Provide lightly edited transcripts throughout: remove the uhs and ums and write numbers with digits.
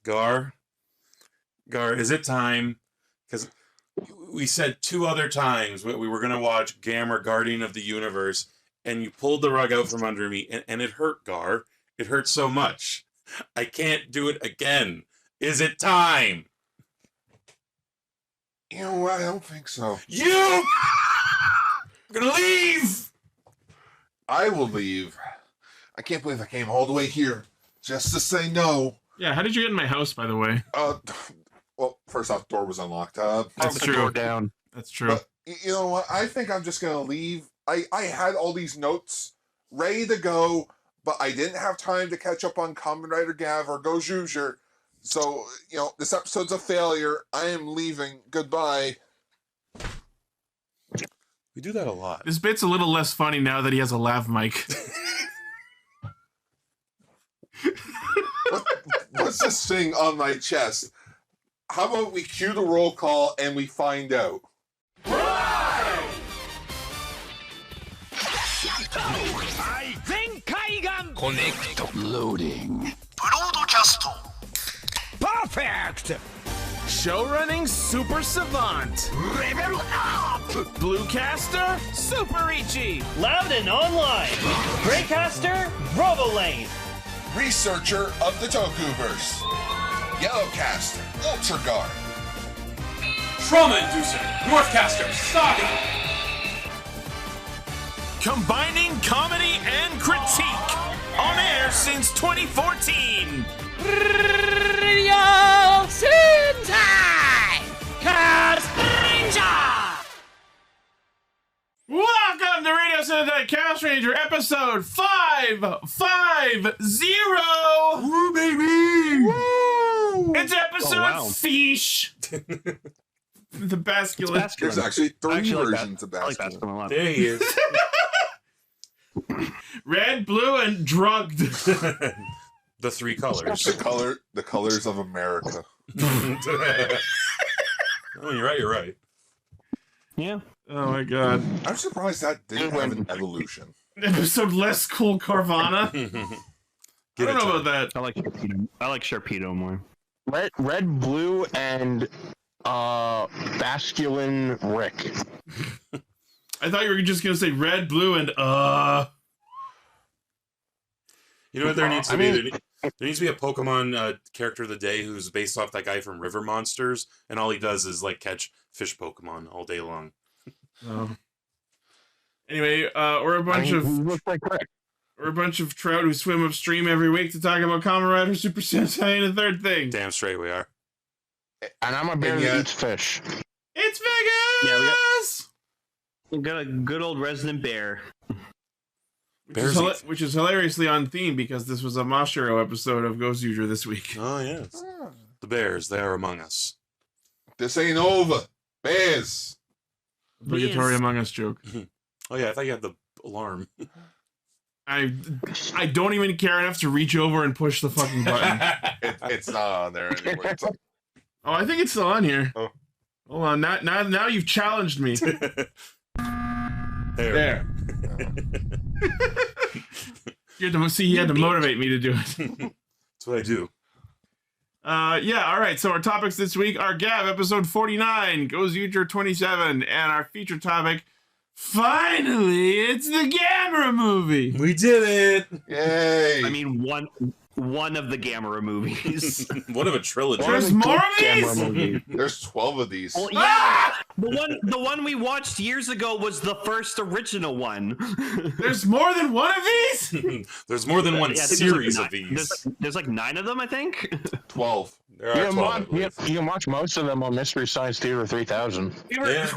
Gar, is it time? Because we said 2 other times we were going to watch Gamera Guardian of the Universe, and you pulled the rug out from under me, and it hurt, Gar. It hurt so much. I can't do it again. Is it time? You know what? I don't think so. I'm gonna leave! I will leave. I can't believe I came all the way here just to say no. Yeah, how did you get in my house, by the way? Well, first off, door was unlocked. That's true. Door down. That's true. But you know what? I think I'm just gonna leave. I had all these notes ready to go, but I didn't have time to catch up on Kamen Rider Gavv or Gozyuger. So, this episode's a failure. I am leaving. Goodbye. We do that a lot. This bit's a little less funny now that he has a lav mic. What's this thing on my chest? How about we cue the roll call and we find out? Connect. Loading. Broadcast. Perfect! Show running super savant. Level up. Bluecaster, super Ichi. Loudon Online. Greycaster, Robolane. Researcher of the Tokuverse. Yellowcaster, Ultra Guard. Trauma Inducer, Northcaster, Saga. Combining comedy and critique. On air since 2014. Radio Sentai Castranger. Welcome to Radio Sentai Castranger, episode 550. Woo, baby! Woo! It's episode Fish. The basculin. There's actually 3 versions of I like basketball. Basculin a lot. There he is. Red, blue, and drugged. The 3 colors. The colors of America. Oh, you're right. Yeah. Oh my god. I'm surprised that didn't have an evolution. Episode less cool Carvana. I don't know about that. I like Sharpedo. I like Sharpedo more. Red, blue, and Basculin Rick. I thought you were just gonna say red, blue, and You know what there needs to be? There needs to be a Pokemon character of the day who's based off that guy from River Monsters, and all he does is like catch fish Pokemon all day long. Oh. Anyway, we're a bunch of trout who swim upstream every week to talk about Kamen Rider Super Sentai and a third thing. Damn straight we are. And I'm a bear that eats fish. It's Vegas! We got a good old resident bear. Which is hilariously on theme because this was a Mashiro episode of Gozyuger this week. Oh, yes. The bears, they are among us. This ain't over. Bears. Obligatory Among Us joke. Oh, yeah, I thought you had the alarm. I don't even care enough to reach over and push the fucking button. It's not on there anymore. Oh, I think it's still on here. Oh. Hold on, now you've challenged me. There. You had to motivate me to do it. That's what I do. Yeah, all right. So our topics this week are Gavv, episode 49, Gozyuger 27, and our feature topic, finally, it's the Gamera movie. We did it! Yay! I mean, one of the Gamera movies. One of a trilogy. There's more of these? There's 12 of these. Well, yeah, the one we watched years ago was the first original one. There's more than one of these? There's more than one series of these. There's like 9 of them, I think. 12. You can watch most of them on Mystery Science Theater 3000.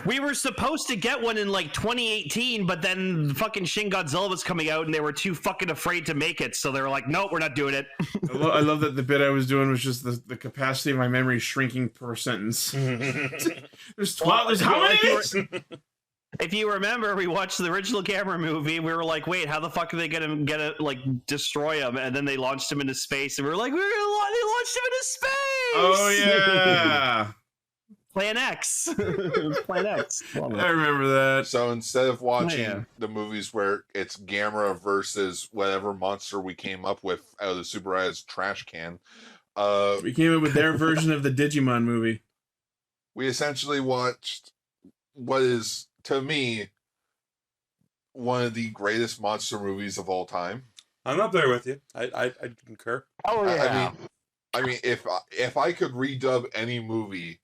We were supposed to get one in like 2018, but then fucking Shin Godzilla was coming out and they were too fucking afraid to make it, so they were like, nope, we're not doing it. I love that the bit I was doing was just the capacity of my memory shrinking per sentence. There's 12. There's how many? If you remember, we watched the original Gamera movie. We were like, "Wait, how the fuck are they gonna like destroy him?" And then they launched him into space, and we were like, "They launched him into space!" Oh yeah, Plan X. Plan X. I remember that. So instead of watching the movies where it's Gamera versus whatever monster we came up with out of the Super Rise trash can, We came up with their version of the Digimon movie. We essentially watched what is, to me, one of the greatest monster movies of all time. I'm up there with you. I concur. Oh yeah. I mean, if I could redub any movie,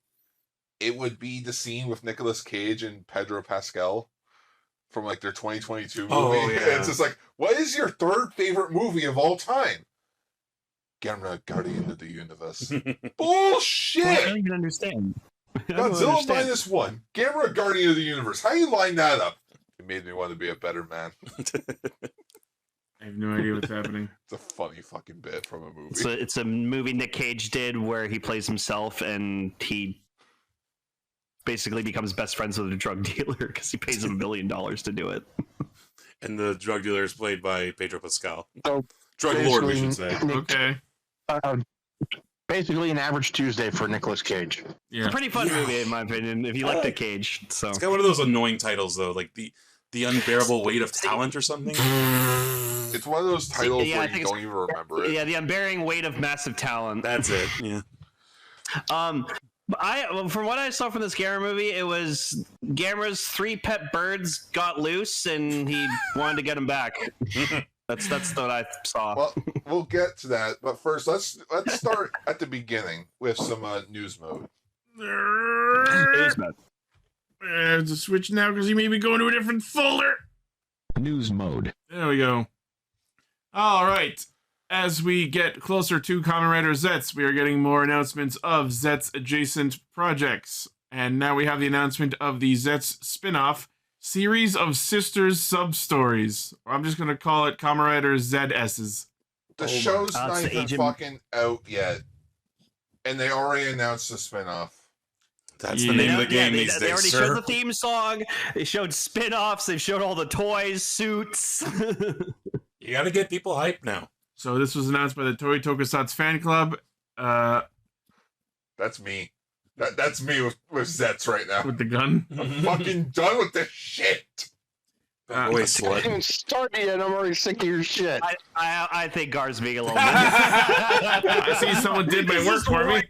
it would be the scene with Nicolas Cage and Pedro Pascal from like their 2022 movie. Oh, yeah. It's just like, what is your third favorite movie of all time? Gamera, Guardian of the Universe. Bullshit! I don't even understand. Godzilla -1. Gamera, Guardian of the Universe. How you line that up? It made me want to be a better man. I have no idea what's happening. It's a funny fucking bit from a movie. It's a movie Nick Cage did where he plays himself and he basically becomes best friends with a drug dealer because he pays him $1 million to do it. And the drug dealer is played by Pedro Pascal. So Drug lord, we should say. Okay. Basically, an average Tuesday for Nicolas Cage. Yeah. It's a pretty fun movie, in my opinion, if you like Nick Cage. So It's got one of those annoying titles, though, like the unbearable weight of talent or something. It's one of those titles Yeah, I where think you it's- don't even remember it. yeah, the unbearing weight of massive talent. That's it. Yeah. From what I saw from this Gamera movie, it was Gamera's 3 pet birds got loose and he wanted to get them back. That's what I saw. Well, we'll get to that, but first let's start at the beginning with some news mode. I have to switch now because he may be going to a different folder. News mode. There we go. All right. As we get closer to Kamen Rider Zets, we are getting more announcements of Zets adjacent projects. And now we have the announcement of the Zets spin-off series of sisters sub-stories. I'm just going to call it Kamen Rider ZS's. The show's It's not the even agent- fucking out yet, and they already announced the spinoff. That's the name of the game they, these they days, already sir. showed the theme song. They showed spin-offs. They've showed all the toys, suits. You got to get people hyped now. So this was announced by the Toei Tokusatsu fan club That's me. That's me with Zets right now. with the gun. I'm fucking done with this shit. Boy, I slut. didn't even start yet, and I'm already sick of your shit. I think Gar's being a little bit. I see someone did my work for me.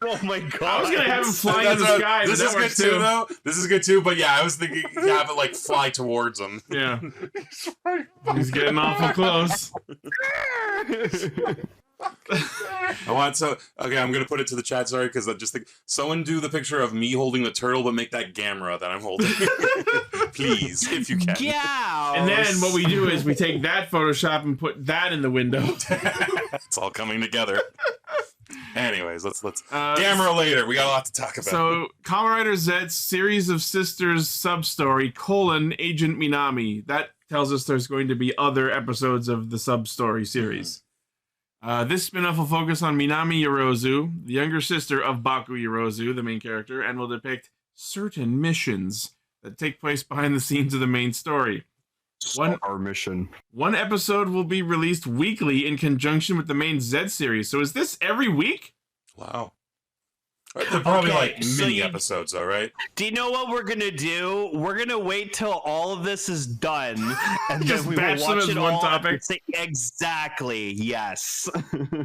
Oh my god! I was gonna have him fly in That's the what- sky. This but is that good works too, though. This is good too. But yeah, I was thinking have it like fly towards them. Yeah, He's right he's getting awful close. I want okay. I'm gonna put it to the chat. Sorry, because I just think someone do the picture of me holding the turtle, but make that Gamera that I'm holding, please, if you can. Yeah. And then what we do is we take that Photoshop and put that in the window. It's all coming together. Anyways, let's Gamera later. We got a lot to talk about. So, Kamen Rider Z's series of sisters sub-story, Agent Minami. That tells us there's going to be other episodes of the sub-story series. This spin-off will focus on Minami Yorozu, the younger sister of Baku Yorozu, the main character, and will depict certain missions that take place behind the scenes of the main story. Our mission. One episode will be released weekly in conjunction with the main Z series. So is this every week? Wow. They're probably Okay, like so mini you- episodes, though, right? Do you know what we're gonna do? We're gonna wait till all of this is done, and Just then we will batch them watch as it one all. topic? Exactly. Yes.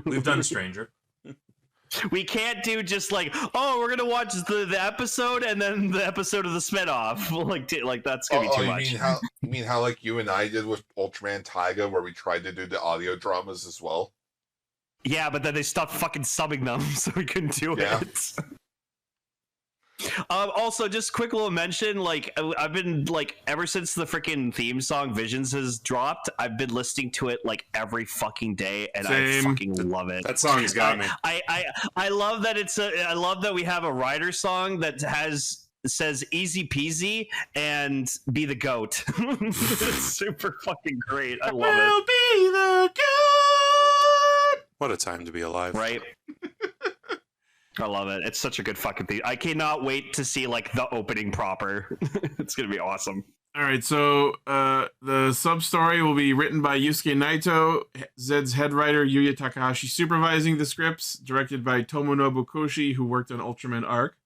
We've done Stranger. We can't do just like, oh, we're gonna watch the episode and then the episode of the spinoff. like that's gonna be too much. You mean how like you and I did with Ultraman Taiga, where we tried to do the audio dramas as well? Yeah, but then they stopped fucking subbing them, so we couldn't do Yeah. it. Also, just quick little mention, like, I've been, like, ever since the freaking theme song Visions has dropped, I've been listening to it, like, every fucking day, and Same. I fucking love it. That song's got me. I love that I love that we have a Rider song that says easy peasy and be the goat. It's super fucking great. I love it. Be the goat! What a time to be alive. Right? I love it. It's such a good fucking thing. I cannot wait to see like the opening proper. It's gonna be awesome. All right, so the sub-story will be written by Yusuke Naito, Zed's head writer Yuya Takahashi supervising the scripts, directed by Tomonobu Koshi, who worked on Ultraman Arc.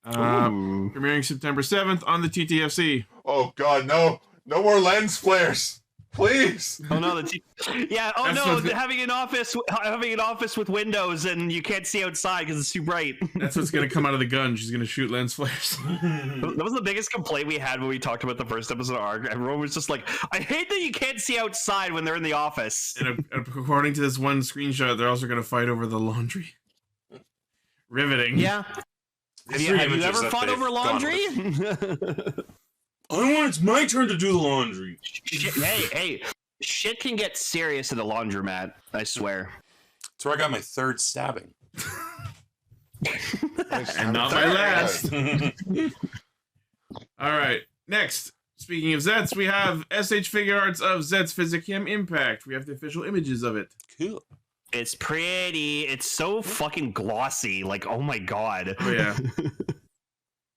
Premiering September 7th on the TTFC. Oh God, no more lens flares. Please. Oh no, yeah. Oh That's no, what's go- having an office with windows and you can't see outside because it's too bright. That's what's gonna come out of the gun. She's gonna shoot lens flares. That was the biggest complaint we had when we talked about the first episode of ARC. Everyone was just like, I hate that you can't see outside when they're in the office. And according to this one screenshot, they're also gonna fight over the laundry. Riveting. Yeah. Have you ever fought over laundry? It's my turn to do the laundry. Hey, shit can get serious at a laundromat, I swear. That's where I got my third stabbing. And not my last. All right. Next, speaking of Zets, we have SH Figure Arts of Zets Physicam Impact. We have the official images of it. Cool. It's pretty. It's so fucking glossy. Like, oh my god. Oh, yeah.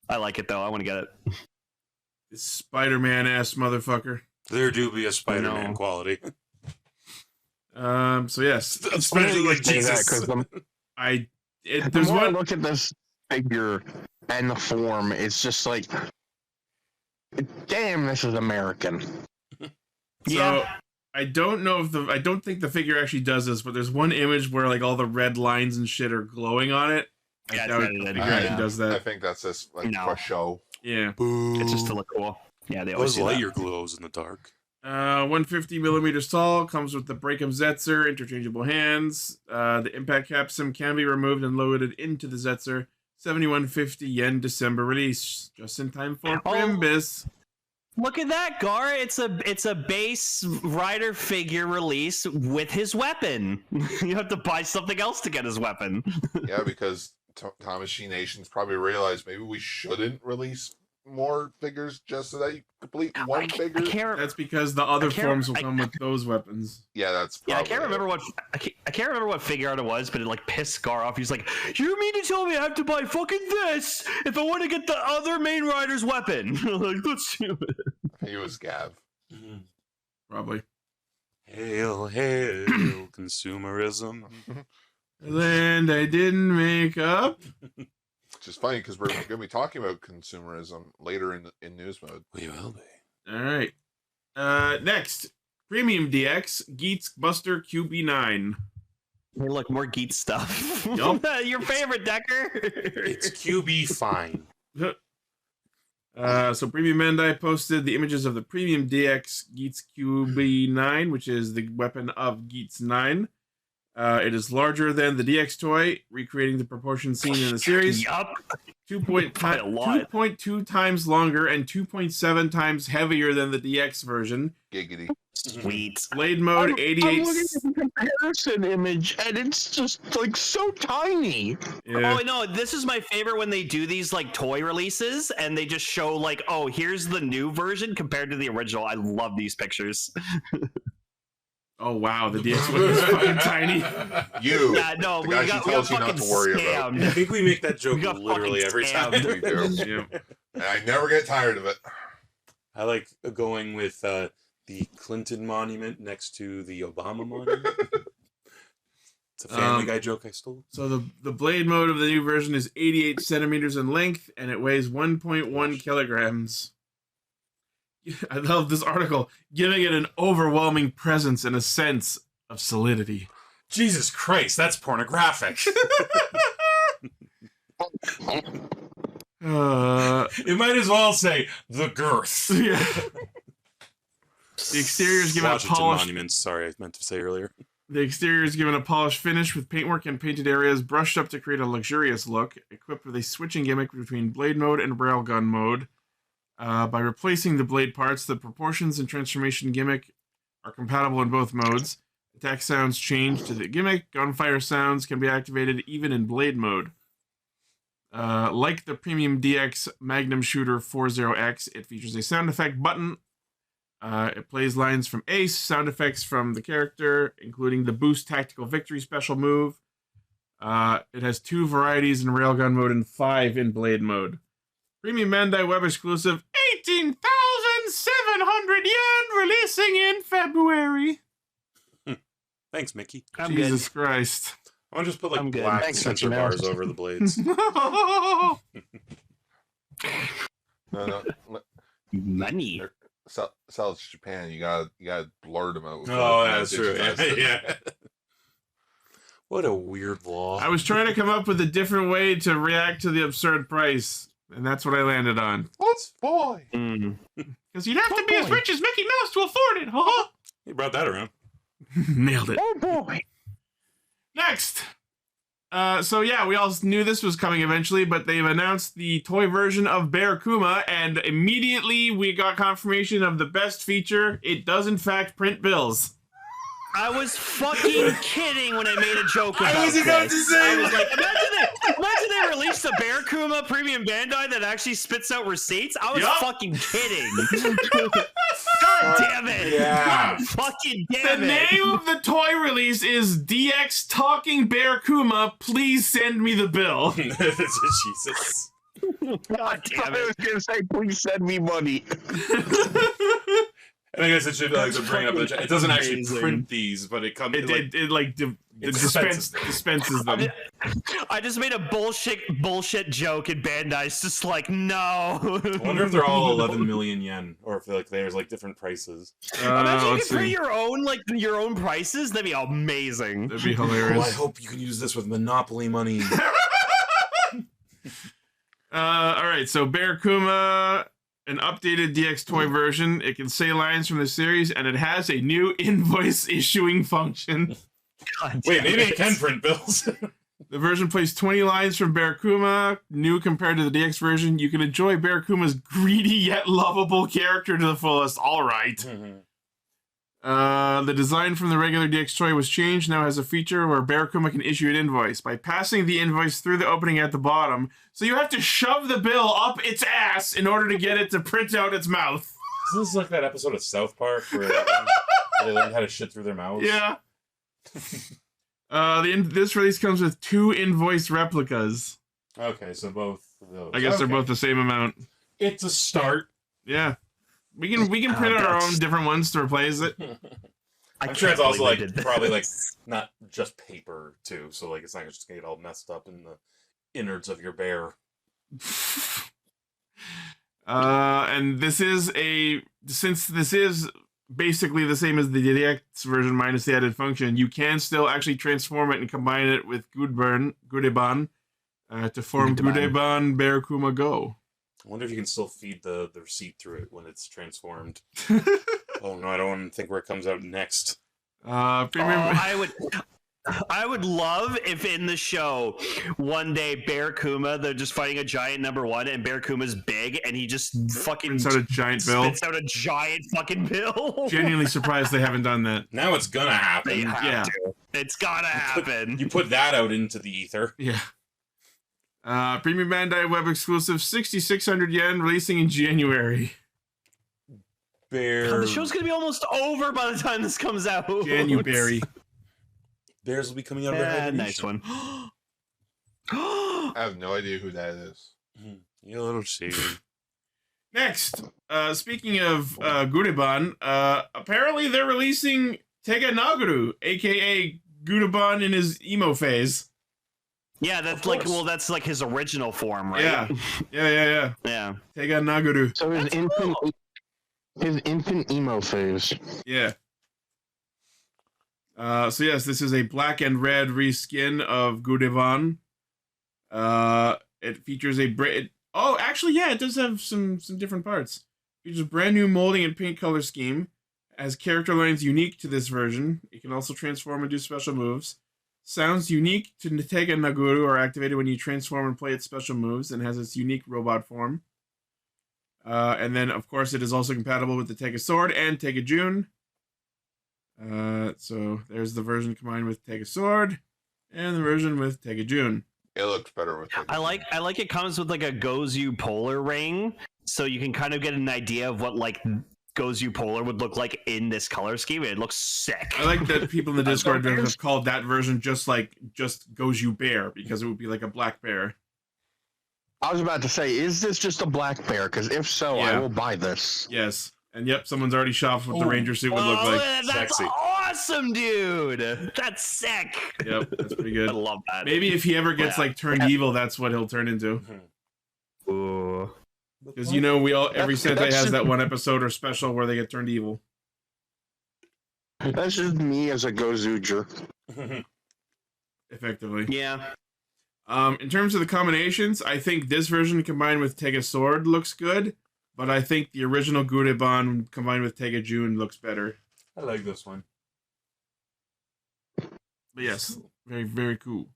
I like it, though. I want to get it. This Spider-Man ass motherfucker. There do be a Spider-Man quality. So yes, Especially like Jesus. Because there's when I one. look at this figure and the form, it's just like, damn, this is American. So Yeah. I don't know if I don't think the figure actually does this, but there's one image where like all the red lines and shit are glowing on it. Yeah, I doubt the figure actually does I that. think that's just like No. for show. Yeah. It's just to look cool. Yeah, they always Buzz do that. Lightyear glows in the dark. 150 millimeters tall, comes with the Breakum Zetzer, interchangeable hands. The impact capsule can be removed and loaded into the Zetzer. 7150 yen December release, just in time for Primbus. Look at that, Gar. It's a base rider figure release with his weapon. You have to buy something else to get his weapon. Yeah, because Tamashii Nations probably realized maybe we shouldn't release more figures just so that you complete one figure. That's because the other forms will come with those weapons. Yeah, that's Yeah, I probably can't remember what I can't remember what figure art it was, but it like pissed Gar off. He's like, "You mean to tell me I have to buy fucking this if I want to get the other main rider's weapon?" Like, that's stupid. He was Gavv. Probably. Hail, hail, consumerism. Land I didn't make up. Which is funny because we're going to be talking about consumerism later in news mode. We will be. All right. Next, Premium DX Geats Buster QB9. Hey, look, more Geet stuff. Yup. Your favorite, Decker. It's QB fine. So Premium Bandai posted the images of the Premium DX Geats QB9, which is the weapon of Geats 9. It is larger than the DX toy, recreating the proportion seen in the series. Yup. 2.2 times longer and 2.7 times heavier than the DX version. Giggity. Sweet. Blade mode 88. I'm looking at the comparison image, and it's just like so tiny. Yeah. Oh no, this is my favorite when they do these like toy releases and they just show like, oh, here's the new version compared to the original. I love these pictures. Oh wow, the DX one is fucking tiny. Yeah, no, the we guy got she tells you fucking not to worry about. I think we make that joke We got literally fucking every time. scammed. We do. Yeah. And I never get tired of it. I like going with the Clinton monument next to the Obama monument. It's a Family Guy joke I stole. So the blade mode of the new version is 88 centimeters in length, and it weighs 1.1 kilograms. I love this article, giving it an overwhelming presence and a sense of solidity. Jesus Christ, that's pornographic. It might as well say the girth. Yeah. The exterior is given a Washington polished. monuments. Sorry, I meant to say earlier. The exterior is given a polished finish with paintwork and painted areas brushed up to create a luxurious look, equipped with a switching gimmick between blade mode and railgun mode. By replacing the blade parts, the proportions and transformation gimmick are compatible in both modes. Attack sounds change to the gimmick. Gunfire sounds can be activated even in blade mode. Like the Premium DX Magnum Shooter 40X, it features a sound effect button. It plays lines from Ace, sound effects from the character, including the Boost Tactical Victory special move. It has 2 varieties in railgun mode and 5 in blade mode. Premium Bandai web exclusive, 18,700 yen, releasing in February. Thanks, Mickey. I'm Jesus Christ. I want to just put like I'm good. black Thanks, sensor Mickey bars Mouse. over the blades. No, Money. sell to Japan, you gotta blur them out. with Oh, the that's true. digitized. Yeah. What a weird law. I was trying to come up with a different way to react to the absurd price, and that's what I landed on. Let's boy. Because you'd have to be as rich as Mickey Mouse to afford it, huh? You brought that around. Nailed it. Oh boy. Next. So yeah, we all knew this was coming eventually, but they've announced the toy version of Bear Kuma, and immediately we got confirmation of the best feature. It does in fact print bills. I was fucking kidding when I made a joke about I was about this. to say I was like, imagine they released a Bear Kuma premium Bandai that actually spits out receipts. I was Yup. fucking kidding. God damn it. Yeah. God fucking The damn it. name of the toy release is DX Talking Bear Kuma. Please send me the bill. Jesus. God damn I it. was gonna say, please send me money. And I guess it should be like to bring up. It doesn't actually amazing. print these, but it comes. It dispenses them. I just made a bullshit joke, and Bandai's just like, no. I wonder if they're all 11 million yen, or if there's like different prices. Imagine you let's could print see. your own prices. That'd be amazing. That'd be Oh, I hilarious. hope you can use this with Monopoly money. All right, so Bear Kuma, an updated DX toy version. It can say lines from the series, and it has a new invoice issuing function. God Wait, damn maybe it. it can print bills. The version plays 20 lines from Bear Kuma, new compared to the DX version. You can enjoy Bear Kuma's greedy yet lovable character to the fullest. All right. The design from the regular DX toy was changed. Now has a feature where Bear Kuma can issue an invoice by passing the invoice through the opening at the bottom. So you have to shove the bill up its ass in order to get it to print out its mouth. Isn't this like that episode of South Park where they learned how to shit through their mouths? Yeah. This release comes with 2 invoice replicas. Okay, so both of those. I guess they're Okay. both the same amount. It's a start. Yeah. We can print out our own different ones to replace it. I'm sure it's also believe like they did this. probably like not just paper too, so like it's not just gonna get all messed up in the innards of your bear. And since this is basically the same as the DX version minus the added function, you can still actually transform it and combine it with Gudeban to form Gudeban Bear Kuma Go. I wonder if you can still feed the receipt through it when it's transformed. Oh no, I don't want to think where it comes out next. Premium. I would love if in the show one day Bear Kuma, they're just fighting a giant number 1, and Bear Kuma's big, and he just fucking Prints out a giant bill. spits out a giant fucking bill. Genuinely surprised they haven't done that. Now it's gonna happen. They have Yeah. to. It's gotta happen. You put that out into the ether. Yeah. Premium Bandai web exclusive 6,600 yen, releasing in January. Bear. God, the show's gonna be almost over by the time this comes out. January. Bears will be coming out of their head. Nice one. I have no idea who that is. You little shady. Next, speaking of Gudeban, apparently they're releasing Tega Naguru, aka Gudeban in his emo phase. Yeah, that's like, well, that's like his original form, right? Yeah. Yeah. Tega Naguru. So his infant emo phase. Yeah. So yes, this is a black and red reskin of Gudeban. It features it does have some different parts. It features a brand new molding and paint color scheme. Has character lines unique to this version. It can also transform and do special moves. Sounds unique to Tega Naguru are activated when you transform and play its special moves, and has its unique robot form. And then, of course, it is also compatible with the Tega Sword and Tega June. So there's the version combined with Tega Sword, and the version with Tega June. It looks better with. I like it comes with like a Gozyuger polar ring, so you can kind of get an idea of what like Gozyuger polar would look like in this color scheme. It looks sick. I like that people in the Discord have called that version just Gozyuger Bear, because it would be like a black bear. I was about to say, is this just a black bear? Because if so, I Yeah. will buy this. Yes. And yep, someone's already shopped what the Ranger suit would look like. That's Sexy. awesome, dude. That's sick. Yep, that's pretty I good. love that. Maybe if he ever gets like turned evil, that's what he'll turn into. Ooh. Because you know every Sentai That's has just- that one episode or special where they get turned evil. That's just me as a Gozyuger. Effectively. Yeah. In terms of the combinations, I think this version combined with Tega Sword looks good, but I think the original Gurebon combined with Tega Jun looks better. I like this one. But yes, very, very cool.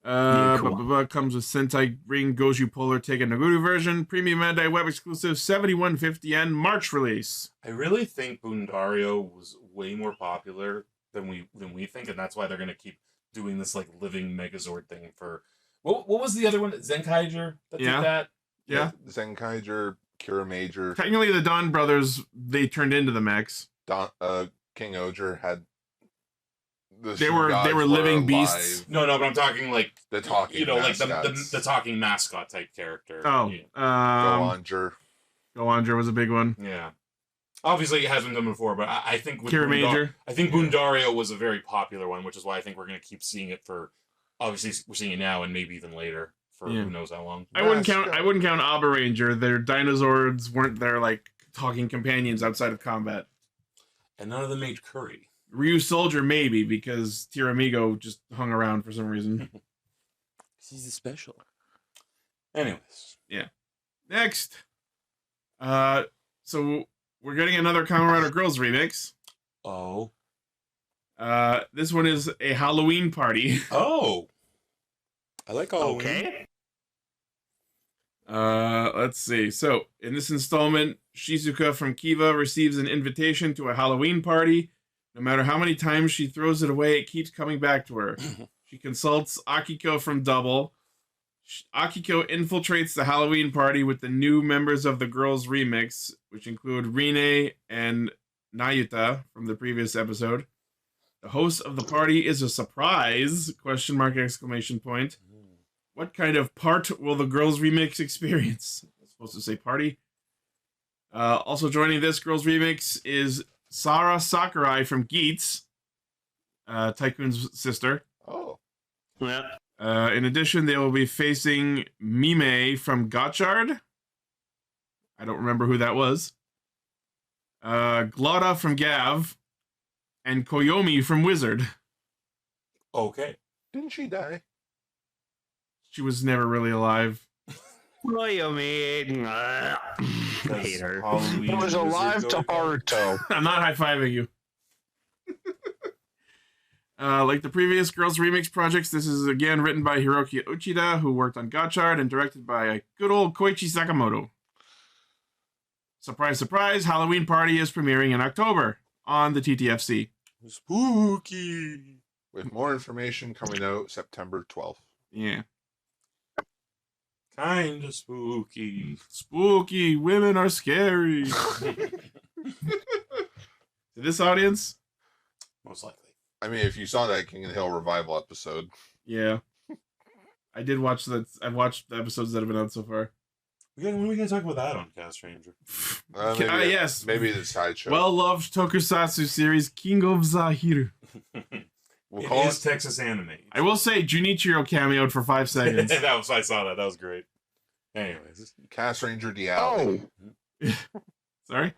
Cool. Comes with Sentai Ring Goju Polar Tega Naguru version, premium Bandai web exclusive, 7150 yen, March release. I really think Bundario was way more popular than we think, and that's why they're gonna keep doing this like living Megazord thing for what was the other one? Zenkaiger that Yeah. did that? Yeah. Zenkaiger, Kira Major, Technically, the Dawn brothers, they turned into the mechs. King Oger had. They were living beasts. No, but I'm talking like The talking, like mascots. the talking mascot type character. Oh, yeah. Goanger was a big one. Yeah. Obviously, it hasn't been done before, but I think with Kira Major. I think Bundario was a very popular one, which is why I think we're going to keep seeing it for. Obviously, we're seeing it now and maybe even later for who knows how long. I wouldn't count Abba Ranger. Their dinosaurs weren't their like talking companions outside of combat. And none of them made curry. Ryu Soldier maybe because Tiramigo just hung around for some reason. He's a special. Anyways, yeah. Next, so we're getting another Kamen Rider Girls remix. Oh. This one is a Halloween party. Oh. I like Halloween. Okay. Let's see. So, in this installment, Shizuka from Kiva receives an invitation to a Halloween party. No matter how many times she throws it away, it keeps coming back to her. She consults Akiko from Double. Akiko infiltrates the Halloween party with the new members of the Girls Remix, which include Rine and Nayuta from the previous episode. The host of the party is a surprise! ! Exclamation point. What kind of part will the Girls Remix experience? I'm supposed to say party. Also joining this Girls Remix is Sara Sakurai from Geats, Tycoon's sister. Oh. Yeah. In addition, they will be facing Mime from Gotchard. I don't remember who that was. Glotta from Gavv. And Koyomi from Wizard. Okay. Didn't she die? She was never really alive. What do you mean? I hate her. Halloween It was alive Wizard to Go-Go. Haruto. I'm not high-fiving you. Like the previous Girls Remix projects, this is again written by Hiroki Uchida, who worked on Gotchard, and directed by good old Koichi Sakamoto. Surprise, surprise, Halloween Party is premiering in October on the TTFC. Spooky. With more information coming out September 12th. Yeah. Kinda spooky. Spooky, women are scary. To this audience? Most likely. I mean, if you saw that King of the Hill revival episode. Yeah. I did watch that. I've watched the episodes that have been out so far. When are we going to talk about that on Castranger? Yes. Maybe the sideshow. Well-loved tokusatsu series, King of Zahiru. we'll It call is Texas anime. I will say, Junichiro cameoed for 5 seconds. I saw that. That was great. Anyways. Castranger Diallo. Oh. Sorry?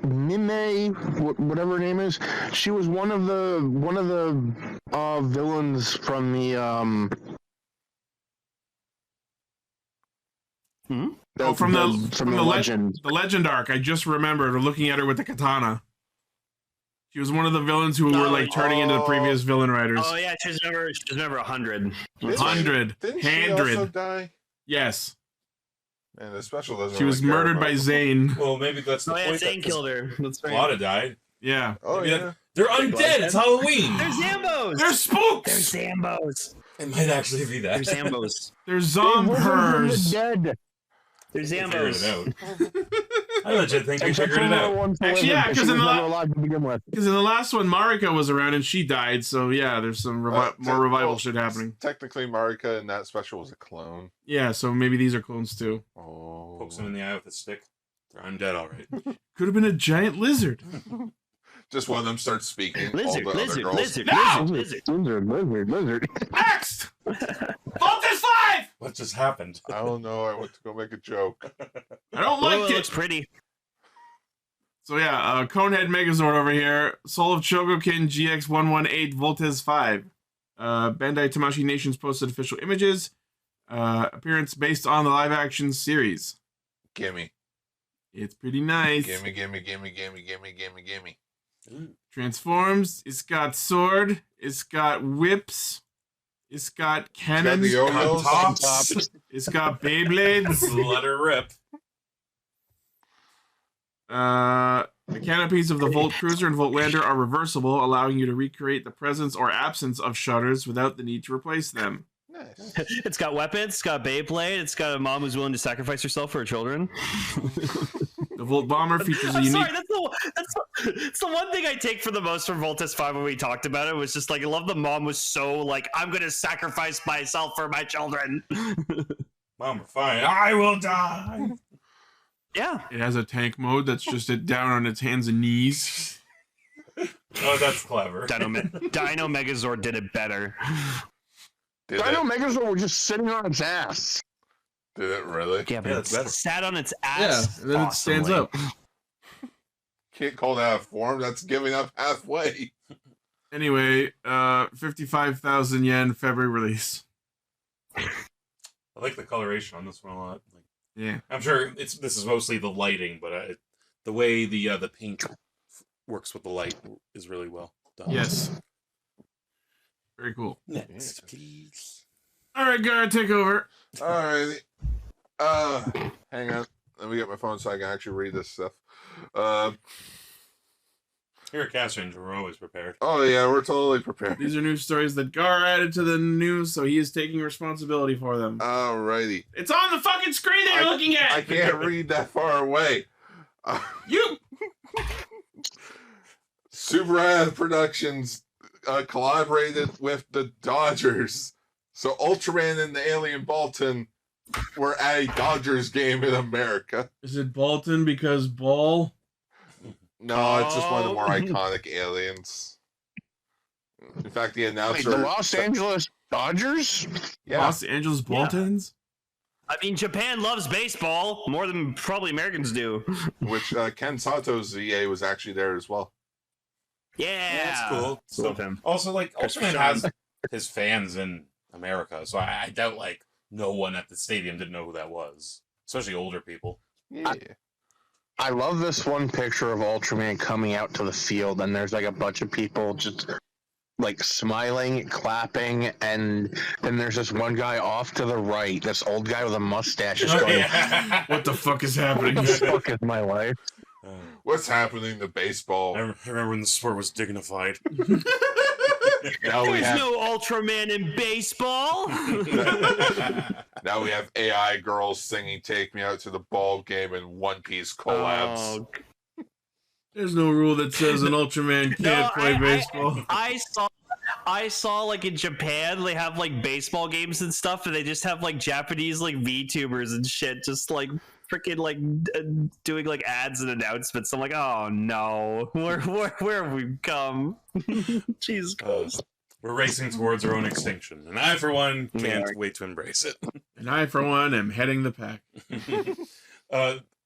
Mime, whatever her name is, she was one of the villains from the From the legend. The Legend arc, I just remembered looking at her with the katana. She was one of the villains who were like turning into the previous villain writers. Oh yeah, she's never 100. 100. Didn't she also 100. die? Yes. And the special doesn't. She was really care murdered by about- Zane. Well, maybe that's the Oh yeah, point. Zane killed her. That's right. Lotta died. Yeah. Oh Maybe yeah. They're undead. It's Halloween. They're Zambos. They're spooks! They're Zambos. It might actually be that. They're Zambos. They're They were zombers. dead. They're They figured Zambos. it out. I legit think they Except figured for it the out. one for Actually, living, yeah, 'cause and she in was the never alive to begin with. Because in the last one, Marika was around and she died, so yeah, there's some more revival shit happening. Technically, Marika in that special was a clone. Yeah, so maybe these are clones too. Oh. Pokes them in the eye with a stick. They're undead, all right. Could have been a giant lizard. Just one of them starts speaking. Lizard, all the lizard, other girls. lizard, No! lizard, lizard. Lizard. Next! Voltus 5! What just happened? I don't know. I went to go make a joke. I don't Oh, like it it. looks pretty. So yeah, Conehead Megazord over here. Soul of Chogokin GX118 Voltes 5. Bandai Tamashii Nations posted official images. Appearance based on the live action series. Gimme. It's pretty nice. Gimme. Transforms. It's got sword. It's got whips. It's got cannons. the yo-yos. Tops. It's got Beyblades. Let her rip. The canopies of the Volt Cruiser and Volt Lander are reversible, allowing you to recreate the presence or absence of shutters without the need to replace them. Nice. It's got weapons. It's got Beyblade. It's got a mom who's willing to sacrifice herself for her children. The Volt Bomber features a I'm unique... sorry, that's the one thing I take for the most from Voltes 5 when we talked about it was just like I love the mom was so like I'm gonna sacrifice myself for my children. Mom, fine. I will die. Yeah. It has a tank mode that's just it down on its hands and knees. Oh, that's clever. Dino Megazord did it better. Did Dino it? Megazord was just sitting on its ass. Did it really? Yeah, but Yeah, it that's better. sat on its ass. Yeah, and then it stands awesomely. up. Can't call that a form. That's giving up halfway. Anyway, 55,000 yen February release. I like the coloration on this one a lot. Like, Yeah. I'm sure this is mostly the lighting, but the way the paint works with the light is really well done. Yes. Very cool. Next, please. All right, Gar, take over. Alrighty. Hang on. Let me get my phone so I can actually read this stuff. Here at Castranger, we're always prepared. Oh yeah, we're totally prepared. These are news stories that Gar added to the news, so he is taking responsibility for them. Alrighty. It's on the fucking screen that you're looking at! I can't read that far away. You! Super Ad Productions collaborated with the Dodgers. So Ultraman and the Alien Bolton were at a Dodgers game in America. Is it Bolton because ball? No, it's just one of the more iconic aliens. In fact, the Wait, announcer... the Los Angeles Dodgers? Yeah. Los Angeles Boltons? I mean, Japan loves baseball more than probably Americans do. Which Ken Sato's EA was actually there as well. Yeah, That's cool. So, Love him. also, like, Chris Ultraman Sean. has his fans in America, so I doubt, like, no one at the stadium didn't know who that was. Especially older people. Yeah. I love this one picture of Ultraman coming out to the field, and there's like a bunch of people just like smiling, clapping, and then there's this one guy off to the right, this old guy with a mustache, just going, What the fuck is happening? "What the fuck is my life?" What's happening to baseball? I remember when the sport was dignified. Now we There's have no Ultraman in baseball. now we have AI girls singing "Take Me Out to the Ball Game" and One Piece collabs. Oh, There's no rule that says an Ultraman can't play baseball. I saw like in Japan they have like baseball games and stuff, and they just have like Japanese like VTubers and shit, just like freaking like doing like ads and announcements. I'm like, oh no, where have we come? Jesus Christ. We're racing towards our own extinction, and I, for one, can't wait to embrace it. And I, for one, am heading the pack.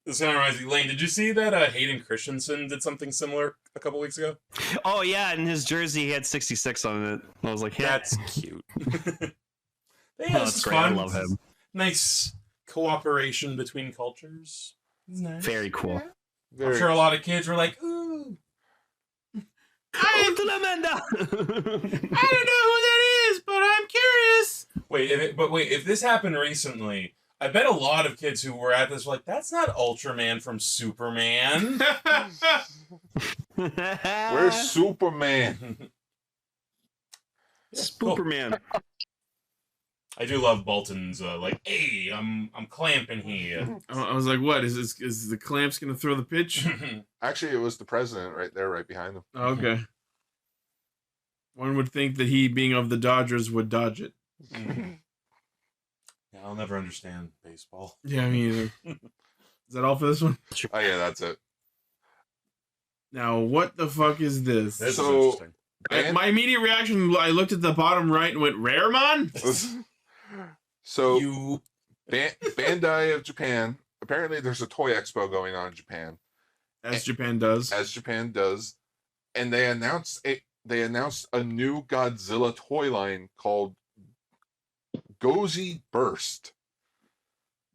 This kind of reminds me, Lane, did you see that Hayden Christensen did something similar a couple weeks ago? Oh yeah, in his jersey he had 66 on it. I was like, yeah, That's cute. oh, that's great. I love him. Nice cooperation between cultures. Nice. Very cool. I'm sure a lot of kids were like, ooh. I don't know who that is, but I'm curious. Wait, if this happened recently, I bet a lot of kids who were at this were like, that's not Ultraman from Superman. Where's Superman? Superman. I do love Bolton's like, hey, I'm clamping here. I was like, what? Is the clamps going to throw the pitch? Actually, it was the president right there, right behind him. Oh, okay. One would think that he, being of the Dodgers, would dodge it. Yeah, I'll never understand baseball. Yeah, me either. Is that all for this one? Oh yeah, that's it. Now, what the fuck is this? This So- is interesting. And My immediate reaction, I looked at the bottom right and went, Raremon? So You Bandai of Japan. Apparently, there's a toy expo going on in Japan, As Japan does. as Japan does, and they announced a new Godzilla toy line called Gozy Burst.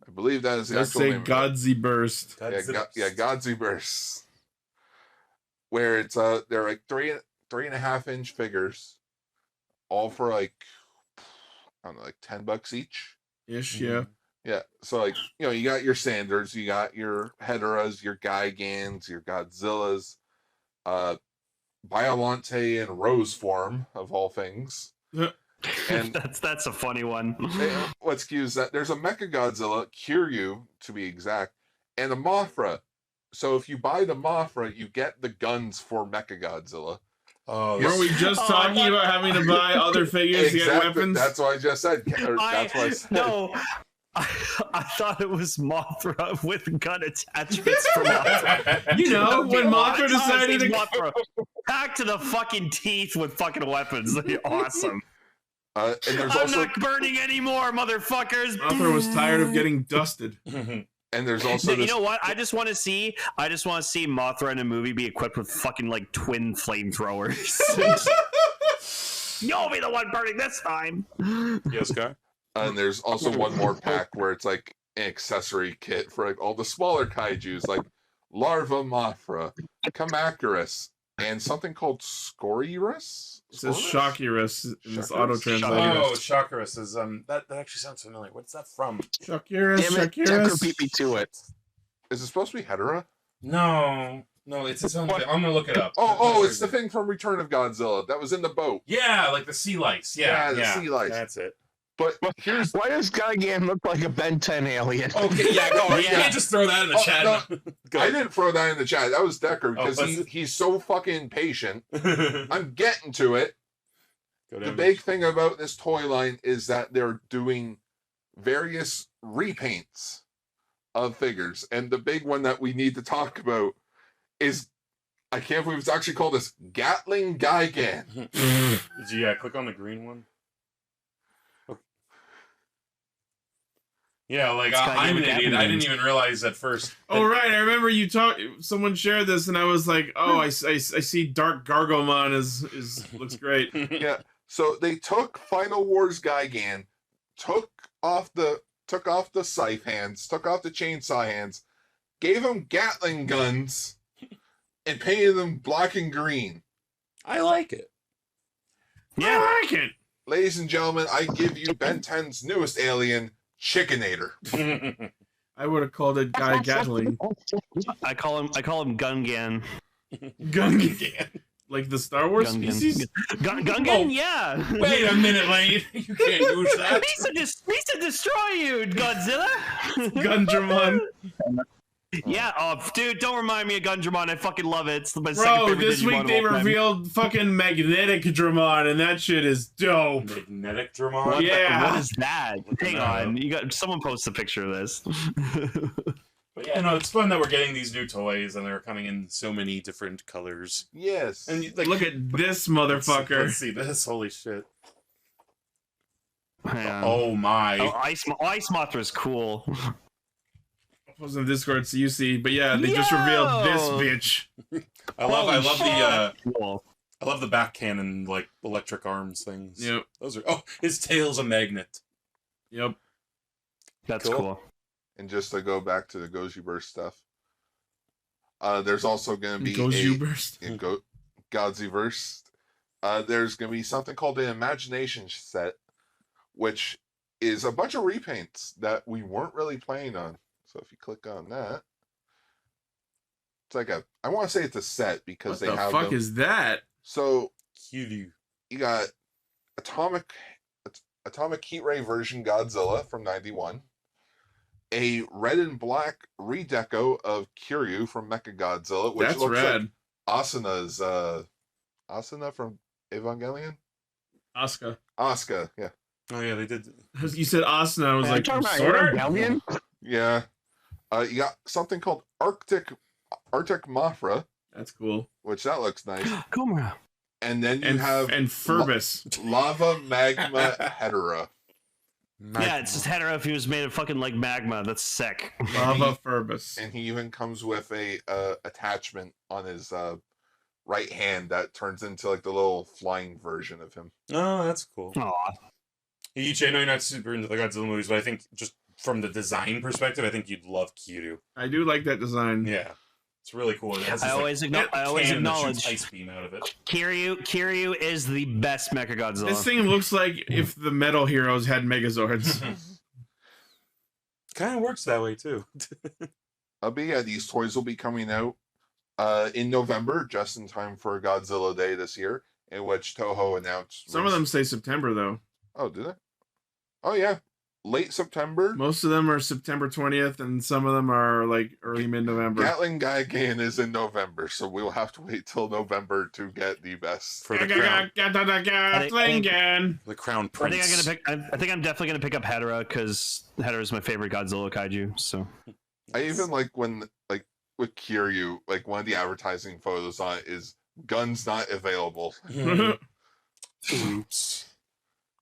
I believe that is the Let's actual say name. Godsy Burst. Gozy Burst. Where it's they're like 3.5 inch figures, all for like I don't know, like $10 each. Ish, yeah. Yeah, so like you got your Sanders, you got your Heteras, your Gigans, your Godzillas, Biolante in rose form of all things. And that's a funny one. let's excuse that. There's a Mecha Godzilla, Kiryu to be exact, and a Mothra. So if you buy the Mothra, you get the guns for Mecha Godzilla. Oh, Were we just talking about having to buy other figures to get weapons? That's what I just said. That's what I said. No, I thought it was Mothra with gun attachments for Mothra. You know, when Mothra decided to... Mothra back to the fucking teeth with fucking weapons. Awesome. And there's I'm also not burning anymore, motherfuckers. Mothra was tired of getting dusted. and there's also You know what? I just want to see Mothra in a movie be equipped with fucking like twin flamethrowers. You'll be the one burning this time. yes, guy. and there's also one more pack where it's like an accessory kit for like all the smaller kaijus, like Larva Mothra, Kamacuras, and something called Scorurus. It says Shockirus in this Shockirus? auto translator. Oh, Chakras is that actually sounds familiar. What's that from? Shockirus, Damn it, Tucker Shockirus. beat me to it. Is it supposed to be Hetera? No, it's its own thing. I'm gonna look it up. It's the thing from Return of Godzilla that was in the boat. Yeah, like the sea lice. Yeah, the sea lice. That's it. But here's Why does Gigan look like a Ben 10 alien? Okay, yeah, go. You can't just throw that in the chat. no, Go. I didn't throw that in the chat. That was Decker because was it? he's so fucking patient. I'm getting to it. Go The down. big thing about this toy line is that they're doing various repaints of figures. And the big one that we need to talk about is, I can't believe it's actually called this, Gatling Gigan. Yeah, click on the green one. Yeah, like It's got I'm an you with idiot. I didn't Japanese. even realize at first. Oh right, I remember you talked. Someone shared this, and I was like, "Oh, I see Dark Gargomon is looks great." Yeah. So they took Final Wars Gigan, took off the scythe hands, took off the chainsaw hands, gave him Gatling guns, and painted them black and green. I like it. Yeah. I like it. Ladies and gentlemen, I give you Ben 10's newest alien, Chickenator. I would have called it Guy Gatling. I call him Gungan. Gungan. Like the Star Wars species? Gungan, Oh. yeah. Wait a minute, Lane. You can't use that. He said destroy you, Godzilla. Gundramon. Yeah, dude, don't remind me of Gundramon. I fucking love it. It's my second Bro, favorite this Digimon week of they all time. revealed fucking Magnetic Dramon, and that shit is dope. Magnetic What Dramon? Yeah. what is that? Hang on, you got someone post a picture of this. But yeah, no, it's fun that we're getting these new toys and they're coming in so many different colors. Yes. And like, Look at this let's motherfucker. see this. Holy shit. Hang on. Oh my. Ice Mothra is cool. I was in Discord, so you see. But yeah, they just revealed this bitch. I love Cool. I love the back cannon, like electric arms things. Yep. Those are his tail's a magnet. Yep. That's Cool. cool. And just to go back to the Gozyuger stuff, there's also going to be Gozyuberst. Gozyverse. There's going to be something called the Imagination set, which is a bunch of repaints that we weren't really playing on. So if you click on that, it's like I want to say it's a set because What they the have fuck them. is that? So Cute. you got Atomic Heat Ray version Godzilla from '91. A red and black redeco of Kiryu from Mechagodzilla, which That's looks rad. like Asuna's Asuna from Evangelion. Asuka. Yeah. Oh yeah, they did. You said Asuna. I was like, talking about Sword? Evangelion? Yeah. You got something called Arctic Mothra, That's cool. which that looks nice. Gamera. And then you have and Furbus. Lava Magma Hetera. Yeah, it's just Hetero if he was made of fucking like magma. That's sick. Lava Furbus. And he even comes with a attachment on his right hand that turns into like the little flying version of him. Oh, that's cool. Aw. Ichi, I know you're not super into the Godzilla movies, but I think just from the design perspective, I think you'd love Kiryu. I do like that design. Yeah. It's really cool. It has I this, always cannon that acknowledge shoots ice beam out of it. Kiryu is the best Mechagodzilla. This thing looks like if the Metal Heroes had Megazords. Kind of works that way too. But yeah, these toys will be coming out in November, just in time for Godzilla Day this year, in which Toho announced. Some of them say September, though. Oh, do they? Oh yeah, late September. Most of them are September 20th, and some of them are like early mid-November. Gatling Gaigan is in November, so we'll have to wait till November to get the best. For the crown. The crown I prince. think I'm definitely gonna pick up Hetero because Hetero is my favorite Godzilla kaiju. So I even like when like with Kiryu, like one of the advertising photos on it is guns not available. Oops.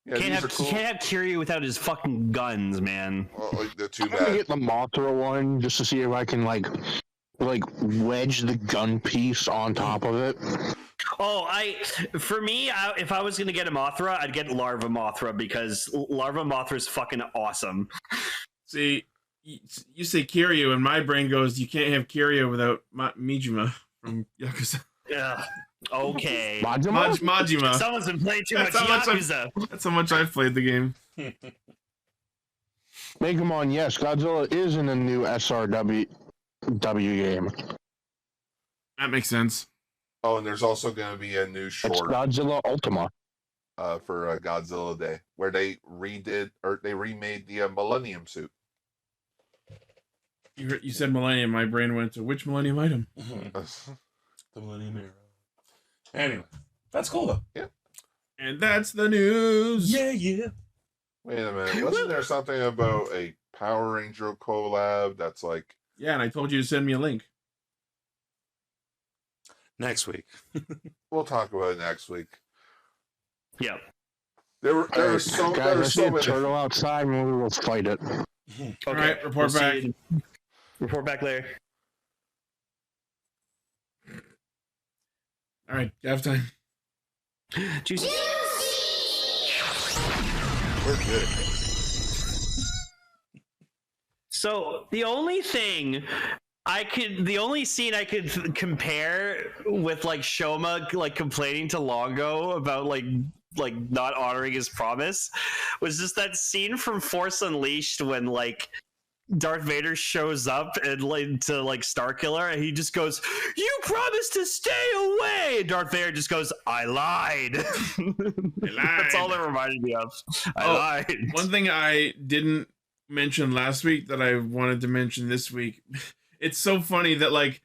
Yeah, can't these have are cool. can't have Kiryu without his fucking guns, man. Well, like, they're too I'm gonna bad. get the Mothra one just to see if I can like wedge the gun piece on top of it. Oh, for me, if I was gonna get a Mothra, I'd get Larva Mothra because Larva Mothra is fucking awesome. See, you say Kiryu, and my brain goes, you can't have Kiryu without Mijima from Yakuza. Yeah. Okay. Majima. Someone's been playing too much That's how much Yakuza. That's how much I've played the game. Megamon, yes, Godzilla is in a new SRW game. That makes sense. Oh, and there's also going to be a new It's short Godzilla Ultima. for Godzilla Day, where they remade the Millennium suit. You said Millennium. My brain went to which Millennium item? The Millennium Arrow. Anyway, that's cool though. Yeah. And that's the news. Yeah. Wait a minute, wasn't there something about a Power Ranger collab that's like? Yeah, and I told you to send me a link. Next week. We'll talk about it next week. Yeah. There are so many. Turtle outside and we will fight it. Okay. All right, report We'll back. see you. Report back later. All right, Gavv time. Juicy. We're good at this. So the only scene I could compare with like Shoma like complaining to Longo about like not honoring his promise was just that scene from Force Unleashed when like Darth Vader shows up and like to like Starkiller and he just goes, "You promised to stay away." And Darth Vader just goes, "I lied." That's all that reminded me of. I lied. One thing I didn't mention last week that I wanted to mention this week. It's so funny that like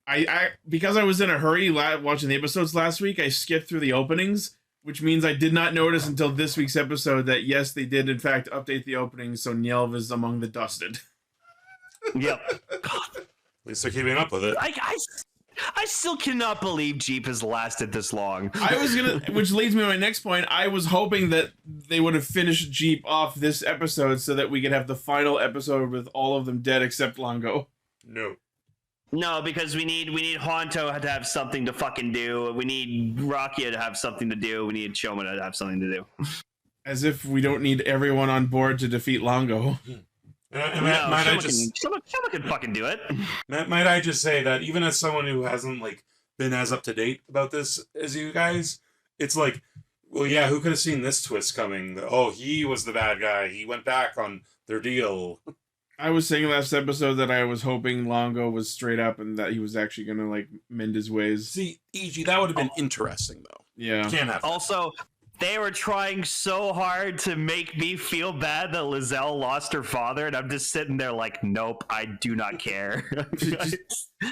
I because I was in a hurry watching the episodes last week, I skipped through the openings, which means I did not notice until this week's episode that yes, they did in fact update the openings, so Nyelv is among the dusted. Yep. At least they're keeping up with it. I still cannot believe Jeep has lasted this long. Which leads me to my next point. I was hoping that they would have finished Jeep off this episode so that we could have the final episode with all of them dead except Longo. No, because we need Honto to have something to fucking do. We need Rakia to have something to do. We need Shoma to have something to do. As if we don't need everyone on board to defeat Longo. Someone can fucking do it. Might I just say that even as someone who hasn't like been as up to date about this as you guys, it's like, well, yeah, who could have seen this twist coming? Oh, he was the bad guy. He went back on their deal. I was saying last episode that I was hoping Longo was straight up and that he was actually going to like mend his ways. See, E.G., that would have been interesting though. Yeah. Can't have that. Also, they were trying so hard to make me feel bad that Lizelle lost her father, and I'm just sitting there like, nope, I do not care.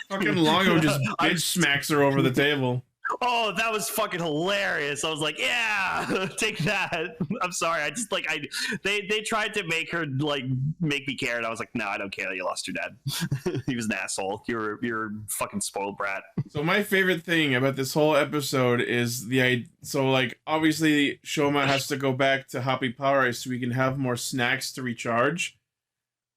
Fucking Longo just bitch smacks her over the table. Oh, that was fucking hilarious. I was like, yeah, take that. I'm sorry. I just like they tried to make her like make me care, and I was like, no, I don't care that you lost your dad. He was an asshole. You're a fucking spoiled brat. So my favorite thing about this whole episode is so like obviously Shoma has to go back to Happy Power Ice so we can have more snacks to recharge.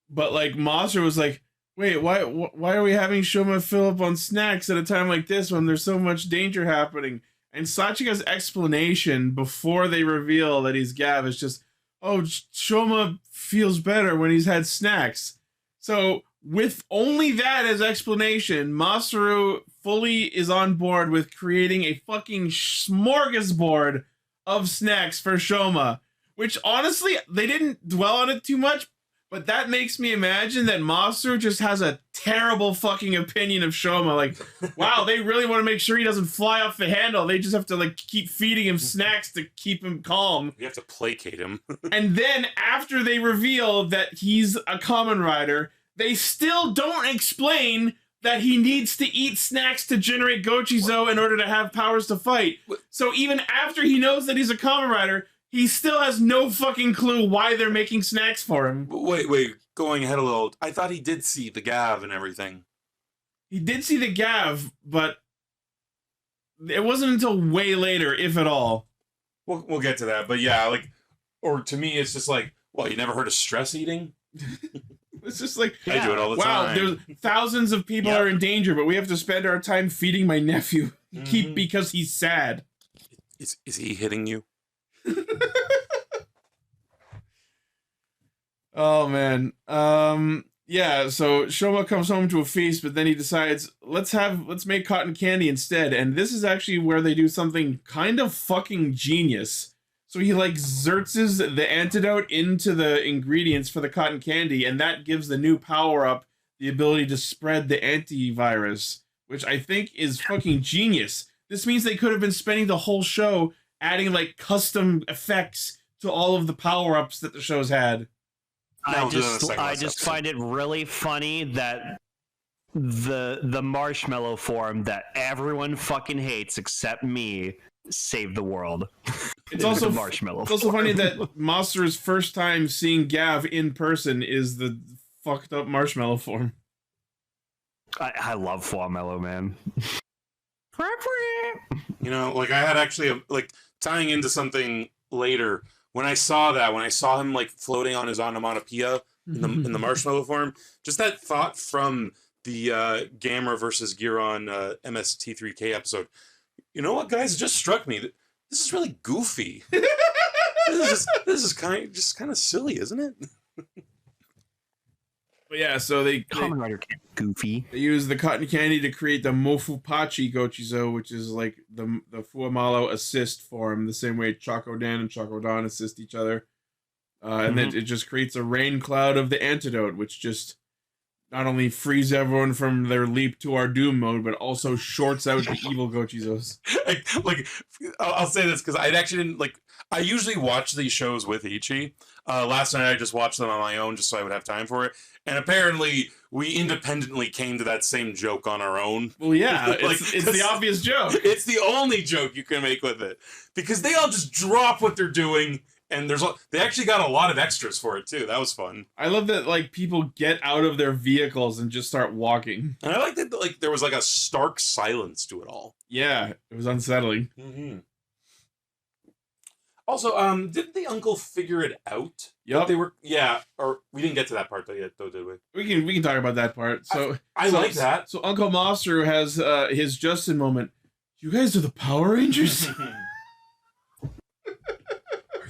But like Monster was like, wait, why are we having Shoma fill up on snacks at a time like this when there's so much danger happening? And Sachika's explanation before they reveal that he's Gavv is just, oh, Shoma feels better when he's had snacks. So with only that as explanation, Masaru fully is on board with creating a fucking smorgasbord of snacks for Shoma, which honestly, they didn't dwell on it too much. But that makes me imagine that Masaru just has a terrible fucking opinion of Shoma. Like, wow, they really want to make sure he doesn't fly off the handle. They just have to, like, keep feeding him snacks to keep him calm. You have to placate him. And then, after they reveal that he's a Kamen Rider, they still don't explain that he needs to eat snacks to generate Gochizo in order to have powers to fight. So even after he knows that he's a Kamen Rider, he still has no fucking clue why they're making snacks for him. Wait, going ahead a little. I thought he did see the Gavv and everything. He did see the Gavv, but it wasn't until way later, if at all. We'll get to that, but yeah, like, or to me, it's just like, well, you never heard of stress eating? It's just like, I do it all the time. Wow, there's thousands of people are in danger, but we have to spend our time feeding my nephew because he's sad. Is he hitting you? Oh man. Yeah, so Shoma comes home to a feast, but then he decides, let's make cotton candy instead. And this is actually where they do something kind of fucking genius. So he like zertzes the antidote into the ingredients for the cotton candy, and that gives the new power-up the ability to spread the antivirus, which I think is fucking genius. This means they could have been spending the whole show adding like custom effects to all of the power-ups that the show's had. I just find it really funny that the marshmallow form that everyone fucking hates except me saved the world. It's also marshmallow. It's also funny that Monster's first time seeing Gavv in person is the fucked up marshmallow form. I love Formello, man. You know, like I had actually like tying into something later. When I saw him like floating on his onomatopoeia in the marshmallow form, just that thought from the Gamera versus Giron MST3K episode. You know what, guys? It just struck me that this is really goofy. this is kind of silly, isn't it? But yeah, so Kamen Rider can't be goofy. They use the cotton candy to create the Mofupachi Gochizo, which is like the Fuamalo assist form, the same way Chokodan and Chokodan assist each other. And then it just creates a rain cloud of the antidote, which just not only frees everyone from their leap to our doom mode, but also shorts out the evil Gochizos. like I'll say this because I actually didn't like. I usually watch these shows with Ichi. Last night I just watched them on my own just so I would have time for it. And apparently we independently came to that same joke on our own. Well, yeah, it's the obvious joke. It's the only joke you can make with it. Because they all just drop what they're doing, and they actually got a lot of extras for it too. That was fun. I love that like people get out of their vehicles and just start walking. And I like that like there was like a stark silence to it all. Yeah, it was unsettling. Mm-hmm. Also, didn't the uncle figure it out? Yep. They were, or we didn't get to that part did we? We can talk about that part. So I like that. So Uncle Monster has his Justin moment. You guys are the Power Rangers? Are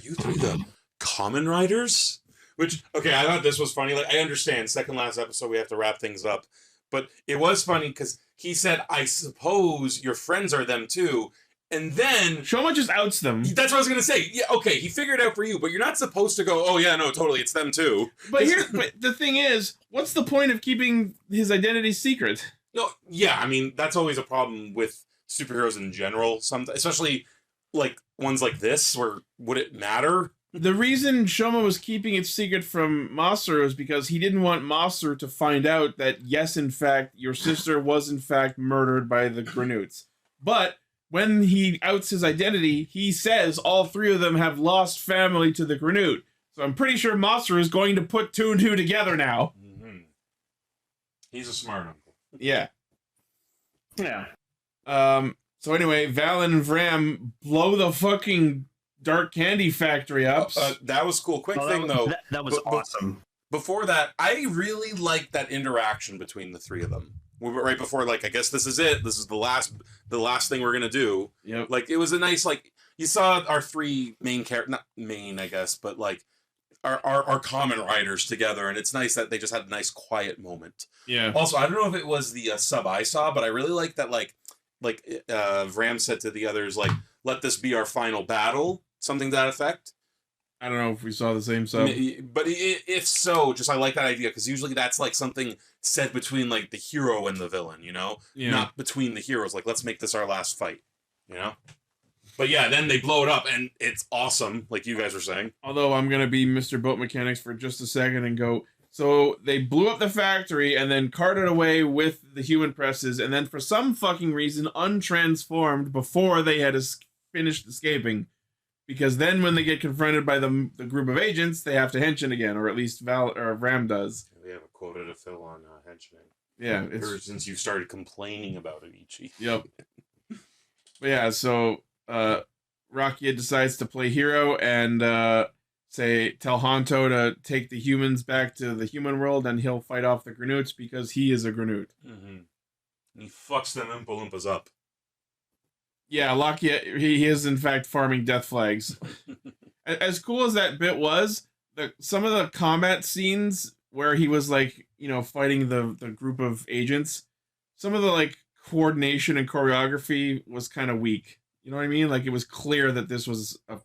you three the Kamen Riders? Which, okay, I thought this was funny. Like, I understand, second last episode, we have to wrap things up. But it was funny because he said, I suppose your friends are them too. And then Shoma just outs them. That's what I was gonna say. Yeah, okay, he figured it out for you, but you're not supposed to go, oh yeah, no, totally, it's them too. But the thing is, what's the point of keeping his identity secret? No, yeah, I mean, that's always a problem with superheroes in general, especially like ones like this, where would it matter? The reason Shoma was keeping it secret from Masaru is because he didn't want Masaru to find out that, yes, in fact, your sister was in fact murdered by the Granoots. But when he outs his identity, he says all three of them have lost family to the Granute. So I'm pretty sure Masaru is going to put 2 and 2 together now. Mm-hmm. He's a smart uncle. Yeah. Yeah. So anyway, Valen and Vram blow the fucking dark candy factory up. That was cool. Quick thing, though. That was awesome. Before that, I really liked that interaction between the three of them. Right before, like, I guess this is it. This is the last thing we're gonna do. Yep. Like, it was a nice, like, you saw our 3 main characters, not main, I guess, but like our common riders together, and it's nice that they just had a nice quiet moment. Yeah. Also, I don't know if it was the sub I saw, but I really like that, like Vram said to the others, like, let this be our final battle, something to that effect. I don't know if we saw the same sub. But if so, just I like that idea, because usually that's like something said between like the hero and the villain, you know? Yeah. Not between the heroes, like, let's make this our last fight, you know? But yeah, then they blow it up, and it's awesome, like you guys were saying. Although I'm going to be Mr. Boat Mechanics for just a second and go, so they blew up the factory and then carted away with the human presses, and then for some fucking reason untransformed before they had finished escaping. Because then when they get confronted by the group of agents, they have to henshin again, or at least Vram does. We have a quota to fill on henching. Yeah. Ever since you started complaining about it, Ichi. Yep. But yeah, so Rakia decides to play hero and tell Honto to take the humans back to the human world, and he'll fight off the Granutes because he is a Granute. Mm-hmm. And he fucks them Oompa Loompas up. Yeah, Lakia, he is in fact farming death flags. As cool as that bit was, some of the combat scenes where he was like, you know, fighting the group of agents, some of the like coordination and choreography was kind of weak. You know what I mean? Like, it was clear that this was a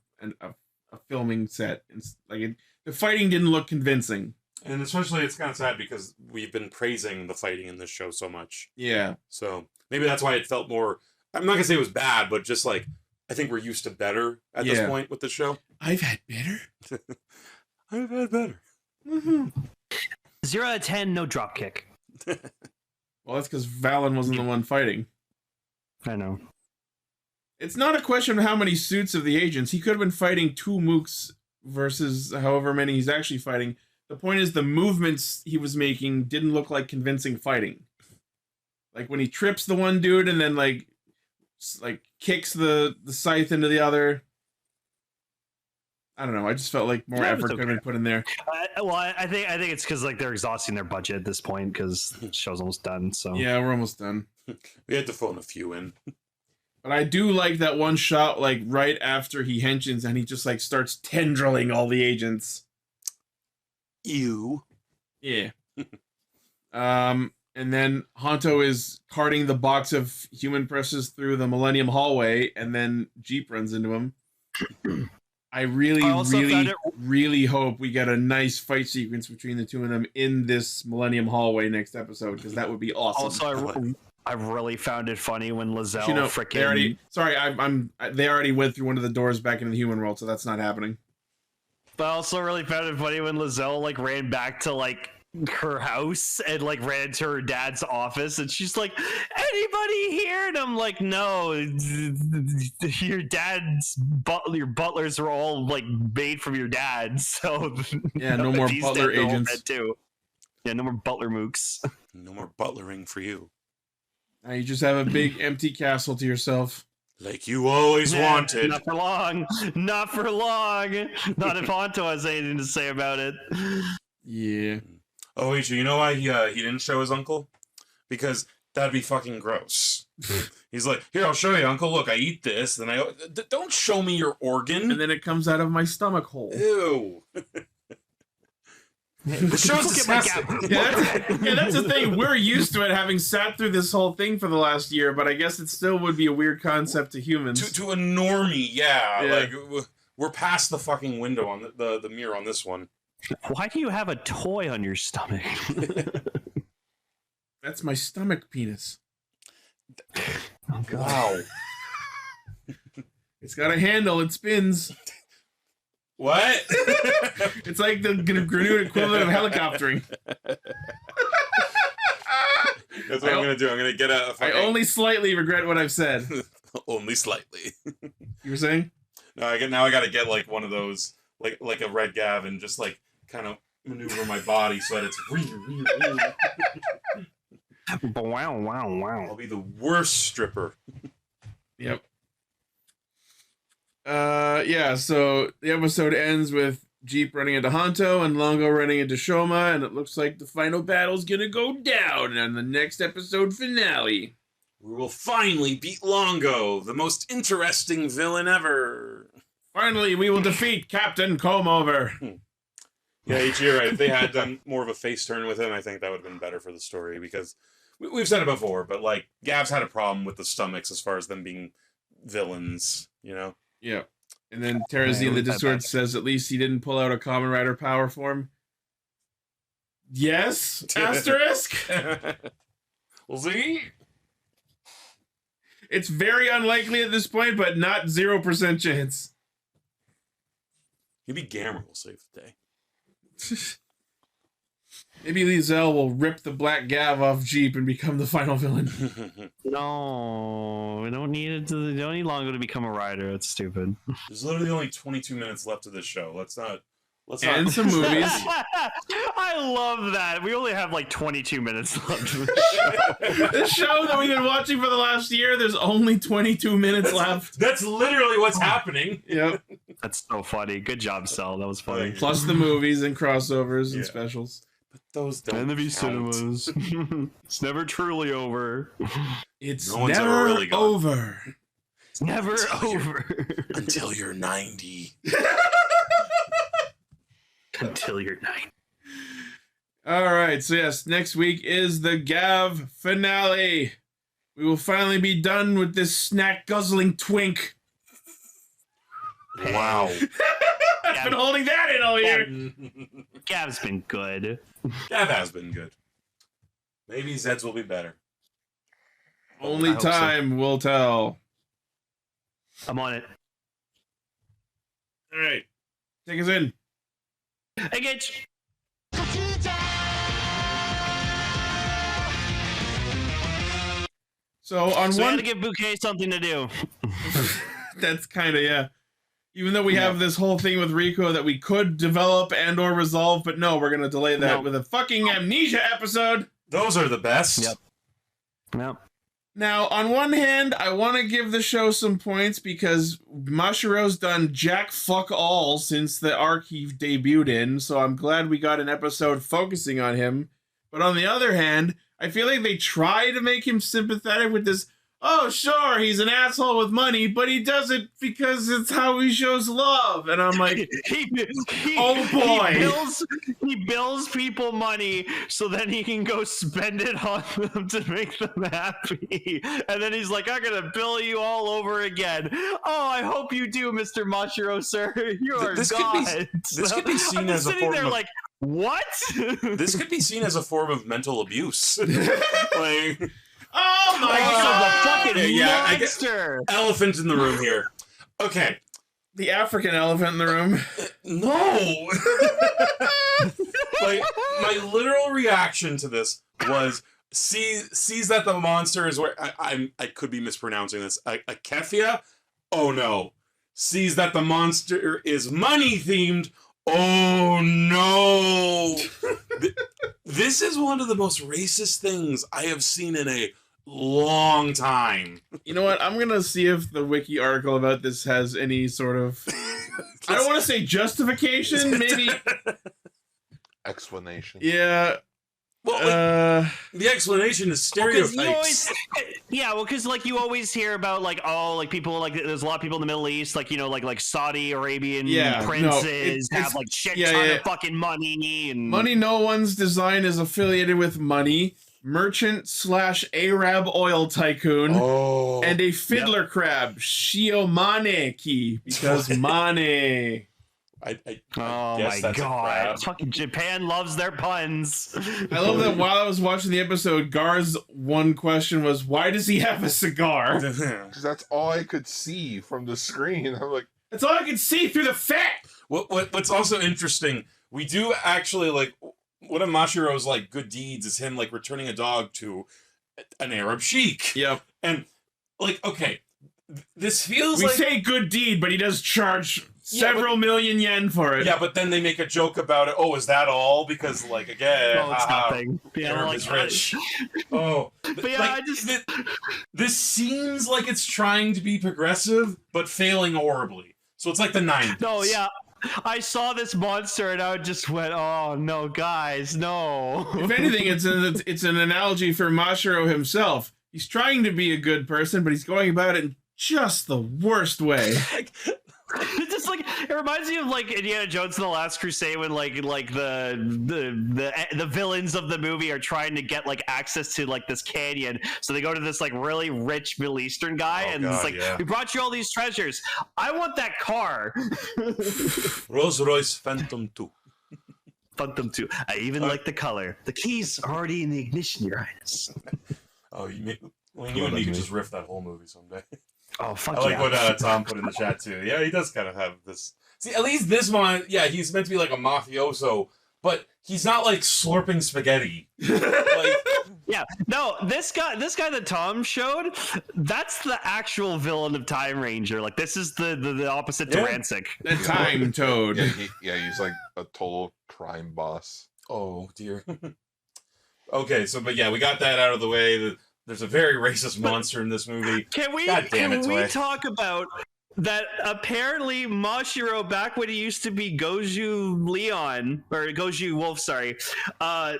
filming set. The fighting didn't look convincing. And especially, it's kind of sad because we've been praising the fighting in this show so much. Yeah. So maybe that's why it felt more. I'm not gonna say it was bad, but just like, I think we're used to better at this point with the show. I've had better. I've had better. Mm-hmm. 0 out of 10, no drop kick. Well, that's because Valen wasn't the one fighting. I know. It's not a question of how many suits of the agents. He could have been fighting 2 mooks versus however many he's actually fighting. The point is, the movements he was making didn't look like convincing fighting. Like when he trips the one dude and then like kicks the scythe into the other. I don't know. I just felt like more effort could have been put in there. I think it's because like they're exhausting their budget at this point because the show's almost done. So yeah, we're almost done. We had to phone a few in. But I do like that one shot, like right after he henshins and he just like starts tendriling all the agents. Ew. Yeah. And then Honto is carting the box of human presses through the Millennium Hallway, and then Jeep runs into him. I really hope we get a nice fight sequence between the two of them in this Millennium Hallway next episode, because that would be awesome. Also, I really found it funny when Lizelle they already went through one of the doors back into the human world, so that's not happening. But I also really found it funny when Lizelle like ran back to like her house and like ran to her dad's office, and she's like, "Anybody here?" And I'm like, "No, your butlers are all like made from your dad." So yeah, no more butler agents too. Yeah, no more butler mooks. No more butlering for you. Now you just have a big empty castle to yourself. Like you always wanted. Not for long. Not for long. Not if Honto has anything to say about it. Yeah. Oh, wait, you know why he didn't show his uncle? Because that'd be fucking gross. He's like, here, I'll show you, uncle. Look, I eat this. Then don't show me your organ. And then it comes out of my stomach hole. Ew. The show's disgusting. That's the thing. We're used to it, having sat through this whole thing for the last year, but I guess it still would be a weird concept to humans. To a normie, yeah. Like, we're past the fucking window on the mirror on this one. Why do you have a toy on your stomach? That's my stomach penis. Oh, God. Wow. It's got a handle. It spins. What? It's like the Granute equivalent of helicoptering. That's what I'm going to do. I'm going to get a fucking... I only slightly regret what I've said. Only slightly. You were saying? No, I got to get like one of those, like a red Gavv, and just like kind of maneuver my body so that it's. Wow, wow, wow. I'll be the worst stripper. Yep. Yeah, so the episode ends with Jeep running into Honto and Longo running into Shoma, and it looks like the final battle's gonna go down on the next episode finale. We will finally beat Longo, the most interesting villain ever. Finally, we will defeat Captain Combeover. Yeah, Ichiro, if they had done more of a face turn with him, I think that would have been better for the story, because we've said it before, but like Gav's had a problem with the stomachs as far as them being villains, you know? Yeah. And then Terrazy in the Discord says at least he didn't pull out a Kamen Rider power form. Yes? Asterisk? We'll see. It's very unlikely at this point, but not 0% chance. Maybe Gamera will save the day. Maybe Lizelle will rip the black Gavv off Jeep and become the final villain. No, we don't need it. We don't need Longo to become a rider. It's stupid. There's literally only 22 minutes left of this show. Let's not. And some movies. I love that. We only have like 22 minutes left of the show. The show that we've been watching for the last year, there's only 22 minutes left. That's literally what's happening. Yep. That's so funny. Good job, Cell. That was funny. Plus the movies and crossovers and specials. But those don't And the V count. cinemas. It's never truly over. It's No one's ever never really gone. over. It's never over. Until you're 90. Until you're 9. All right, so yes, next week is the Gavv finale. We will finally be done with this snack guzzling twink. Wow. I've been holding that in all year. Gav's been good. Gav has been good. Maybe Zeds will be better. Only I hope so. time will tell. I'm on it. All right, take us in. Engage. So on So we one, gotta give Bouquet something to do. that's kind of yeah. Even though we have this whole thing with Rico that we could develop and or resolve, but no, we're gonna delay that No. with a fucking amnesia episode. Those are the best. Yep. No. Now, on one hand, I want to give the show some points because Mashiro's done jack fuck all since the arc he debuted in, so I'm glad we got an episode focusing on him. But on the other hand, I feel like they try to make him sympathetic with this, oh, sure, he's an asshole with money, but he does it because it's how he shows love. And I'm like, oh boy. He bills people money so then he can go spend it on them to make them happy. And then he's like, I'm gonna bill you all over again. Oh, I hope you do, Mr. Mashiro, sir. You are This could God. this could be seen I'm as a sitting form there of like, what? this could be seen as a form of mental abuse. Like, oh my Also, god. the fucking Yeah, I guess- monster. elephant in the room here. Okay. The African elephant in the room. No. Like, my literal reaction to this was sees that the monster is where I could be mispronouncing this. A Kefia? Oh no. Sees that the monster is money themed. Oh no. This is one of the most racist things I have seen in a long time. You know what? I'm gonna see if the wiki article about this has any sort of I don't want to say justification, maybe. Explanation. Yeah. Well, the explanation is stereotypes. Because like you always hear about like people like there's a lot of people in the Middle East like like Saudi Arabian princes have like shit ton of fucking money and Money No One's design is affiliated with money, merchant / Arab oil tycoon, and a fiddler crab, Shiomane key, because money. I oh guess my that's a god! crab. Fucking Japan loves their puns. I love that while I was watching the episode, Gar's one question was, "Why does he have a cigar?" Because that's all I could see from the screen. I'm like, That's all I could see through the fat. What's also interesting, we do actually like one of Mashiro's like good deeds is him like returning a dog to an Arab sheik. Yep. And like, okay, this feels We like say good deed, but he does charge Yeah, several million yen for it. yeah, but then they make a joke about it. Oh, is that all? Because like again, Well, it's haha, nothing. Yeah, Arab like, is rich. Oh, but yeah, like, I just this seems like it's trying to be progressive, but failing horribly. So it's like the 90s. no, yeah. I saw this monster and I just went, "Oh no, guys, no!" If anything, it's an analogy for Mashiro himself. He's trying to be a good person, but he's going about it in just the worst way. It's just like it reminds me of like Indiana Jones and the Last Crusade when like the villains of the movie are trying to get like access to like this canyon, so they go to this like really rich Middle Eastern guy and it's like, we brought you all these treasures. I want that car. Rolls Royce Phantom 2. Phantom 2. I even like the color. The keys are already in the ignition, Your Highness. Oh, you and me could just riff that whole movie someday. Oh, fuck I like yeah. what Tom put in the chat too. Yeah, he does kind of have this. See, at least this one, yeah, he's meant to be like a mafioso, but he's not like slurping spaghetti. Like, Yeah, no, this guy that Tom showed, that's the actual villain of Time Ranger. Like, this is the opposite to Yeah. Rancic. The time toad. He's like a total crime boss. oh dear. Okay, so but yeah, we got that out of the way. There's a very racist monster in this movie. Can we God damn it, Toei. talk about that? Apparently, Mashiro, back when he used to be Goju Leon or Goju Wolf, sorry,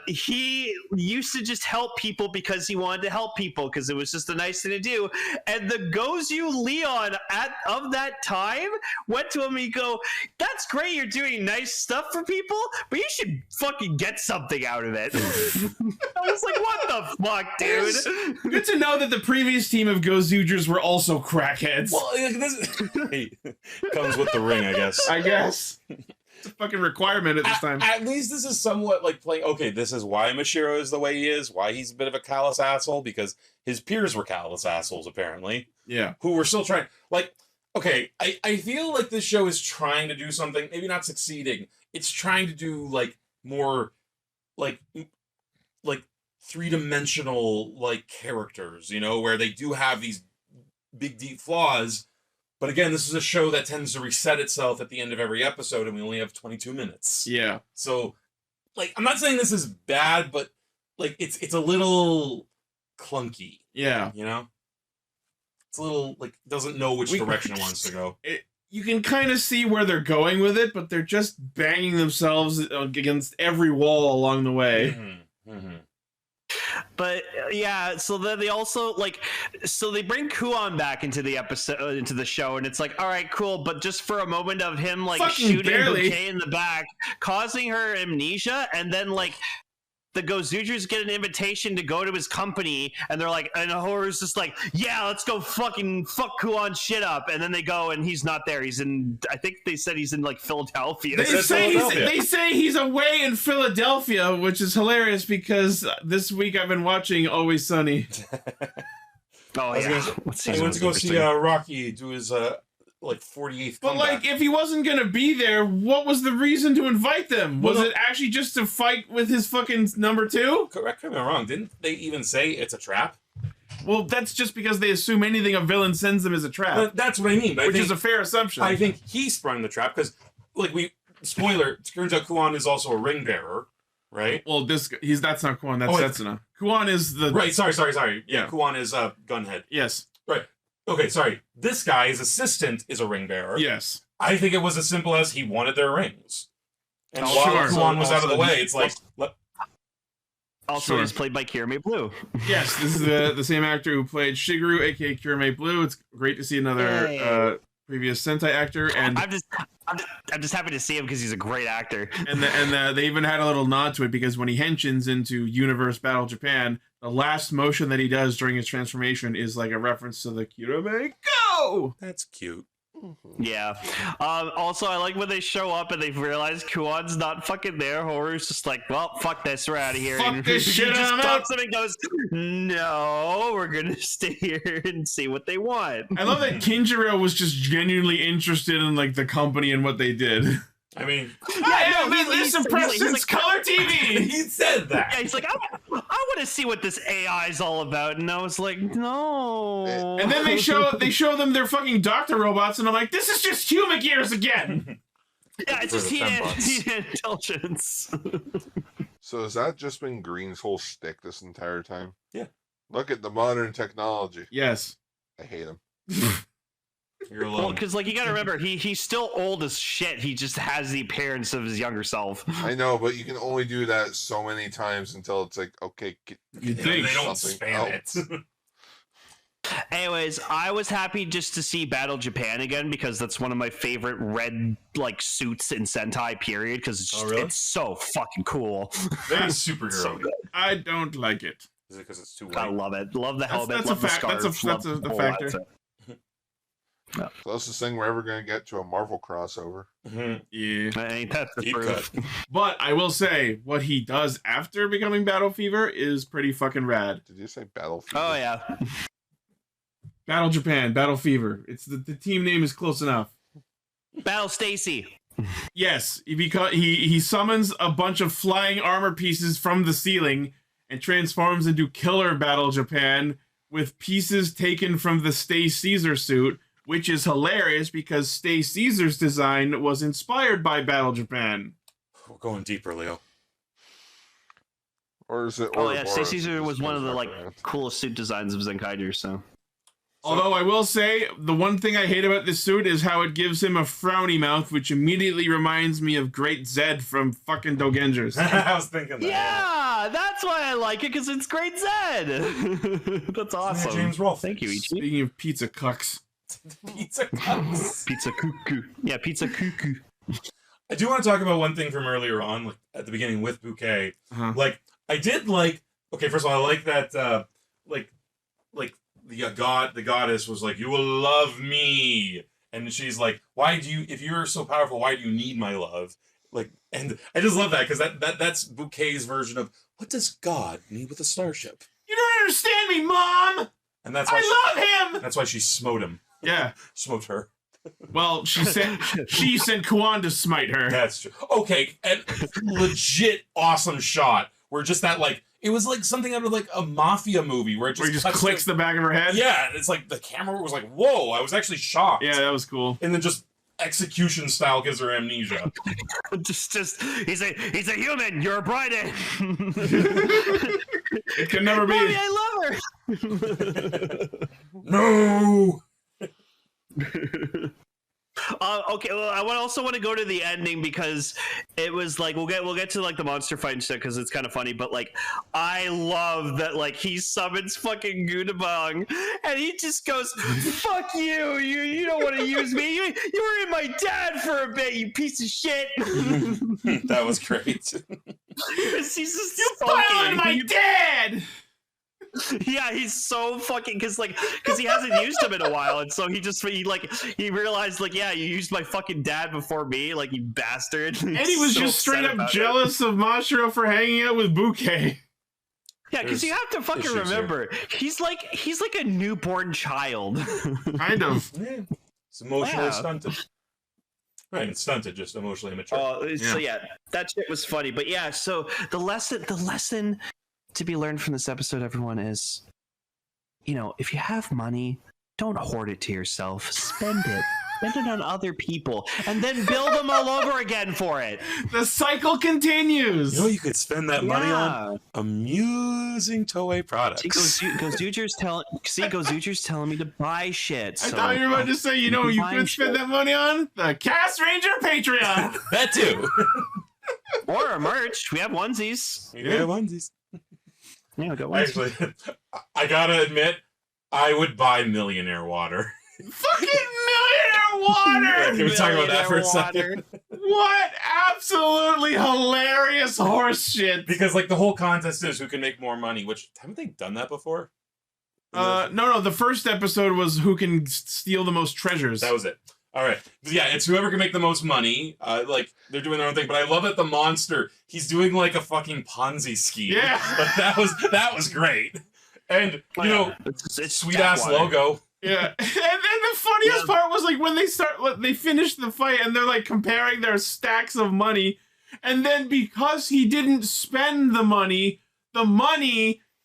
he used to just help people because he wanted to help people because it was just a nice thing to do. And the Gozu Leon of that time went to him and go, "That's great, you're doing nice stuff for people, but you should fucking get something out of it." I was like, "What the fuck, dude?" Good to know that the previous team of Gozyugers were also crackheads. Well, this comes with the ring, I guess. I guess. It's a fucking requirement at this time. At least this is somewhat like playing. Okay, this is why Mashiro is the way he is. Why he's a bit of a callous asshole, because his peers were callous assholes apparently. Yeah. Who were still trying. Like, okay, I feel like this show is trying to do something. Maybe not succeeding. It's trying to do like more, like three-dimensional like characters. You know, where they do have these big deep flaws. But again, this is a show that tends to reset itself at the end of every episode, and we only have 22 minutes. Yeah. So, like, I'm not saying this is bad, but like, it's a little clunky. Yeah. You know, it's a little like doesn't know which direction it wants to go. You can kind of see where they're going with it, but they're just banging themselves against every wall along the way. Mm-hmm. Mm-hmm. But yeah, so then they also so they bring Kuon back into the episode, into the show, and it's like, all right, cool, but just for a moment of him like Fucking shooting barely. Bouquet in the back, causing her amnesia, and then like the Gozyugers get an invitation to go to his company, and they're like, and Horror's just like, yeah, let's go fucking fuck Kuon's shit up, and then they go, and he's not there. He's in, I think they said he's in like Philadelphia. They say he's away in Philadelphia, which is hilarious because this week I've been watching Always Sunny. Oh yeah, I went to go see Rocky do his like 48th But comeback. like, if he wasn't gonna be there, what was the reason to invite them? Was it actually just to fight with his fucking number two? Correct me if I'm wrong. Didn't they even say it's a trap? Well, that's just because they assume anything a villain sends them is a trap. That's what I mean. Which is a fair assumption. I think he sprung the trap because, like, spoiler, it turns out Kuon is also a ring bearer, right? Well, that's not Kuon, that's Setsuna. Kuon is the... Right, sorry. Yeah, Kuon is Gunhead. Yes. Right. Okay, sorry. This guy, his assistant, is a ring bearer. Yes. I think it was as simple as he wanted their rings. And Oh, while sure. Kuon was out of the way, it's like... Also, he's played by Kirame Blue. Yes, this is the same actor who played Shigeru, aka Kirame Blue. It's great to see another previous Sentai actor, and I'm just happy to see him because he's a great actor. And they even had a little nod to it because when he henshins into Universe Battle Japan, the last motion that he does during his transformation is like a reference to the Kirame Go. That's cute. Yeah. Also, I like when they show up and they realize Kuon's not fucking there. Horror's just like, well, fuck this, we're out of here. Fuck and this shit, he just I'm stops them and goes, no, we're gonna stay here and see what they want. I love that Kinjiro was just genuinely interested in like the company and what they did. I mean, I haven't been this impressed since color TV. he said that. Yeah, he's like, I want to see what this AI is all about, and I was like, no. And then they show them their fucking doctor robots, and I'm like, this is just human gears again. Yeah, it's just heat intelligence. So has that just been Green's whole shtick this entire time? Yeah. Look at the modern technology. Yes. I hate him. You're alone. Well, because like you gotta remember, he's still old as shit. He just has the appearance of his younger self. I know, but you can only do that so many times until it's like, okay, You think they don't something spam else. it. Anyways, I was happy just to see Battle Japan again because that's one of my favorite red like suits in Sentai period because it's just, really? it's so fucking cool. Very superhero. So good. I don't like it. Is it because it's too I white? love it. Love the helmet. That's a love the fact. scarf. That's love a the whole factor. outfit. Closest thing we're ever going to get to a Marvel crossover. Mhm. Yeah. Ain't that the Deep proof? But I will say, what he does after becoming Battle Fever is pretty fucking rad. Did you say Battlefield? Oh yeah. Battle Japan, Battle Fever. It's the team name is close enough. Battle Stacy. Yes, because he summons a bunch of flying armor pieces from the ceiling and transforms into Killer Battle Japan with pieces taken from the Stay Caesar suit, which is hilarious because Stay Caesar's design was inspired by Battle Japan. We're going deeper, Leo. Or is it? Oh Ouroboros? yeah, Stay It Caesar just was one goes of the back like around. coolest suit designs of Zenkaiger. So. Although I will say, the one thing I hate about this suit is how it gives him a frowny mouth, which immediately reminds me of Great Zed from fucking Dogengers. I was thinking that. Yeah, that's why I like it because it's Great Zed. That's awesome. James Rolfe. Thank you, Ichi. Speaking of pizza cucks. Pizza cups. Pizza cuckoo. Yeah, pizza cuckoo. I do want to talk about one thing from earlier on, like at the beginning with Bouquet. Uh-huh. Like I did like. Okay, first of all, I like that. Like the goddess was like, "You will love me," and she's like, "Why do you? If you're so powerful, why do you need my love?" Like, and I just love that because that's Bouquet's version of what does God need with a starship? You don't understand me, Mom! And that's why I love him! that's why she smote him. Yeah. Smote her. Well, she sent Kuan to smite her. That's true. Okay, and legit awesome shot where just that like it was like something out of like a mafia movie where it Where just, he just clicks the back of her head? Yeah, it's like the camera was like, whoa, I was actually shocked. Yeah, that was cool. And then just execution style gives her amnesia. just he's a human. You're a bride. It could never be. Mommy, I love her. No. Okay, well, I also want to go to the ending because it was like we'll get to like the monster fight and shit because it's kind of funny. But like, I love that like he summons fucking Gudabong and he just goes, "Fuck you! You don't want to use me. You were in my dad for a bit, you piece of shit." That was great. He's just You followed my dad! Yeah, he's so fucking because he hasn't used him in a while, and so he realized like, yeah, you used my fucking dad before me, like you bastard. And he was so just straight upset up about jealous of Mashiro for hanging out with Bouquet. Yeah, because you have to fucking issues remember, he's like a newborn child. Kind of. Yeah. It's emotionally Yeah. stunted. Right, it's stunted, just emotionally immature. So yeah, that shit was funny. But yeah, so the lesson to be learned from this episode, everyone, is, if you have money, don't hoard it to yourself. Spend it. Spend it on other people, and then build them all over again for it. The cycle continues. You know, you could spend that money on amusing Toei products. Gozyuger's telling me to buy shit. I So thought you were about to say, you could buying spend shit. that money on the Castranger Patreon. That too. Or our merch. We have onesies. Yeah, onesies. Yeah, we got onesies. Actually, I gotta admit, I would buy Millionaire Water. Fucking Millionaire Water! Can we talk about that for a second? What absolutely hilarious horse shit. Because like the whole contest is who can make more money, which haven't they done that before? No, the first episode was who can steal the most treasures. That was it. All right. Yeah, it's whoever can make the most money. Like, they're doing their own thing. But I love that the monster, he's doing like a fucking Ponzi scheme. Yeah. Like, that was great. And, it's sweet-ass Water. logo. Yeah. And then the funniest part was like when they finish the fight and they're like comparing their stacks of money, and then because he didn't spend the money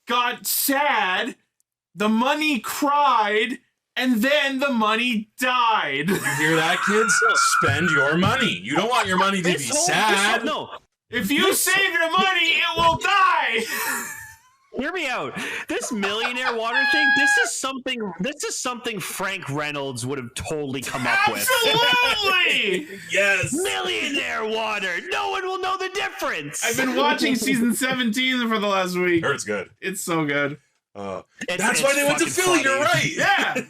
got sad, the money cried, and then the money died. You hear that, kids? Spend your money. You don't want your money to be sad. No. If you save your money, it will die. Hear me out. This millionaire water thing, this is something Frank Reynolds would have totally come up with. Absolutely! Yes. Millionaire water. No one will know the difference. I've been watching season 17 for the last week. It's good. It's so good. That's why they went to Philly, you're right. Yeah.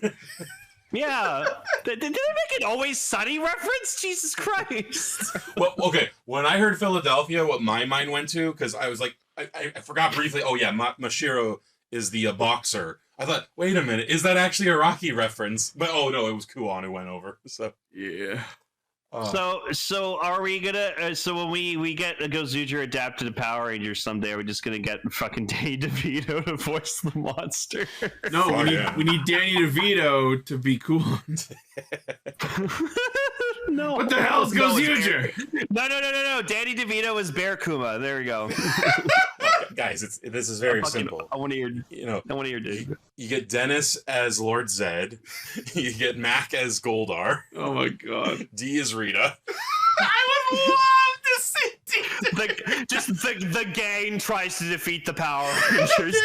Yeah. Did they make an Always Sunny reference? Jesus Christ. Well, okay. When I heard Philadelphia, what my mind went to, because I was like, I forgot briefly. Oh yeah, Mashiro is the boxer. I thought, wait a minute, is that actually a Rocky reference? But oh no, it was Kuon who went over. So yeah. So are we gonna? So when we get a Gozyuger adapted to Power Rangers someday, are we just gonna get fucking Danny DeVito to voice the monster? No, we need Danny DeVito to be cool. No. What the hell is Gozyuger? No. Danny DeVito is Bear Kuma. There we go. Guys, this is very simple. I want to hear Dave. You get Dennis as Lord Zed. You get Mac as Goldar. Oh my god. D is Rita. I would love to see the gang tries to defeat the Power Rangers.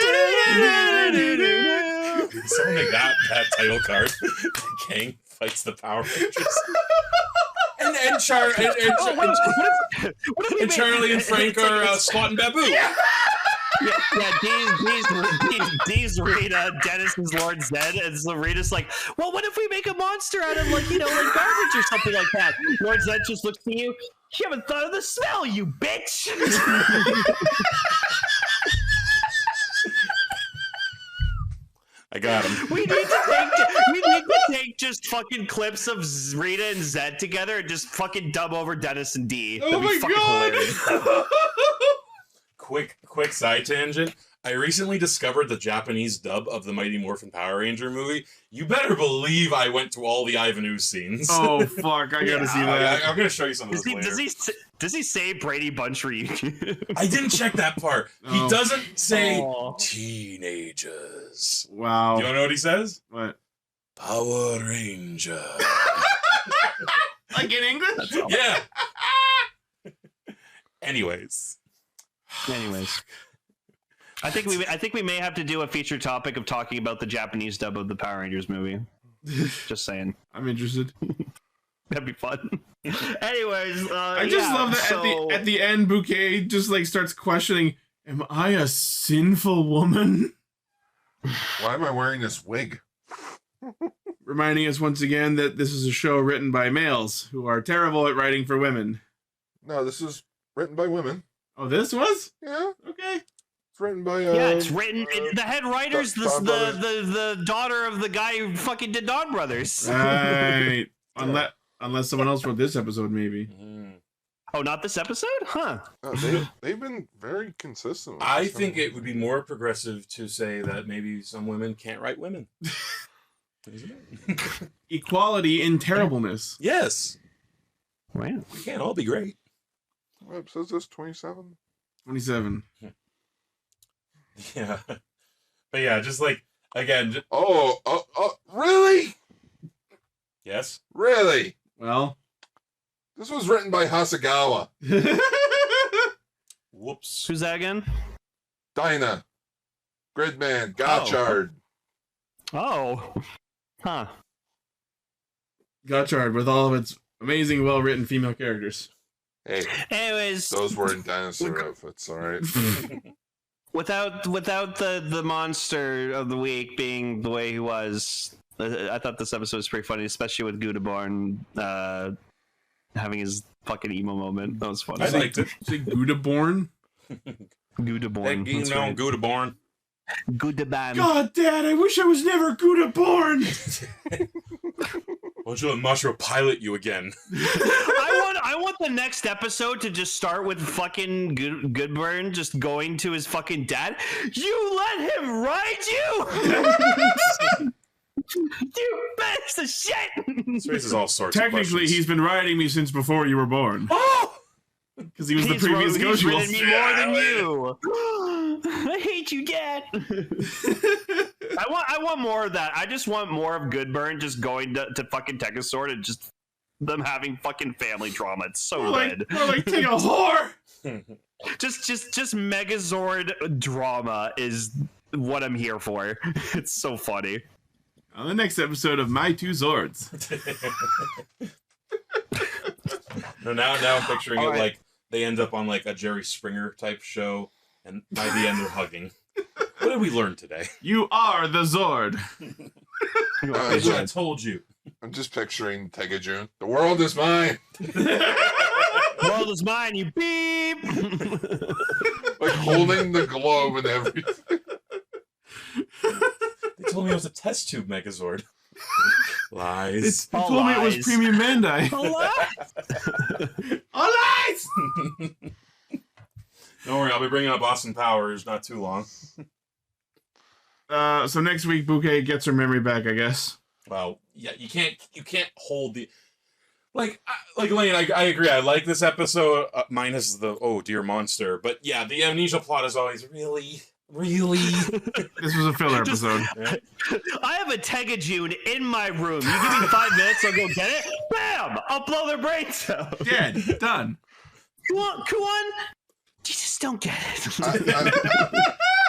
Someone make that title card. The gang fights the Power Rangers. And Charlie and Frank are spotting Babu. D's Rita, Dennis is Lord Zed, and so Rita's like, well, what if we make a monster out of like garbage or something like that? Lord Zed just looks at you. You haven't thought of the smell, you bitch. I got him. We need to take just fucking clips of Rita and Zed together and just fucking dub over Dennis and D. Oh my god! Hilarious. Quick side tangent. I recently discovered the Japanese dub of the Mighty Morphin Power Ranger movie. You better believe I went to all the Ivan Ooze scenes. Oh fuck! I gotta see that. I'm gonna show you some of those later. Does he say Brady Bunch reunion? I didn't check that part. He doesn't say teenagers. Wow. You don't know what he says? What? Power Ranger. Like in English? Yeah. Anyways, I think we may have to do a feature topic of talking about the Japanese dub of the Power Rangers movie. Just saying. I'm interested. That'd be fun. Anyways, I just love that at the end, Bouquet just like starts questioning, "Am I a sinful woman?" Why am I wearing this wig? Reminding us once again that this is a show written by males who are terrible at writing for women. No, this is written by women. Oh, this was? Yeah. Okay. It's written by it's written. The head writer's the daughter of the guy who fucking did Dawn Brothers. Right. Unless someone else wrote this episode, maybe. Oh, not this episode? Huh. No, they've been very consistent. I think it would be more progressive to say that maybe some women can't write women. Equality in terribleness. Yes. Wow. We can't all be great. What episode is this? 27? 27. Yeah. But yeah, just like, again. Oh, really? Yes. Really? Well. This was written by Hasegawa. Whoops. Who's that again? Dinah. Gridman. Gotchard. Oh. Huh. Gotchard with all of its amazing, well-written female characters. Hey. Anyways. Those were in dinosaur outfits, alright? Without the monster of the week being the way he was, I thought this episode was pretty funny, especially with Goudaborn having his fucking emo moment. That was funny. I liked it. Is it Goudaborn? Goudaborn. Goudaborn. Goudaban. God, Dad, I wish I was never Goudaborn. Why don't you let Mashiro pilot you again? I want the next episode to just start with fucking Goodburn just going to his fucking dad. You let him ride you? You piece of shit! This raises all sorts of Technically, questions. he's been riding me since before you were born. Oh! Because he was the previous He's Gozyuger. ridden me more than you. I hate you, Dad. I want more of that. I just want more of Goodburn just going to fucking Tekasword and just them having fucking family drama. It's so good. We're like, take a whore! Just Megazord drama is what I'm here for. It's so funny. On the next episode of My Two Zords. No, now I'm picturing All it right. like they end up on like a Jerry Springer type show, and by the end they're hugging. What did we learn today? You are the Zord. I should have told you. I'm just picturing Tegajun. The world is mine. World is mine, you beep. Like holding the globe and everything. They told me it was a test tube Megazord. Lies. They All told me it was lies. Premium Bandai. All lies! Don't worry, I'll be bringing up Austin Powers not too long. So next week, Bouquet gets her memory back, I guess. Well, yeah, you can't hold the like Lane. I agree. I like this episode minus the oh dear monster, but yeah, the amnesia plot is always really. This was a filler episode. Yeah. I have a Tegajun in my room. You give me 5 minutes, I'll go get it. Bam! I'll blow their brains out. Dead. Done. Kuan, you just don't get it.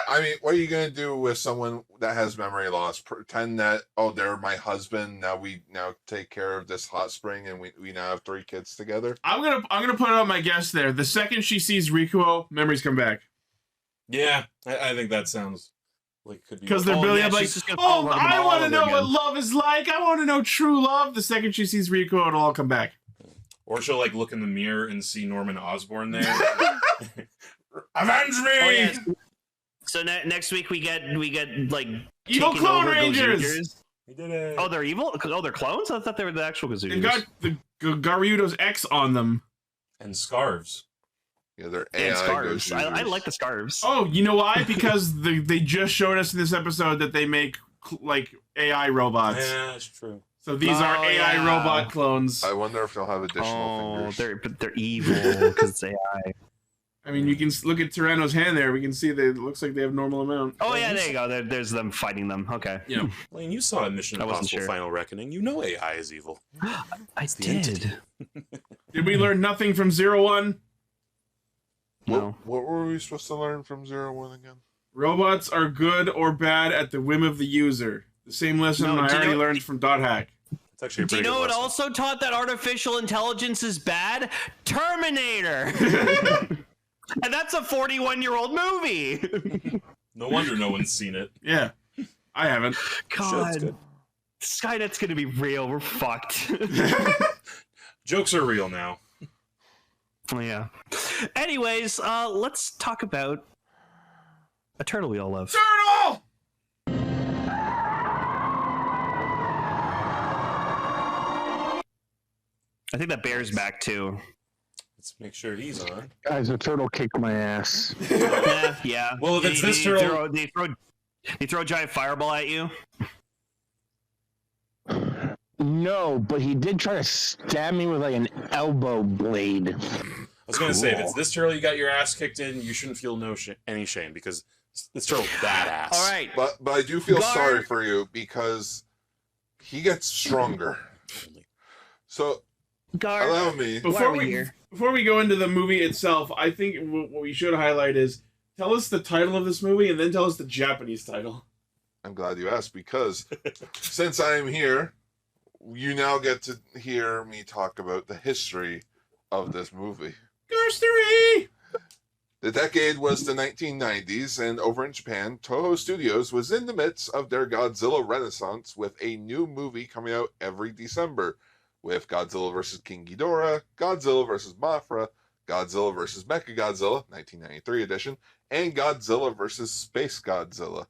I mean, what are you going to do with someone that has memory loss? Pretend that, oh, they're my husband. Now we take care of this hot spring and we now have 3 kids together. I'm gonna put out my guess there. The second she sees Rikuo, memories come back. Yeah, I think that sounds like could be Because they're building up like, oh, I want to know what love is like. I want to know true love. The second she sees Rikuo, it'll all come back. Or she'll like look in the mirror and see Norman Osborn there. Avenge me! Oh, yeah. So next week we get like Evil taking Clone over Rangers! Gozyugers. We did it. Oh, they're evil? Oh, they're clones? I thought they were the actual Gozyugers. They've got the Garyudo's X on them. And scarves. Yeah, they're and AI scarves. I Gozyugers. like the scarves. Oh, you know why? Because they just showed us in this episode that they make like AI robots. Yeah, that's true. So these are AI yeah. robot clones. I wonder if they'll have additional fingers. They're evil because it's AI. I mean, you can look at Tyranno's hand there. We can see that it looks like they have normal amount. Oh yeah, there you go. There's them fighting them. Okay. Yeah. Lane, you saw Mission I wasn't Impossible sure. Final Reckoning. You know AI is evil. I the did. entity. Did we learn nothing from 01? No. What were we supposed to learn from 01 again? Robots are good or bad at the whim of the user. The same lesson No, I do you already know- learned from Dot Hack. It's actually a Do you pretty know good what lesson. also taught that artificial intelligence is bad? Terminator. And that's a 41-year-old movie. No wonder no one's seen it. Yeah, I haven't. Shit's God, good. Skynet's gonna be real. We're fucked. Jokes are real now. Yeah. Anyways, let's talk about a turtle we all love. Turtle! I think that bear's back too. Let's make sure he's on. Guys, a turtle kicked my ass. Yeah. Well, if it's this Did turtle- they throw a giant fireball at you? No, but he did try to stab me with like an elbow blade. I was gonna say, if it's this turtle you got your ass kicked in, you shouldn't feel any shame because this turtle's badass. All right. But I do feel Guard. sorry for you because he gets stronger. So Guard. allow me. Why are we Before here? before we go into the movie itself, I think what we should highlight is tell us the title of this movie and then tell us the Japanese title. I'm glad you asked because since I am here, you now get to hear me talk about the history of this movie. Garstery! The decade was the 1990s, and over in Japan, Toho Studios was in the midst of their Godzilla renaissance with a new movie coming out every December, with Godzilla vs. King Ghidorah, Godzilla vs. Mothra, Godzilla vs. Mechagodzilla, 1993 edition, and Godzilla vs. Space Godzilla.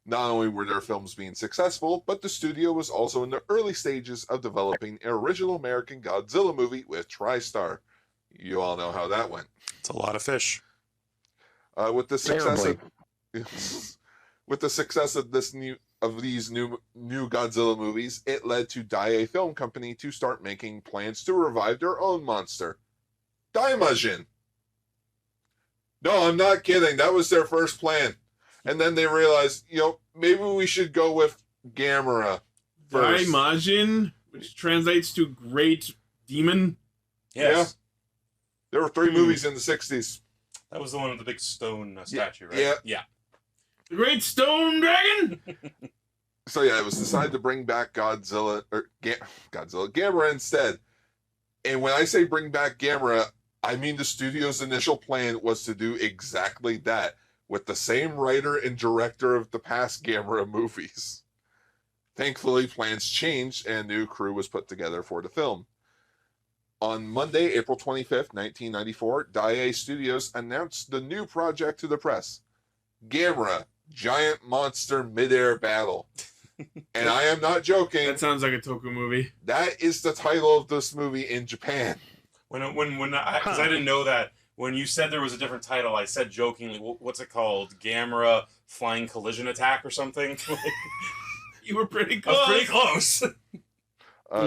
Not only were their films being successful, but the studio was also in the early stages of developing an original American Godzilla movie with TriStar. You all know how that went. It's a lot of fish. With the success Terribly. with the success of this new of these new Godzilla movies, it led to Daiei Film Company to start making plans to revive their own monster, Daimajin. No, I'm not kidding. That was their first plan. And then they realized, maybe we should go with Gamera first. Daimajin, which translates to Great Demon. Yes. Yeah. There were 3 movies in the 60s. That was the one with the big stone statue, right? Yeah. Yeah. The Great Stone Dragon? So yeah, it was decided to bring back Gamera instead. And when I say bring back Gamera, I mean the studio's initial plan was to do exactly that, with the same writer and director of the past Gamera movies. Thankfully, plans changed and a new crew was put together for the film. On Monday, April 25th, 1994, Daiei Studios announced the new project to the press. Gamera, Giant Monster Midair Battle. And I am not joking. That sounds like a Toku movie. That is the title of this movie in Japan. Because I didn't know that. When you said there was a different title, I said jokingly, what's it called? Gamera Flying Collision Attack or something? You were pretty I was close. pretty close.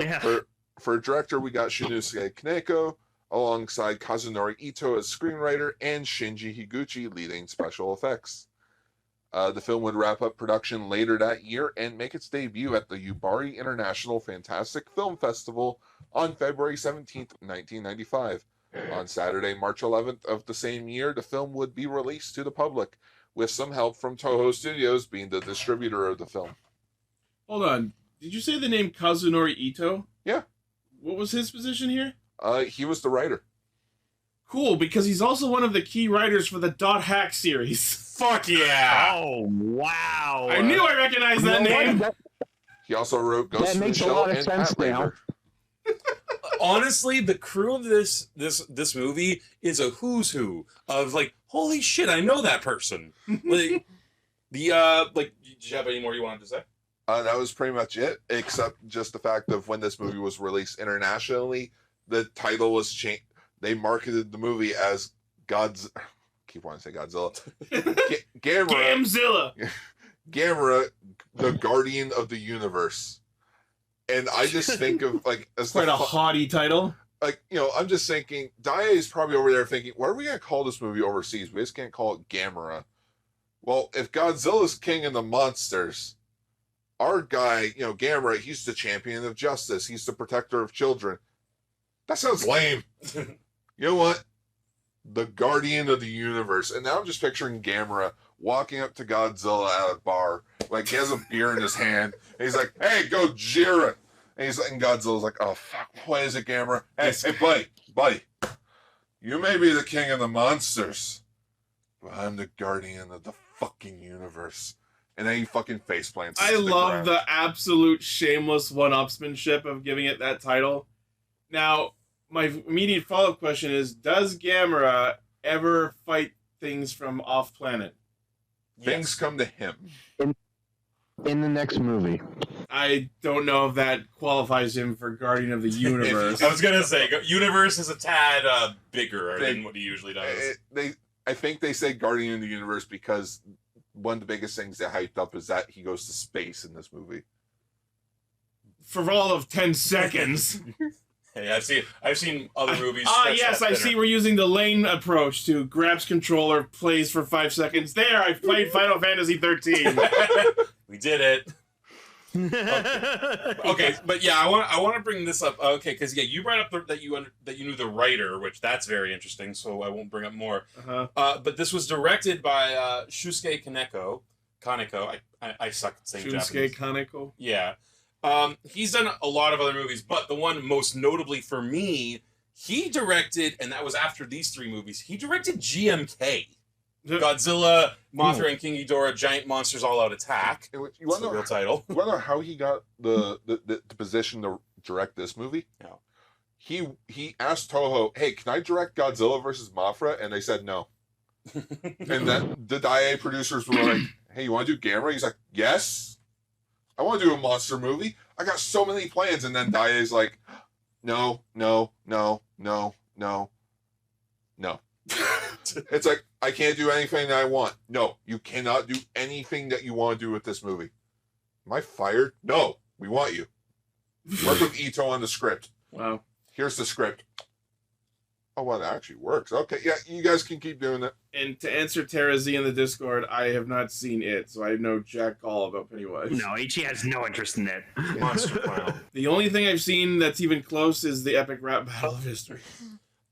Yeah. For director, we got Shunsuke Kaneko, alongside Kazunori Ito as screenwriter, and Shinji Higuchi leading special effects. The film would wrap up production later that year and make its debut at the Yubari International Fantastic Film Festival on February 17th, 1995. On Saturday, March 11th of the same year, the film would be released to the public, with some help from Toho Studios being the distributor of the film. Hold on. Did you say the name Kazunori Ito? Yeah. What was his position here? He was the writer. Cool, because he's also one of the key writers for the Dot Hack series. Fuck yeah! Oh, wow. I knew I recognized that name. He also wrote Ghost in the makes a Shell lot of and sense Pathfinder. Honestly, the crew of this movie is a who's who of like, holy shit, I know that person. Like, did you have any more you wanted to say? That was pretty much it, except just the fact of when this movie was released internationally, the title was changed. They marketed the movie as keep wanting to say Godzilla. Gamzilla. Gamera, the Guardian of the Universe. And I just think of as Quite a haughty title. I'm just thinking, Daiei is probably over there thinking, what are we going to call this movie overseas? We just can't call it Gamera. Well, if Godzilla's king of the monsters, our guy, Gamera, he's the champion of justice. He's the protector of children. That sounds lame. You know what? The Guardian of the Universe. And now I'm just picturing Gamera walking up to Godzilla at a bar. Like, he has a beer in his hand. And he's like, hey, Gojira. And Godzilla's like, oh, fuck, what is it, Gamera? Hey, buddy. You may be the king of the monsters, but I'm the guardian of the fucking universe. And then he fucking face plants. I love the absolute shameless one-upsmanship of giving it that title. Now, my immediate follow-up question is, does Gamera ever fight things from off-planet? Things come to him. In the next movie. I don't know if that qualifies him for Guardian of the Universe. I was gonna say, Universe is a tad bigger than what he usually does. I think they say Guardian of the Universe because one of the biggest things they hyped up is that he goes to space in this movie. For all of 10 seconds. Hey, I've seen other movies. Yes, I see we're using the lane approach to grabs controller, plays for 5 seconds. There, I've played Final Fantasy 13. We did it. Okay, but yeah, I want to bring this up. Okay, because you brought up that you knew the writer, which that's very interesting. So I won't bring up more. But this was directed by Shusuke Kaneko. I suck at saying Japanese. Shusuke Kaneko. Yeah. He's done a lot of other movies, but the one most notably for me, he directed, and that was after these 3 movies, he directed GMK. Godzilla, Mothra and King Ghidorah, Giant Monsters All Out Attack. You want to know the real title? You want to know how he got the position to direct this movie? No. He asked Toho, hey, can I direct Godzilla versus Mothra? And they said no. And then the Daiei producers were like, hey, you want to do Gamera? He's like, yes. I want to do a monster movie. I got so many plans. And then Daiei's like, no. It's like, I can't do anything that I want. No, you cannot do anything that you want to do with this movie. Am I fired? No, we want you. Work with Ito on the script. Wow. Here's the script. Oh, well, it actually works. Okay, yeah, you guys can keep doing it. And to answer Tara Z in the Discord, I have not seen it, so I know jack all about Pennywise. No, Ichi has no interest in it. Monster Clown. The only thing I've seen that's even close is the epic rap battle of history.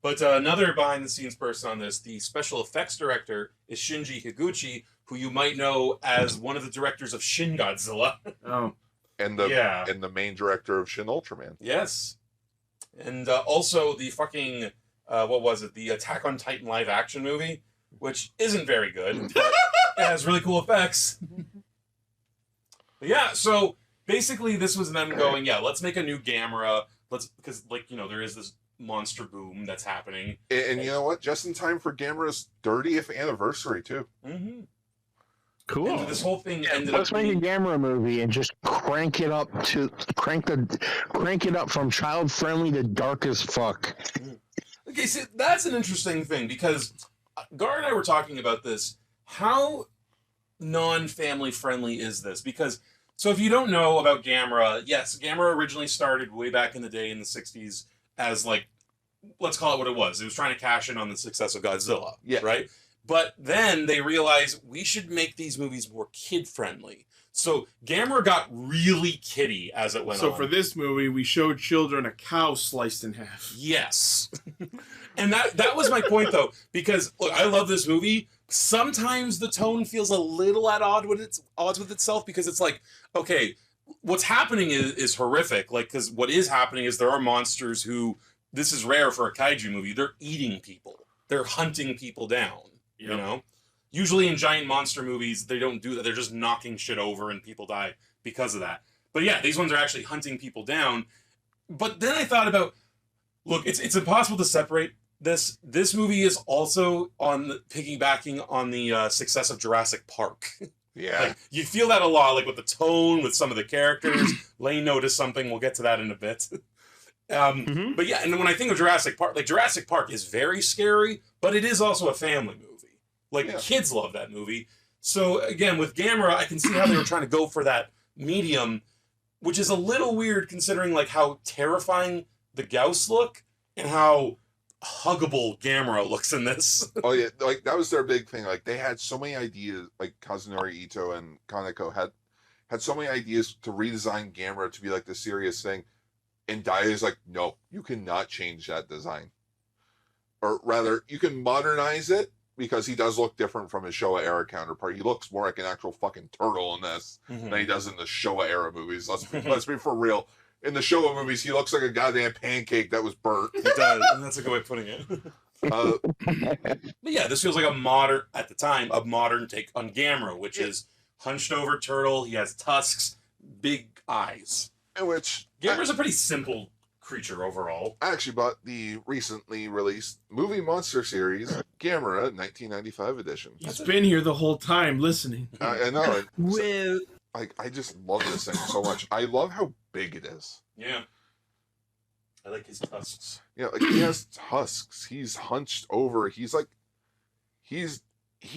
But another behind-the-scenes person on this, the special effects director, is Shinji Higuchi, who you might know as one of the directors of Shin Godzilla. Oh. And the main director of Shin Ultraman. Yes. And also the fucking, what was it? The Attack on Titan live-action movie, which isn't very good, but it has really cool effects. But yeah, so basically this was them going, yeah, let's make a new Gamera. Because, like, you know, there is this monster boom that's happening. And you know what? Just in time for Gamera's 30th anniversary, too. Mm-hmm. Cool. And this whole thing ended Let's up make a being... Gamera movie and just crank it up from child friendly to dark as fuck. Okay, see, that's an interesting thing, because Gar and I were talking about this. How non-family friendly is this? Because, so if you don't know about Gamera, yes, Gamera originally started way back in the day in the 60s as, like, let's call it what it was. It was trying to cash in on the success of Godzilla, right? But then they realized we should make these movies more kid-friendly. So Gamera got really kiddie as it went on. So for this movie, we showed children a cow sliced in half. Yes. And that was my point, though, because, look, I love this movie. Sometimes the tone feels a little at odds with itself, because it's like, okay, what's happening is horrific. Like, because what is happening is there are monsters who, this is rare for a kaiju movie, they're eating people. They're hunting people down, you know? Usually in giant monster movies, they don't do that. They're just knocking shit over and people die because of that. But yeah, these ones are actually hunting people down. But then I thought about, look, it's impossible to separate this. This movie is also piggybacking on the success of Jurassic Park. Yeah. Like, you feel that a lot, like with the tone, with some of the characters. Lane noticed something. We'll get to that in a bit. But yeah, and when I think of Jurassic Park, like, Jurassic Park is very scary, but it is also a family movie. Like, kids love that movie. So, again, with Gamera, I can see how they were trying to go for that medium, which is a little weird considering, like, how terrifying the Gauss look and how huggable Gamera looks in this. Oh, yeah. Like, that was their big thing. Like, they had so many ideas. Like, Kazunori Ito and Kaneko had so many ideas to redesign Gamera to be, like, the serious thing. And Dai is like, no, you cannot change that design. Or rather, you can modernize it, because he does look different from his Showa era counterpart. He looks more like an actual fucking turtle in this than he does in the Showa era movies. Let's be for real. In the Showa movies, he looks like a goddamn pancake that was burnt. He does, and that's a good way of putting it. But yeah, this feels like a modern take on Gamera, which is hunched over turtle. He has tusks, big eyes. Which Gamera's a pretty simple creature overall. I actually bought the recently released movie monster series, Gamera 1995 edition. He's been here the whole time listening. I know. Well, I just love this thing so much. I love how big it is. Yeah. I like his tusks. Yeah, like, he has tusks. He's hunched over. He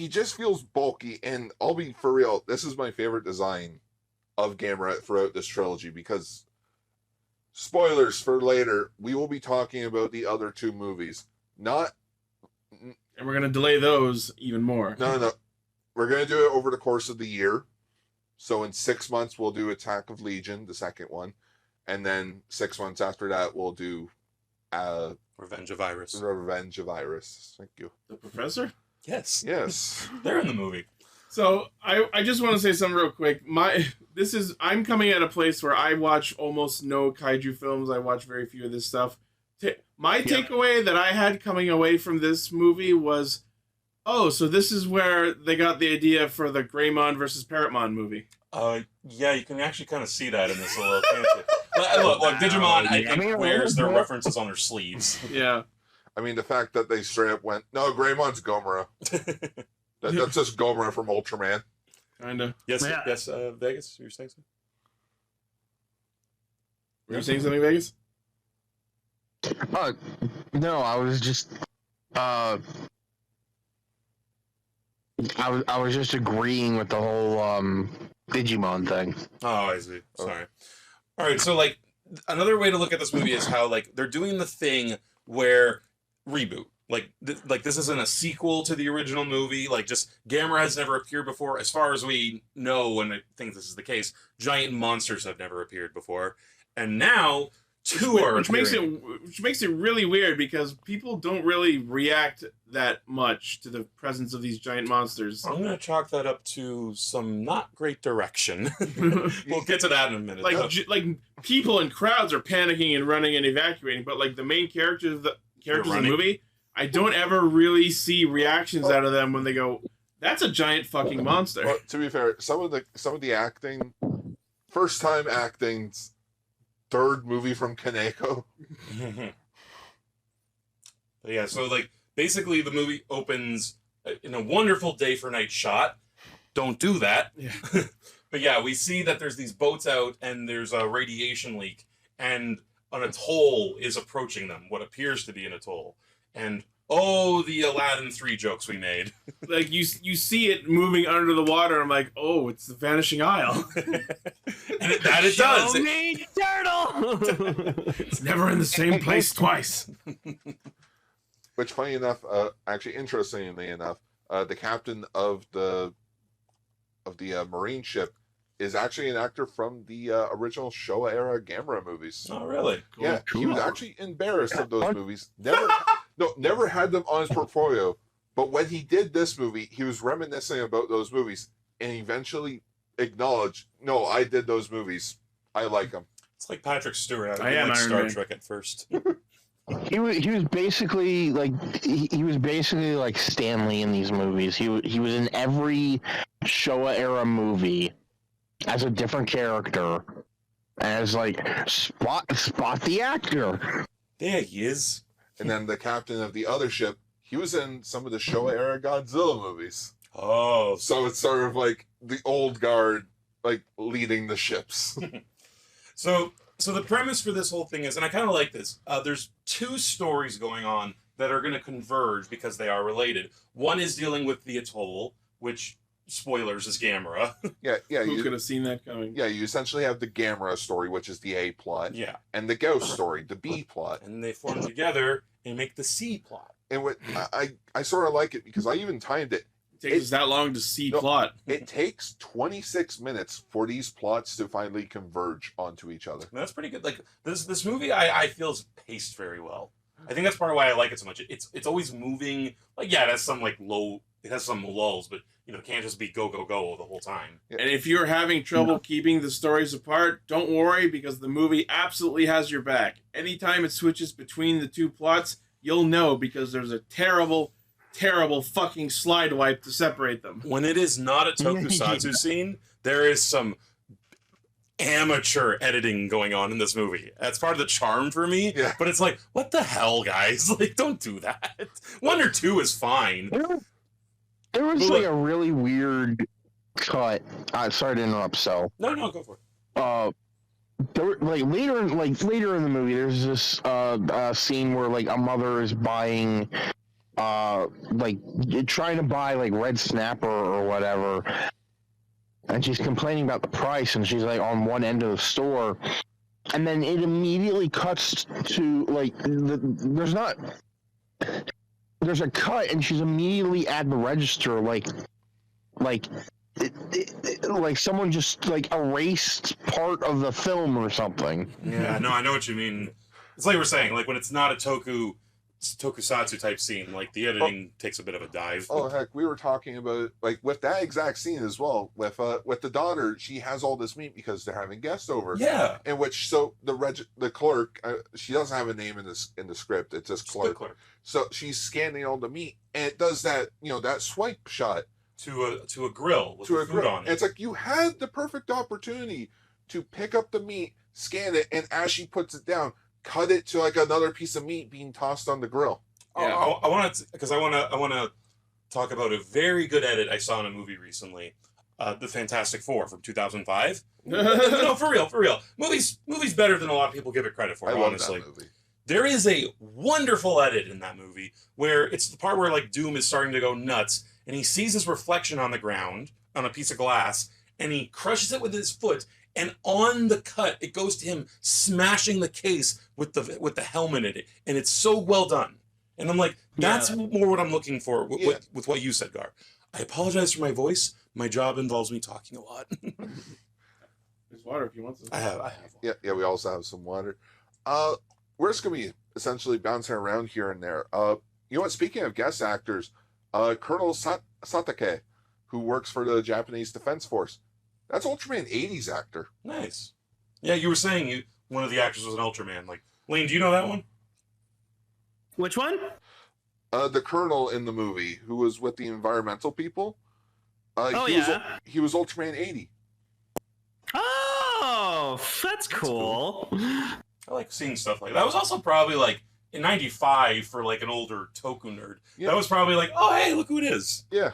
just feels bulky, and I'll be for real, this is my favorite design of Gamera throughout this trilogy, because spoilers for later, we will be talking about the other two movies. And we're going to delay those even more. No. We're going to do it over the course of the year. So in 6 months, we'll do Attack of Legion, the second one. And then 6 months after that, we'll do Revenge of Iris. Revenge of Iris. Thank you. The Professor? Yes. Yes. They're in the movie. So I just want to say something real quick. I'm coming at a place where I watch almost no kaiju films. I watch very few of this stuff. My takeaway that I had coming away from this movie was, oh, so this is where they got the idea for the Greymon versus Parrotmon movie. Yeah, you can actually kind of see that in this little fancy. Look, Digimon, I think, wears their references on their sleeves. Yeah. I mean, the fact that they straight up went, no, Greymon's Gomera. That's just Gomera from Ultraman. Kinda. Yes, Vegas, you were saying something? Were you saying something, Vegas? No, I was just I was just agreeing with the whole Digimon thing. Oh, I see. Sorry. All right, so like another way to look at this movie is how like they're doing the thing where reboot. Like this isn't a sequel to the original movie. Like just Gamera has never appeared before, as far as we know, and I think this is the case. Giant monsters have never appeared before, and now two are which makes it really weird because people don't really react that much to the presence of these giant monsters. I'm gonna chalk that up to some not great direction. We'll get to that in a minute. Like people in crowds are panicking and running and evacuating, but like the main characters of the movie, I don't ever really see reactions out of them when they go, "That's a giant fucking monster." Well, to be fair, some of the acting, first time acting's third movie from Kaneko. But yeah, so like basically the movie opens in a wonderful day for night shot. Don't do that. Yeah. But yeah, we see that there's these boats out and there's a radiation leak and an atoll is approaching them, what appears to be an atoll. And oh, the Aladdin 3 jokes we made. Like you see it moving under the water. I'm like, oh, it's the Vanishing Isle. And it does. Show me turtle. It's never in the same place twice. Which, funny enough, actually interestingly enough, the captain of the marine ship is actually an actor from the original Showa era Gamera movies. Oh, really? Cool. Yeah, he was actually embarrassed of those movies. Never had them on his portfolio. But when he did this movie, he was reminiscing about those movies and eventually acknowledged, "No, I did those movies. I like them." It's like Patrick Stewart. I am like Iron Star Man. Trek at first. He was basically like like Stanley in these movies. He was in every Showa era movie as a different character, as like spot the actor. There he is. And then the captain of the other ship, he was in some of the Showa era Godzilla movies. Oh, So it's sort of like the old guard, like leading the ships. So the premise for this whole thing is, and I kind of like this, there's two stories going on that are going to converge because they are related. One is dealing with the atoll, which, spoilers, is Gamera. Yeah. Who could have seen that coming? Yeah, you essentially have the Gamera story, which is the A plot, Yeah. and the Ghost story, the B plot. And they form together and make the C plot. And what I sort of like it because I even timed it. It takes us that long to see No. plot. It takes 26 minutes for these plots to finally converge onto each other. And that's pretty good. Like this movie, I feel is paced very well. I think that's part of why I like it so much. It's always moving. Like yeah, it has some lulls, but you know, it can't just be go go go the whole time. And if you're having trouble keeping the stories apart, don't worry because the movie absolutely has your back. Anytime it switches between the two plots, you'll know because there's a terrible fucking slide wipe to separate them. When it is not a tokusatsu scene, there is some amateur editing going on in this movie. That's part of the charm for me. Yeah. But it's like, what the hell, guys? Like, don't do that. 1 or 2 is fine. There was like a really weird cut. Sorry to interrupt, so. No, go for it. There were, later in the movie, there's this scene where like a mother is buying, trying to buy like red snapper or whatever, and she's complaining about the price, and she's like on one end of the store, and then it immediately cuts to like there's a cut, and she's immediately at the register, like someone just like erased part of the film or something. Yeah, no, I know what you mean. It's like we're saying, like when it's not a tokusatsu type scene, like the editing takes a bit of a dive. Oh heck, we were talking about like with that exact scene as well. With the daughter, she has all this meat because they're having guests over. Yeah. In which the clerk, she doesn't have a name in the script. It's just clerk. So she's scanning all the meat, and it does that that swipe shot to a grill with the food on it. And it's like you had the perfect opportunity to pick up the meat, scan it, and as she puts it down, cut it to like another piece of meat being tossed on the grill. Yeah, I want to talk about a very good edit I saw in a movie recently, The Fantastic Four from 2005. No, for real. Movie's better than a lot of people give it credit for. I love honestly. that movie. There is a wonderful edit in that movie where it's the part where like Doom is starting to go nuts and he sees his reflection on the ground on a piece of glass and he crushes it with his foot, and on the cut, it goes to him smashing the case with the helmet in it, and it's so well done. And I'm like, that's more what I'm looking for with what you said, Gar. I apologize for my voice. My job involves me talking a lot. There's water if you want some. I have. Yeah, we also have some water. We're just gonna be essentially bouncing around here and there. You know what? Speaking of guest actors, Colonel Satake, who works for the Japanese Defense Force, that's Ultraman 80's actor. Nice. Yeah, you were saying one of the actors was an Ultraman. Like, Lane, do you know that one? Which one? The Colonel in the movie, who was with the environmental people. He was Ultraman 80. Oh, that's cool. I like seeing stuff like that. That was also probably like in '95 for like an older Toku nerd. Yeah. That was probably like, oh hey, look who it is. Yeah.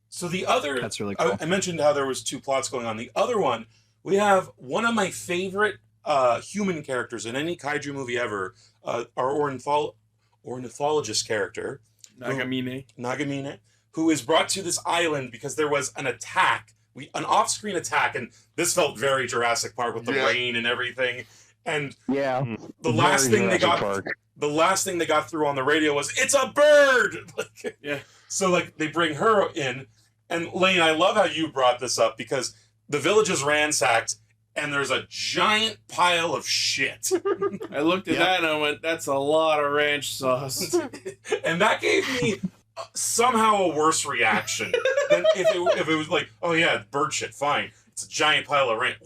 So the other, That's really cool. I mentioned how there was 2 plots going on. The other one, we have one of my favorite human characters in any kaiju movie ever, our ornithologist character, Nagamine, who is brought to this island because there was an attack, an off-screen attack, and this felt very Jurassic Park with the rain and everything. And the last thing they got through on the radio was, "It's a bird!" So like they bring her in, and Lane, I love how you brought this up because the village is ransacked and there's a giant pile of shit. I looked at that and I went, "That's a lot of ranch sauce." And that gave me somehow a worse reaction than if it was like, "Oh yeah, bird shit, fine. It's a giant pile of ranch."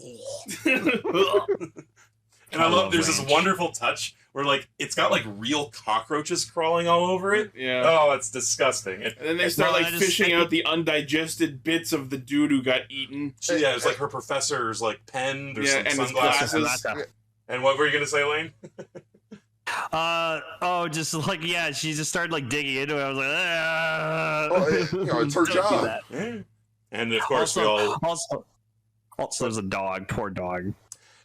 And I love there's this wonderful touch where like it's got like real cockroaches crawling all over it. Yeah. Oh, it's disgusting. And then they start like fishing out the undigested bits of the dude who got eaten. Yeah, it's like her professor's like pen. There's some and sunglasses. And what were you gonna say, Lane? Just like she just started like digging into it. I was like, it's her job. Yeah. And of course also there's a dog. Poor dog.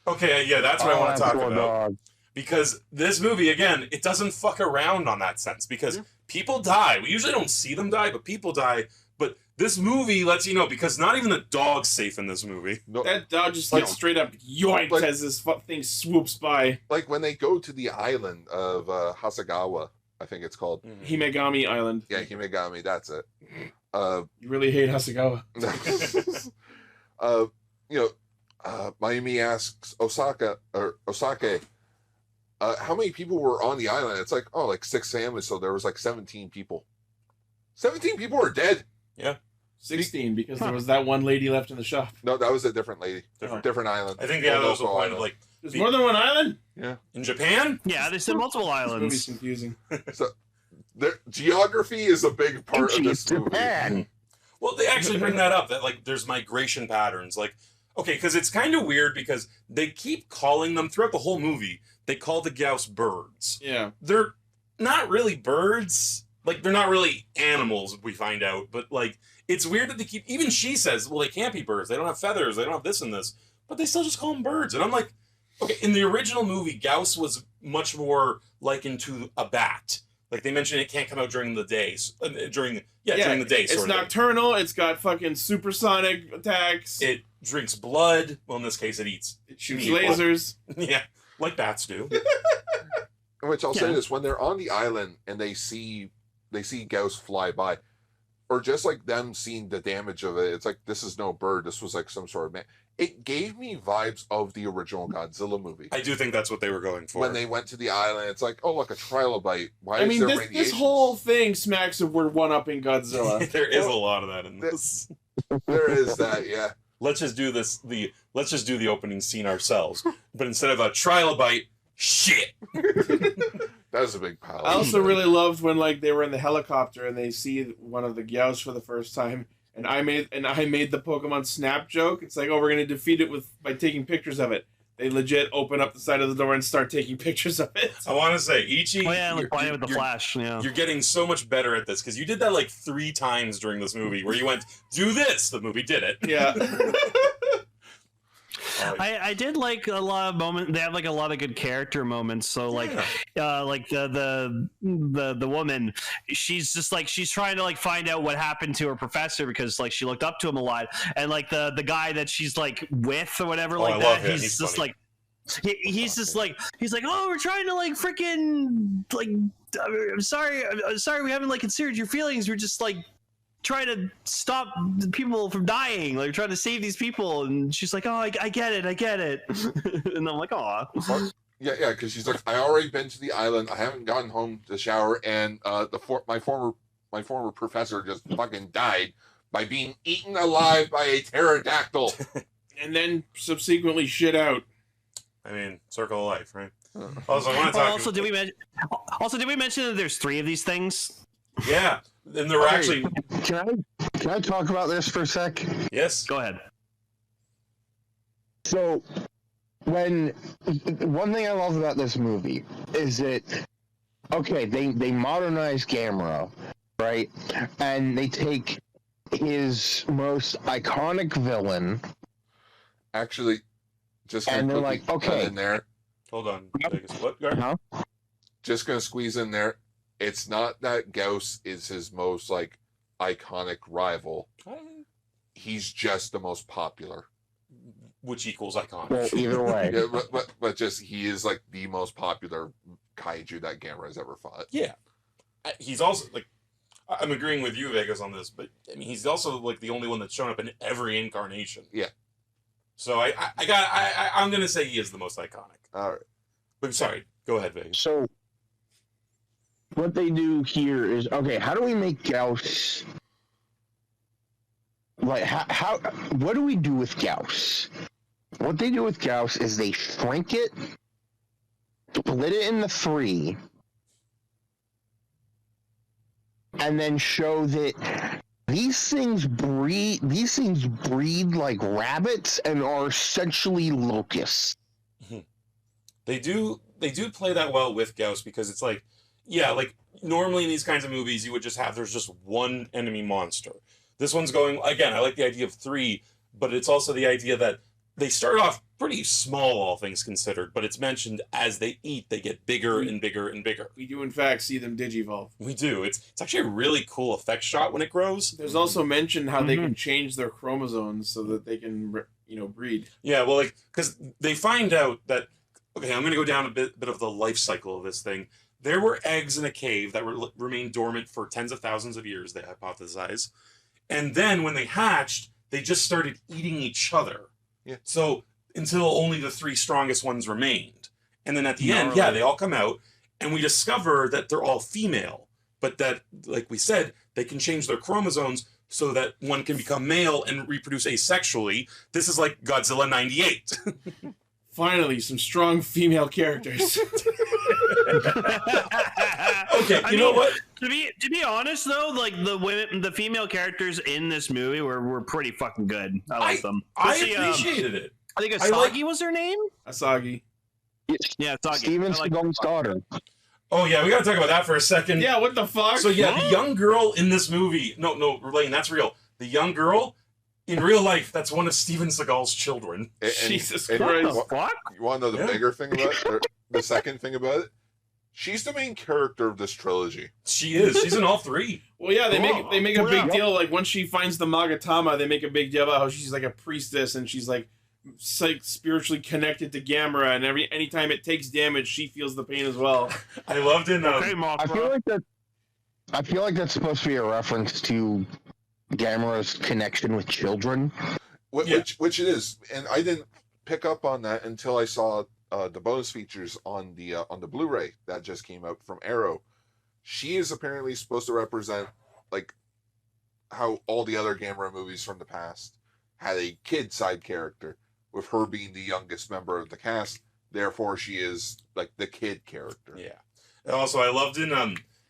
Okay, yeah, that's what I want to talk about. Dog. Because this movie, again, it doesn't fuck around on that sense. Because people die. We usually don't see them die, but people die. But this movie lets you know, because not even the dog's safe in this movie. No, that dog just like straight up yoinks as this thing swoops by. Like when they go to the island of Hasagawa, I think it's called. Himegami Island. Yeah, Himegami, that's it. You really hate Hasagawa. Mayumi asks Osake, how many people were on the island? It's like, like 6 families, so there was like 17 people. 17 people are dead. Yeah. 16, because there was that one lady left in the shop. No, that was a different lady. Different island. I think, that was the point of like... There's more than one island? Yeah. In Japan? Yeah, there's multiple islands. This movie's confusing. So, geography is a big part of this movie. Well, they actually bring that up, that like there's migration patterns. Like, okay, because it's kind of weird because they keep calling them throughout the whole movie. They call the Gauss birds. Yeah. They're not really birds. Like, they're not really animals, we find out. But, like, it's weird that they keep... Even she says, well, they can't be birds. They don't have feathers. They don't have this and this. But they still just call them birds. And I'm like, okay, in the original movie, Gauss was much more likened to a bat. Like, they mentioned it can't come out during the days. During the day, It's nocturnal. It's got fucking supersonic attacks. It drinks blood. Well, in this case, it shoots lasers. Yeah, like bats do. Which I'll say this, when they're on the island and they see Gauss fly by, or just like them seeing the damage of it, it's like, this is no bird. This was like some sort of man. It gave me vibes of the original Godzilla movie. I do think that's what they were going for. When they went to the island, it's like, oh, look, a trilobite. Why is there radiation? This whole thing smacks of we're one-upping Godzilla. There is a lot of that in this. There is that, yeah. Let's just do the opening scene ourselves. But instead of a trilobite, shit. That was a big pile. I also really loved when like they were in the helicopter and they see one of the Gauss for the first time, and I made the Pokemon Snap joke. It's like, oh, we're gonna defeat it by taking pictures of it. They legit open up the side of the door and start taking pictures of it. I want to say, Ichi, with the Flash. Yeah, you're getting so much better at this because you did that like 3 times during this movie, where you went, "Do this." The movie did it. Yeah. I did like a lot of moments. They have like a lot of good character moments. So like the woman, she's just like she's trying to like find out what happened to her professor because like she looked up to him a lot, and like the guy that she's like with or whatever like that, he's just funny. Like he's just like he's like, oh, we're trying to like freaking like I'm sorry we haven't like considered your feelings. We're just like trying to stop people from dying, like trying to save these people. And she's like, oh, I get it. And I'm like, aw. Yeah, because she's like, I already been to the island. I haven't gotten home to shower, and my former professor just fucking died by being eaten alive by a pterodactyl, and then subsequently shit out. I mean, circle of life, right? Also, I want to talk. Also, did we mention that there's 3 of these things? Yeah, and they're actually. Can I talk about this for a sec? Yes. Go ahead. So, one thing I love about this movie is that, okay, they modernize Gamera, right? And they take his most iconic villain. Actually, just and they're like, okay, in there. Hold on, Vegas. What? Huh? Just gonna squeeze in there. It's not that Gauss is his most like iconic rival. He's just the most popular, which equals iconic. Well, either way, yeah, but just he is like the most popular kaiju that Gamera has ever fought. Yeah, he's also like, I'm agreeing with you, Vegas, on this, but I mean, he's also like the only one that's shown up in every incarnation. Yeah. So I'm gonna say he is the most iconic. All right. But sorry, go ahead, Vegas. So what they do here is, okay, how do we make Gauss, like, how what do we do with Gauss? What they do with Gauss is they shrink it, split it into 3, and then show that these things breed like rabbits and are essentially locusts. They do play that well with Gauss because it's like, yeah, like normally in these kinds of movies you would just have there's just one enemy monster. This one's going, again, I like the idea of 3, but it's also the idea that they start off pretty small, all things considered, but it's mentioned as they eat, they get bigger and bigger and bigger. We do, in fact, see them digivolve. We do. It's actually a really cool effect shot when it grows. There's also mentioned how they can change their chromosomes so that they can, breed. Yeah, well, like, because they find out that, okay, I'm going to go down a bit of the life cycle of this thing. There were eggs in a cave that remained dormant for tens of thousands of years, they hypothesize. And then when they hatched, they just started eating each other. Yeah. So until only the 3 strongest ones remained. And then at the end, yeah, they all come out, and we discover that they're all female. But that, like we said, they can change their chromosomes so that one can become male and reproduce asexually. This is like Godzilla 98. Finally, some strong female characters. Okay, you know what? To be honest though, like the female characters in this movie were pretty fucking good. I like them. I appreciated it. I think Asagi was her name. Asagi. Yeah, Asagi. Steven Seagal's daughter. Oh yeah, we gotta talk about that for a second. Yeah, what the fuck? So yeah, the young girl in this movie. No, Relaine, that's real. The young girl. In real life, that's one of Steven Seagal's children. Jesus Christ. Christ. What the fuck? You want to know the bigger thing about it? Or the second thing about it? She's the main character of this trilogy. She is. She's in all 3. Well, yeah, they make a big deal. Like, once she finds the Magatama, they make a big deal about how she's like a priestess and she's like spiritually connected to Gamera, and anytime it takes damage, she feels the pain as well. I loved it. I feel like that's supposed to be a reference to Gamera's connection with children, which it is, and I didn't pick up on that until I saw the bonus features on the Blu-ray that just came out from Arrow. She is apparently supposed to represent like how all the other Gamera movies from the past had a kid side character, with her being the youngest member of the cast. Therefore, she is like the kid character. Yeah. And also, I loved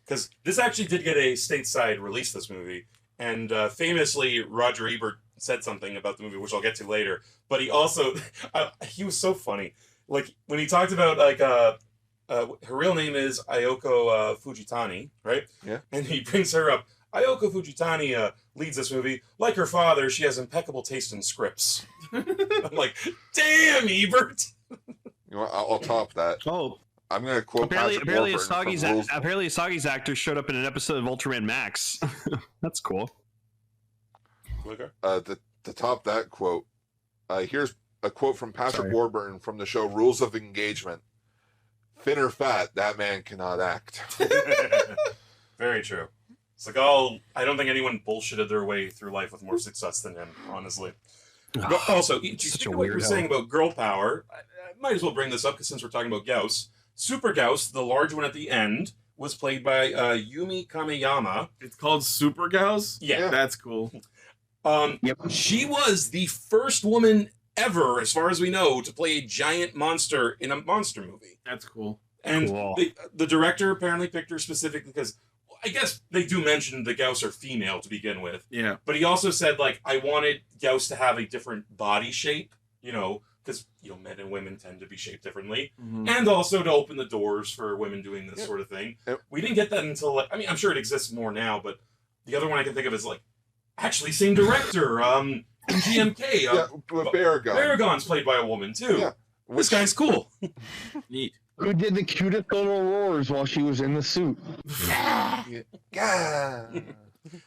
because this actually did get a stateside release. This movie. And famously, Roger Ebert said something about the movie, which I'll get to later. But he also, he was so funny. Like, when he talked about, like, her real name is Ayoko Fujitani, right? Yeah. And he brings her up. Ayako Fujitani leads this movie. Like her father, she has impeccable taste in scripts. I'm like, damn, Ebert. You know, I'll top that. Oh, I'm going to quote apparently Patrick Warburton from Rules. apparently Asagi's actor showed up in an episode of Ultraman Max. That's cool. To top that quote, here's a quote from Patrick Warburton from the show Rules of Engagement. Thin or fat, that man cannot act. Very true. It's like, I don't think anyone bullshitted their way through life with more success than him, honestly. But also, speaking of what you were saying about girl power, I might as well bring this up because since we're talking about Gauss, Super Gauss, the large one at the end, was played by Yumi Kameyama. It's called Super Gauss? Yeah. That's cool. She was the first woman ever, as far as we know, to play a giant monster in a monster movie. That's cool. And the director apparently picked her specifically because I guess they do mention the Gauss are female to begin with. Yeah. But he also said, like, I wanted Gauss to have a different body shape, because, men and women tend to be shaped differently. Mm-hmm. And also to open the doors for women doing this sort of thing. Yep. We didn't get that until, I'm sure it exists more now, but the other one I can think of is, actually, same director, in GMK. Baragon. Baragon's played by a woman, too. Yeah. This guy's cool. Neat. Who did the cutest little roars while she was in the suit? Yeah.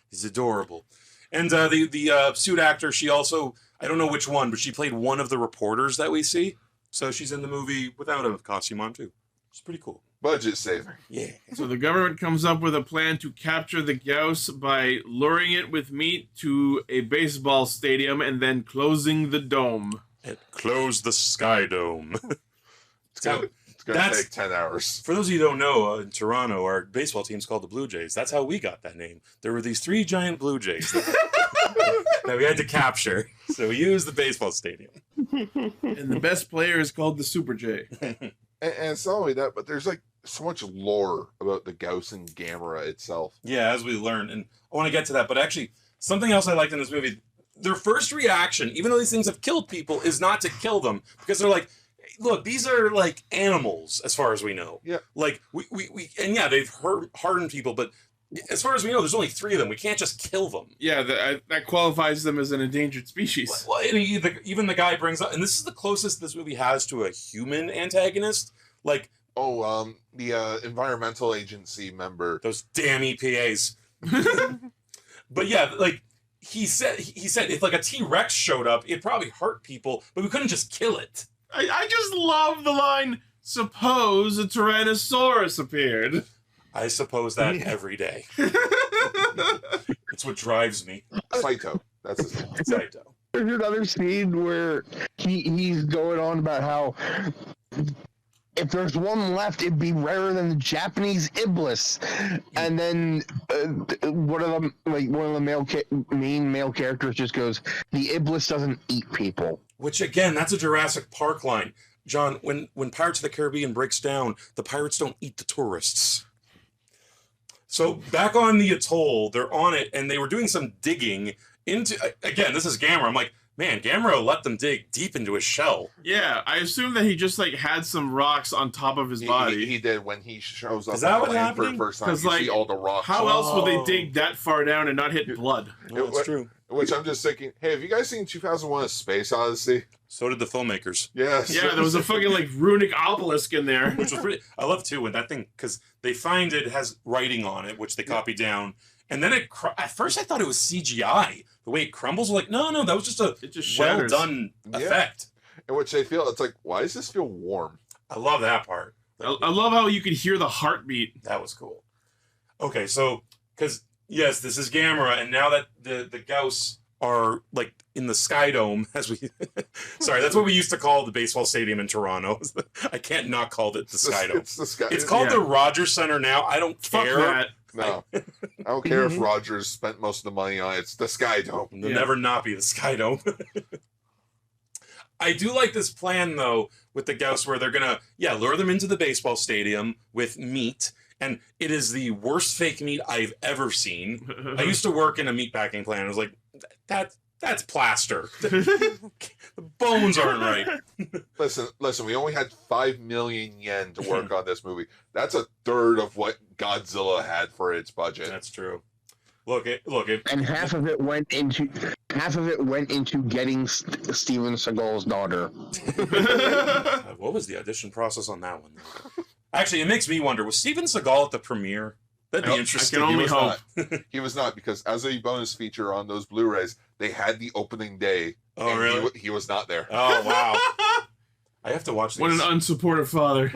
He's adorable. And the suit actor, she also, I don't know which one, but she played one of the reporters that we see. So she's in the movie without a costume on, too. It's pretty cool. Budget saving. Yeah. So the government comes up with a plan to capture the Gauss by luring it with meat to a baseball stadium and then closing the dome. It closed the Sky Dome. It's going to take 10 hours. For those of you who don't know, in Toronto, our baseball team's called the Blue Jays. That's how we got that name. There were these 3 giant Blue Jays that we had to capture. So we used the baseball stadium. And the best player is called the Super J. And it's not only that, but there's so much lore about the Gauss and Gamera itself. Yeah, as we learn. And I want to get to that. But actually, something else I liked in this movie, their first reaction, even though these things have killed people, is not to kill them. Because they're like, look, these are animals as far as we know. Yeah. They've hardened people, but as far as we know, there's only 3 of them. We can't just kill them. Yeah, that qualifies them as an endangered species. Well, even the guy brings up, and this is the closest this movie has to a human antagonist. The environmental agency member. Those damn EPAs. But yeah, he said if a T-Rex showed up, it'd probably hurt people, but we couldn't just kill it. I just love the line, suppose a Tyrannosaurus appeared. I suppose that every day. It's what drives me. Saito. That's his name. Saito. There's another scene where he's going on about how if there's one left, it'd be rarer than the Japanese iblis. And then one of the main male characters just goes, the iblis doesn't eat people. Which, again, that's a Jurassic Park line. John, when Pirates of the Caribbean breaks down, the pirates don't eat the tourists. So back on the atoll, they're on it, and they were doing some digging into... Again, this is Gamera. I'm like, man, Gamera let them dig deep into his shell. Yeah, I assume that he just had some rocks on top of his body. He did when he shows up. Is that on what the land happened? for the first time. You see all the rocks. How else would they dig that far down and not hit blood? No, that's true. Which I'm just thinking, hey, have you guys seen 2001: A Space Odyssey? So did the filmmakers. Yes. Yeah, there was a fucking runic obelisk in there. Which was pretty... I love, too, when that thing... Because they find it has writing on it, which they copy down. And then at first I thought it was CGI. The way it crumbles, no, that was just a well-done effect. In which they feel, it's why does this feel warm? I love that part. I love how you could hear the heartbeat. That was cool. Okay, so... Because, yes, this is Gamera, and now that the Gauss are, in the Sky Dome, as we... Sorry, that's what we used to call the baseball stadium in Toronto. I can't not call it the Sky Dome. It's the Sky. It's called the Rogers Center now. I don't care. That. No. I don't care if Rogers spent most of the money on it. It's the Sky Dome. They'll never not be the Sky Dome. I do like this plan, though, with the Gauss, where they're going to, lure them into the baseball stadium with meat. And it is the worst fake meat I've ever seen. I used to work in a meat packing plant. I was like, that's plaster. The bones aren't right. Listen, we only had 5 million yen to work on this movie. That's a third of what Godzilla had for its budget. That's true. Look, and half of it went into getting Steven Seagal's daughter. What was the audition process on that one? Actually, it makes me wonder, was Steven Seagal at the premiere? That'd be interesting. I can only was hope. He was not, because as a bonus feature on those Blu-rays, they had the opening day. Oh, and really? He was not there. Oh, wow. I have to watch these. What an unsupportive father.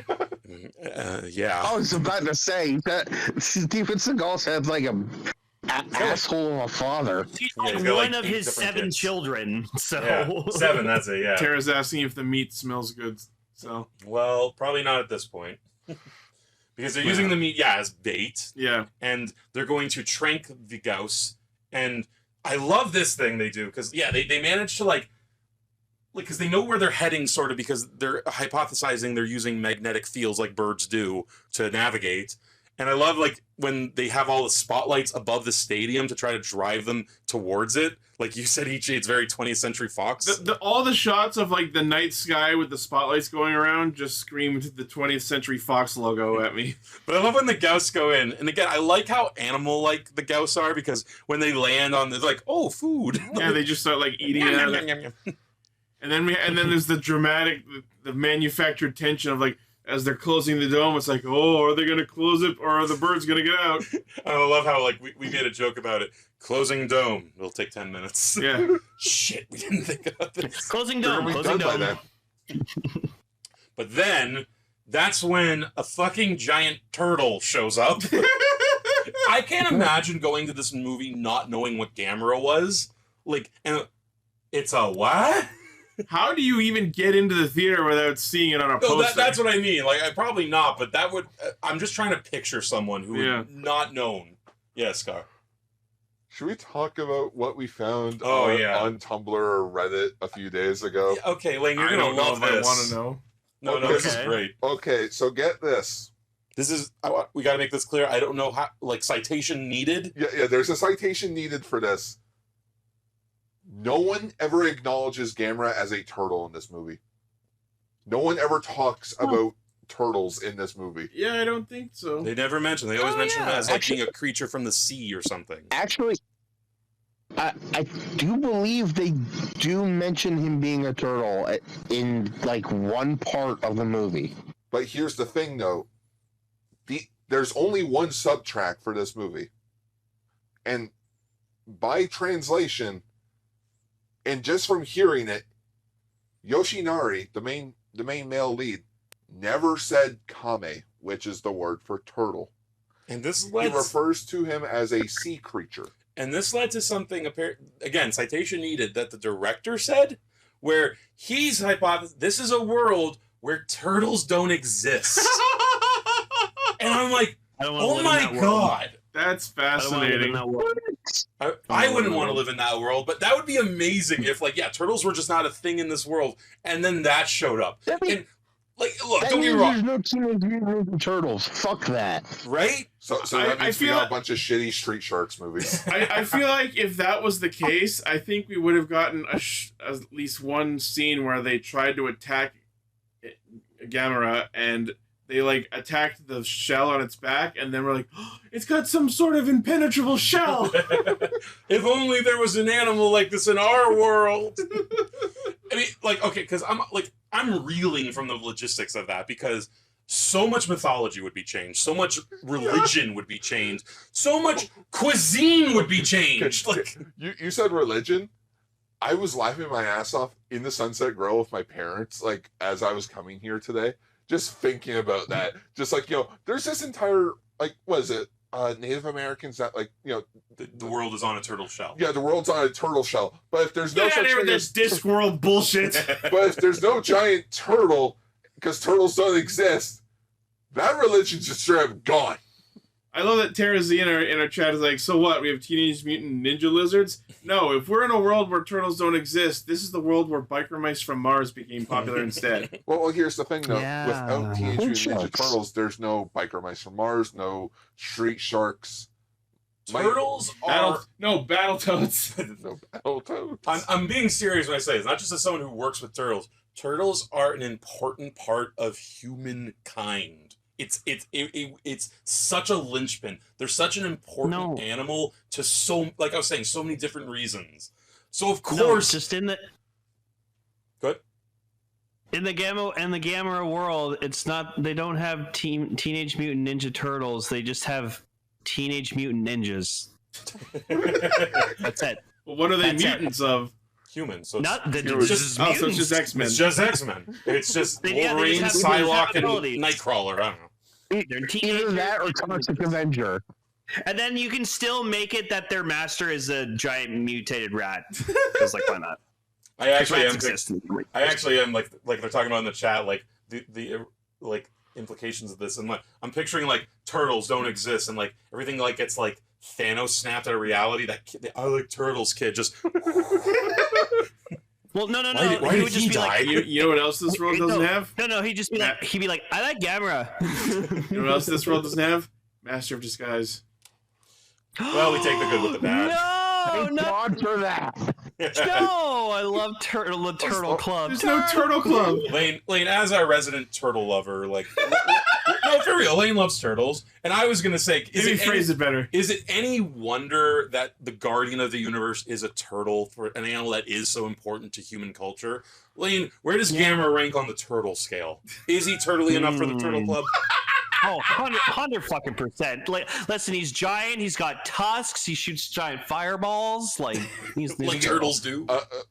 Yeah. I was about to say that Steven Seagal had like a asshole of a father. He's Yeah, like he's got, one like, of 8 his different 7 kids. children. So Yeah, 7, that's it, yeah. Tara's asking if the meat smells good. So Well, probably not at this point. Because they're using the meat, as bait. yeah, And they're going to trank the Gauss. And I love this thing they do, because, they manage to, because they know where they're heading, sort of, because they're hypothesizing they're using magnetic fields like birds do to navigate. And I love, when they have all the spotlights above the stadium to try to drive them towards it. Like you said, Ichi, it's very 20th Century Fox. all the shots of the night sky with the spotlights going around just screamed the 20th Century Fox logo at me. But I love when the Gauss go in. And again, I like how animal-like the Gauss are, because when they land on, it's like, oh, food. Yeah, they just start eating it. Out of it. And then there's the dramatic, the manufactured tension of as they're closing the dome, it's like, oh, are they going to close it or are the birds going to get out? I love how we made a joke about it. Closing dome. It'll take 10 minutes. Yeah. Shit, we didn't think about this. closing They're dome, gonna be closing done by dome. then. But then, that's when a fucking giant turtle shows up. I can't imagine going to this movie not knowing what Gamera was. And it's a what? How do you even get into the theater without seeing it on a No, poster? that's what I mean. I probably not, but that would. I'm just trying to picture someone who would not known. Yeah, Scar. Should we talk about what we found on Tumblr or Reddit a few days ago? Yeah, okay, Lane, you're I gonna don't know love if this. I want to know. No, this is great. Okay, so get this. This is. We got to make this clear. I don't know how. Citation needed. Yeah, there's a citation needed for this. No one ever acknowledges Gamera as a turtle in this movie. No one ever talks about turtles in this movie. Yeah, I don't think so. They never mention. They always mention him as Actually, being a creature from the sea or something. Actually, I do believe they do mention him being a turtle in one part of the movie. But here's the thing, though. There's only one subtrack for this movie. And by translation, and just from hearing it, Yoshinari, the main male lead, never said kame, which is the word for turtle. And this He led. refers to him as a sea creature. And this led to something, again, citation needed, that the director said, where he's hypothesized, this is a world where turtles don't exist. And I'm like, oh my god. That's Fascinating. fascinating. I wouldn't want to live in that world, but that would be amazing if, turtles were just not a thing in this world, and then that showed up. That means- And, look, That don't get means me wrong, there's no Teenage Mutant Ninja Turtles. Fuck that. right? So that I means we feel got like- a bunch of shitty Street Sharks movies. I feel like if that was the case, I think we would have gotten at least one scene where they tried to attack Gamera and they attacked the shell on its back, and then we're like, oh, it's got some sort of impenetrable shell. If only there was an animal like this in our world. I mean, okay, because I'm reeling from the logistics of that, because so much mythology would be changed, so much religion would be changed, so much cuisine would be changed. You said religion. I was laughing my ass off in the Sunset Grill with my parents, as I was coming here today, just thinking about that. Just there's this entire, what is it? Native Americans that the world is on a turtle shell. Yeah, the world's on a turtle shell. But if there's no Get out such of here thing with as this Discworld bullshit. but if there's no giant turtle, because turtles don't exist, that religion's just straight up gone. I love that Tara Z in our chat is like, so what? We have Teenage Mutant Ninja Lizards? No, if we're in a world where turtles don't exist, this is the world where biker mice from Mars became popular instead. Well, here's the thing, though. Yeah. Without Teenage Mutant Ninja Sharks. Turtles, there's no biker mice from Mars, no street sharks. Turtles are. Battletoads. No Battletoads. I'm being serious when I say it's not just as someone who works with turtles. Turtles are an important part of humankind it's such a linchpin. They're such an important animal to like I was saying, so many different reasons. So of course, just in the good. In the Gamera world, it's not. They don't have Teenage Mutant Ninja Turtles. They just have Teenage Mutant Ninjas. That's it. Well, what are they mutants of? Humans. So not the it's just so it's just X-Men. It's just X-Men. It's just Wolverine, Psylocke, and Nightcrawler. I don't know. They're Either that or Toxic Avenger. And then you can still make it that their master is a giant mutated rat. Because like, why not? I actually am like they're talking about in the chat, like the like implications of this, and like I'm picturing like turtles don't exist, and like everything like gets like Thanos snapped out of reality. That kid, I like turtles kid just. Well, no. Why He did would just he be die? like, you know what else this world doesn't have? No. He'd just be like, I like Gamera. You know what else this world doesn't have? Master of Disguise. Well, we take the good with the bad. Thank God for that. No, I love the Turtle Club. There's no Turtle Club. Lane, as our resident turtle lover, like, no, for real, Lane loves turtles, and I was gonna say, Phrase it better. Is it any wonder that the Guardian of the Universe is a turtle, for an animal that is so important to human culture? Lane, where does Gamera rank on the turtle scale? Is he turtly enough for the Turtle Club? Oh, 100%. Like, listen, he's giant. He's got tusks. He shoots giant fireballs. Like he's like turtles do.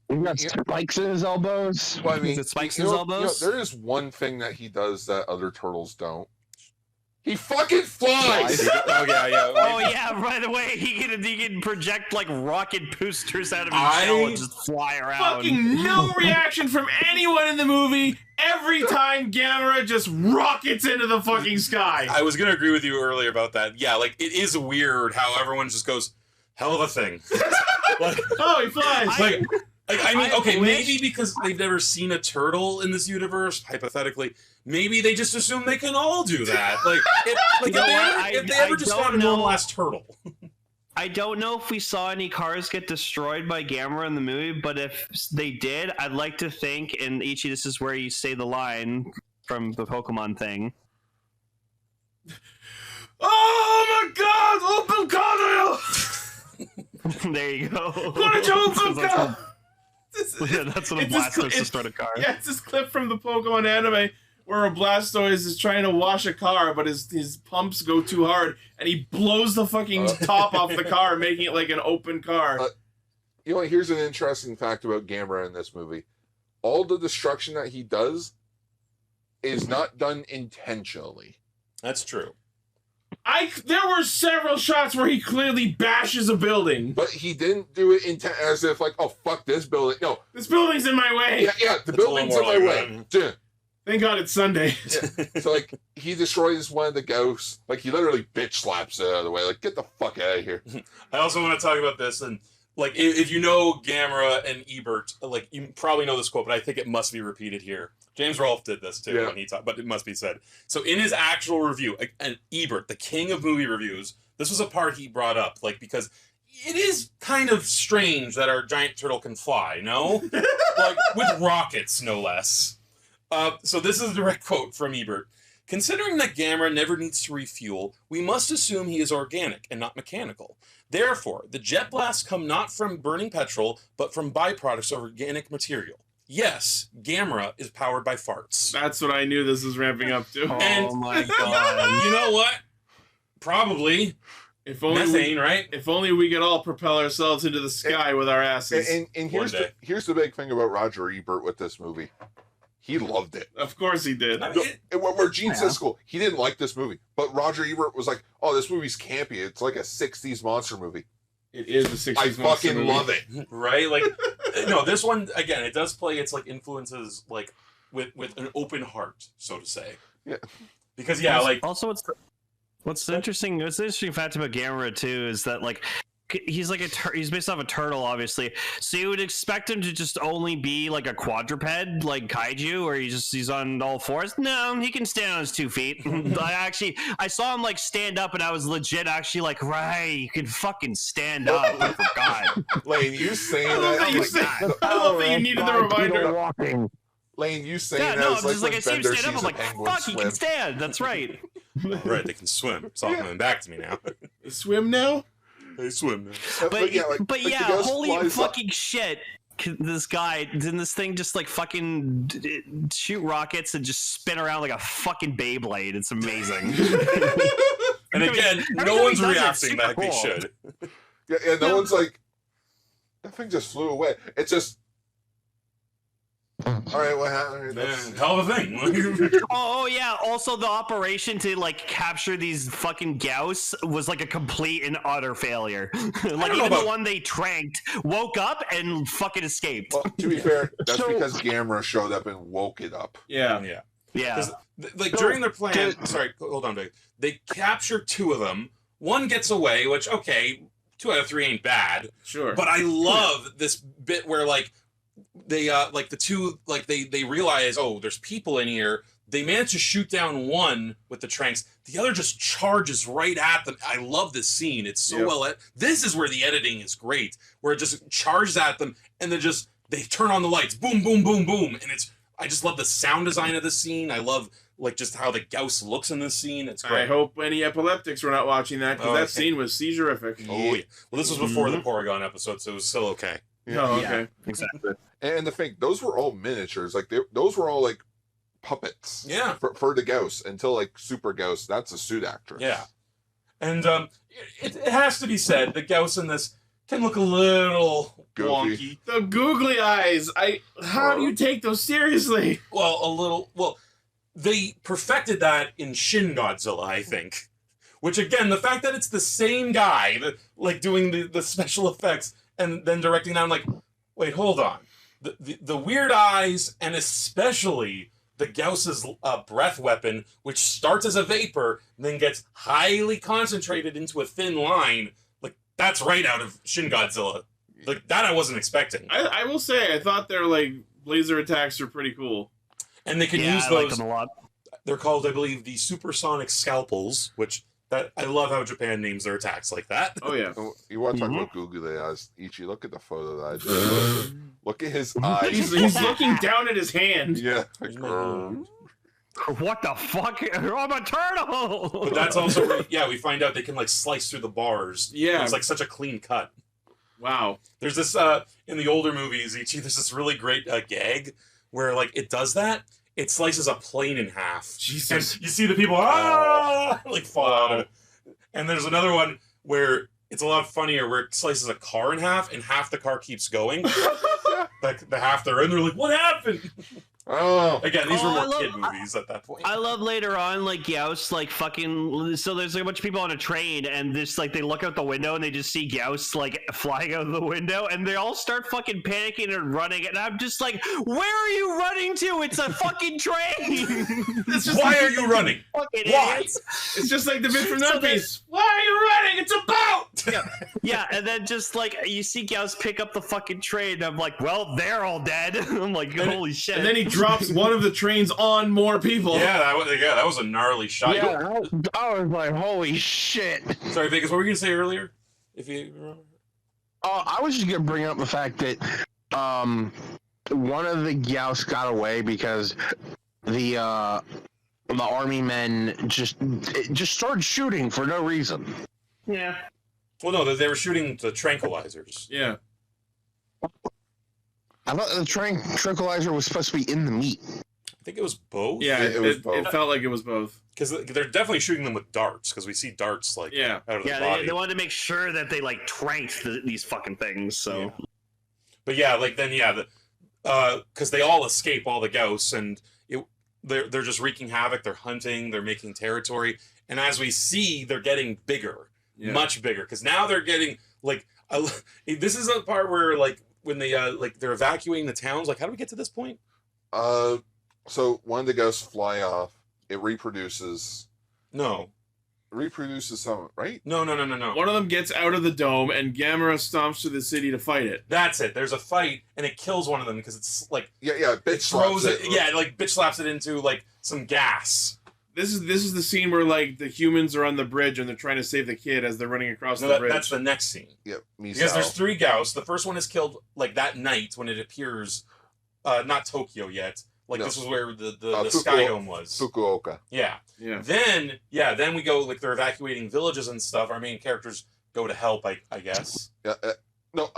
He got spikes in his elbows. Well, I mean, Is it spikes in his elbows? there is one thing that he does that other turtles don't. He fucking flies. Oh yeah. Oh yeah. By the way, he can project like rocket boosters out of his shell and just fly around. Fucking no reaction from anyone in the movie. Every time Gamera just rockets into the fucking sky. I was gonna agree with you earlier about that. Yeah, like it is weird how everyone just goes, hell of a thing. Like, oh, he flies. I mean, okay, maybe because they've never seen a turtle in this universe, hypothetically, maybe they just assume they can all do that. Like, if they ever just found a normal ass turtle. I don't know if we saw any cars get destroyed by Gamera in the movie, but if they did, I'd like to think, and Ichi, this is where you say the line from the Pokemon thing. Oh my God! Open Kano! There you go. That's what a Blastoise to start a car. Yeah, it's this clip from the Pokemon anime where a Blastoise is trying to wash a car, but his pumps go too hard, and he blows the fucking top off the car, making it like an open car. You know, here's an interesting fact about Gamera in this movie. All the destruction that he does is not done intentionally. That's true. There were several shots where he clearly bashes a building. But he didn't do it as if like, oh, fuck this building. No. This building's in my way. Yeah, the building's in my way. Yeah. Thank God it's Sunday. Yeah. So, like, he destroys one of the ghosts. Like, he literally bitch slaps it out of the way. Like, get the fuck out of here. I also want to talk about this. And, like, if you know Gamera and Ebert, like, you probably know this quote, but I think it must be repeated here. James Rolfe did this, too, when he talked, but it must be said. So, in his actual review, and Ebert, the king of movie reviews, this was a part he brought up, like, because it is kind of strange that our giant turtle can fly, no? Like, with rockets, no less. So this is a direct quote from Ebert. Considering that Gamera never needs to refuel, we must assume he is organic and not mechanical. Therefore, the jet blasts come not from burning petrol, but from byproducts of organic material. Yes, Gamera is powered by farts. That's what I knew this was ramping up to. Oh my God. You know what? Probably. If only methane, right? If only we could all propel ourselves into the sky with our asses. And here's the big thing about Roger Ebert with this movie. He loved it. Of course he did. I mean, where Gene Siskel, he didn't like this movie. But Roger Ebert was like, oh, this movie's campy. It's like a 60s monster movie. It is a 60s monster movie. I fucking love it. Right? Like, no, this one, again, it does play its, like, influences, like, with an open heart, so to say. Yeah. Because, yeah, like... Also, what's the interesting fact about Gamera, too, is that, like, he's like he's based off a turtle, obviously, so you would expect him to just only be like a quadruped, like kaiju, or he's on all fours. No, he can stand on his 2 feet. I saw him like stand up, and I was legit actually like, right, you can fucking stand up. I forgot. Lane, you saying that? I love that you needed the reminder. Walking. Lane, you saying yeah, that? No, is I'm just like I see him Bender stand up. I'm sees a like, penguin fuck, he swim. can stand. That's right. All right, they can swim. It's all coming back to me now. They swim now? They swim now. But the yeah, ghost holy flies up. fucking shit. This guy, didn't this thing just like fucking shoot rockets and just spin around like a fucking Beyblade? It's amazing. And again, no Everything one's he does is reacting super like they cool. should. Yeah, no one's like, that thing just flew away. It's just, all right, what happened? Man, hell of a thing. Oh yeah. Also, the operation to like capture these fucking Gauss was like a complete and utter failure. Like even the one they tranked woke up and fucking escaped. Well, to be fair, that's because Gamera showed up and woke it up. Yeah. Yeah. Yeah. Like during their plan, sorry, hold on, Dave. They capture 2 of them. One gets away, which okay, 2 out of 3 ain't bad. Sure. But I love this bit where like they like the 2 like they realize, oh, there's people in here. They manage to shoot down one with the tranks. The other just charges right at them. I love this scene. It's so well. This is where the editing is great, where it just charges at them and then just they turn on the lights, boom, boom, boom, boom, and it's. I just love the sound design of the scene. I love like just how the Gauss looks in this scene. It's great. I hope any epileptics were not watching that because that scene was seizure-ific. Oh yeah. Well, this was before the Porygon episode, so it was still okay. Oh, okay. Yeah, exactly. And the thing, those were all miniatures. Like those were all like puppets. Yeah. For the Gauss until like Super Gauss, that's a suit actress. Yeah. And it has to be said that Gauss in this can look a little wonky. The googly eyes. How do you take those seriously? Well, a little. Well, they perfected that in Shin Godzilla, I think. Which again, the fact that it's the same guy, like doing the special effects and then directing that, I'm like, wait, hold on. The weird eyes and especially the Gauss's breath weapon, which starts as a vapor and then gets highly concentrated into a thin line, like that's right out of Shin Godzilla. Like that I wasn't expecting. I will say, I thought their like laser attacks were pretty cool. And they can use I those. like them a lot. They're called, I believe, the supersonic scalpels, which that I love how Japan names their attacks like that. Oh yeah. So you want to talk about googly eyes? Ichi, look at the photo that I just look at his eyes. He's looking down at his hand. Yeah. What the fuck? I'm a turtle! But that's also where, yeah, we find out they can like slice through the bars. Yeah. It's like such a clean cut. Wow. There's this in the older movies, Ichi, there's this really great gag where like it does that. It slices a plane in half. Jesus. And you see the people like fall out of it. And there's another one where it's a lot funnier where it slices a car in half and half the car keeps going. Like the half they're in, they're like, what happened? Oh. Again, these were I more love- kid movies at that point. I love later on, like Gauss, like fucking. So there's like a bunch of people on a train, and just like they look out the window and they just see Gauss like flying out of the window, and they all start fucking panicking and running. And I'm just like, where are you running to? It's a fucking train. Why are you running? Fucking Why? idiots. It's just like the bit from So that piece. Why are you running? It's a boat! Yeah, and then just like you see Gauss pick up the fucking train, and I'm like, well, they're all dead. I'm like, holy shit. And then he drops one of the trains on more people. Yeah, that was a gnarly shot. Yeah, I was like, holy shit. Sorry, Vegas, what were you gonna say earlier? If you remember? I was just gonna bring up the fact that one of the Gauss got away because the army men just started shooting for no reason. Yeah. Well, no, they were shooting the tranquilizers. Yeah. I thought the tranquilizer was supposed to be in the meat. I think it was both. Yeah, It was it both. felt like it was both. Because they're definitely shooting them with darts. Because we see darts like Yeah. out of the Yeah, body. they wanted to make sure that they like tranked these fucking things. So. Yeah. But yeah, like then because they all escape all the Gauss and they're just wreaking havoc. They're hunting. They're making territory. And as we see, they're getting bigger, much bigger. Because now they're getting like this is a part where like when they they're evacuating the towns. Like, how do we get to this point? So one of the ghosts fly off. It reproduces some, right? No. One of them gets out of the dome, and Gamera stomps to the city to fight it. That's it. There's a fight, and it kills one of them because it's like Yeah. Bitch throws slaps it. Yeah, like bitch slaps it into like some gas. This is the scene where like the humans are on the bridge and they're trying to save the kid as they're running across the bridge. That's the next scene. Yep. Because there's 3 Gauss. The first one is killed like that night when it appears, not Tokyo yet, Like No. this was where the Fukuoka. Sky Dome was. Fukuoka. Yeah. Yeah. Then we go like they're evacuating villages and stuff. Our main characters go to help, I guess. Yeah. No.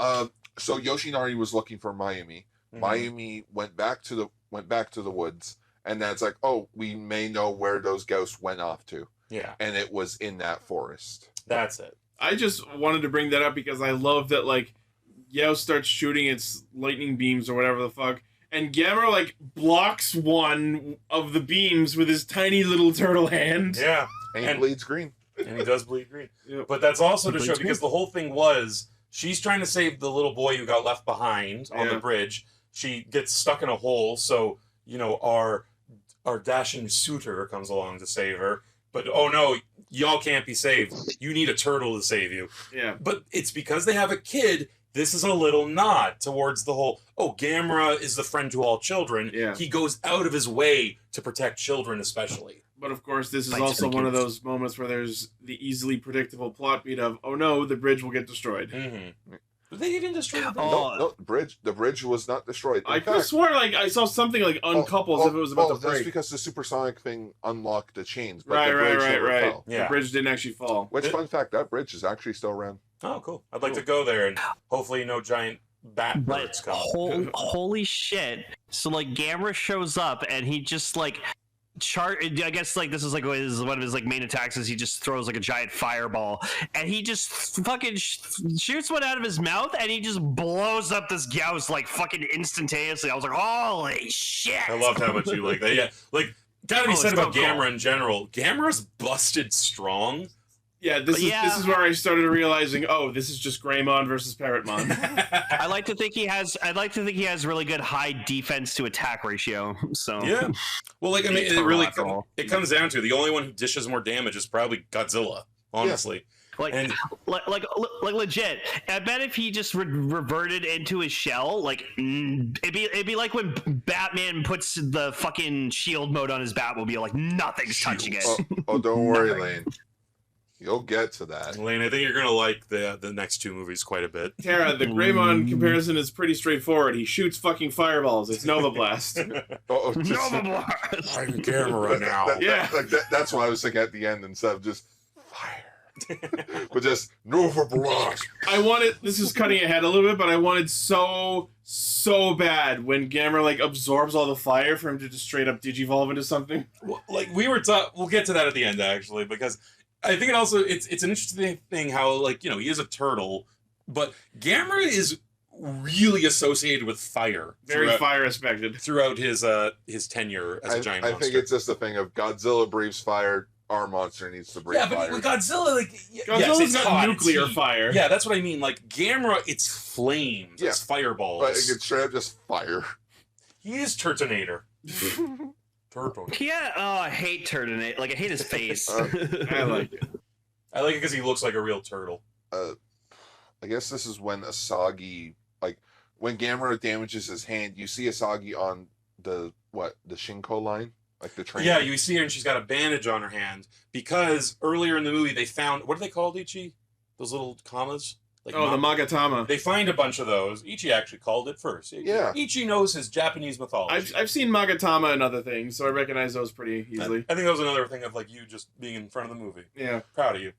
So Yoshinari was looking for Mayumi. Mhm. Mayumi went back to the woods, and that's like, oh, we may know where those ghosts went off to, Yeah, and it was in that forest. that's it. I just wanted to bring that up because I love that, like, Yao starts shooting its lightning beams or whatever the fuck, and Gamera, like, blocks one of the beams with his tiny little turtle hand. Yeah, And he And- bleeds green. and he does bleed green. Yep. But that's also to Bleeds show green. because the whole thing was she's trying to save the little boy who got left behind on Yeah. the bridge. She gets stuck in a hole, so our dashing suitor comes along to save her. But oh no, y'all can't be saved. You need a turtle to save you. Yeah. But it's because they have a kid. This is a little nod towards the whole, Gamera is the friend to all children. Yeah. He goes out of his way to protect children, especially. But of course, this is Fights for also the one of kids. those moments where there's the easily predictable plot beat of, oh no, the bridge will get destroyed. Mm-hmm. Did they even destroy the bridge? Oh. No, the bridge was not destroyed. In I could have fact, sworn like I saw something like uncouples if it was about to that's break. because the supersonic thing unlocked the chains, but Right, the right, bridge right, never right. fell. Yeah. The bridge didn't actually fall. Which, fun fact, that bridge is actually still around. Oh, cool. I'd like to go there and hopefully no giant bat But birds come. holy shit! So like Gamera shows up and he just like I guess like this is like one of his like main attacks is he just throws like a giant fireball and he just fucking shoots one out of his mouth and he just blows up this Gauss like fucking instantaneously. I was like, holy shit! I loved how much you like that. Yeah, like gotta be Oh, said it's about so cool. Gamera in general. Gamera's busted strong. Yeah, this is where I started realizing, oh, this is just Greymon versus Parrotmon. I like to think he has really good high defense to attack ratio. So Yeah. Well, like I mean, It's it really collateral. it comes down to the only one who dishes more damage is probably Godzilla. Honestly, like and like legit. I bet if he just reverted into his shell, like it'd be like when Batman puts the fucking shield mode on his Batmobile, like nothing's touching it. Oh, don't worry, Lane. You'll get to that. Lane, I think you're gonna like the next two movies quite a bit. Tara, the Greymon comparison is pretty straightforward. He shoots fucking fireballs. It's Nova Blast. Oh, Nova Blast. I'm Gamera now. Yeah. That's what I was thinking at the end instead of just fire. But just Nova Blast. I wanted, this is cutting ahead a little bit, but I wanted so bad when Gamera like absorbs all the fire for him to just straight up digivolve into something. Well, like we were we'll get to that at the end actually, because I think it's an interesting thing how like he is a turtle, but Gamera is really associated with fire. Very fire respected. throughout his tenure as a giant I monster. think it's just a thing of Godzilla breathes fire, our monster needs to breathe yeah, but fire. with Godzilla, like Godzilla's it's got hot, nuclear it's heat. fire. Yeah, that's what I mean. Like Gamera, it's flames, Yeah. it's fireballs. But it's straight up just fire. He is Turtonator. Turtle. Yeah, I hate Turtonate. Like I hate his face. I like it. I like it because he looks like a real turtle. I guess this is when Asagi, like when Gamera damages his hand, you see Asagi on the Shinko line, like the train. Yeah, you see her and she's got a bandage on her hand because earlier in the movie they found, what are they called, Ichi? Those little commas? Like Oh, the Magatama. They find a bunch of those. Ichi actually called it first. Yeah. Ichi knows his Japanese mythology. I've seen Magatama and other things, so I recognize those pretty easily. I think that was another thing of like you just being in front of the movie. Yeah. Proud of you.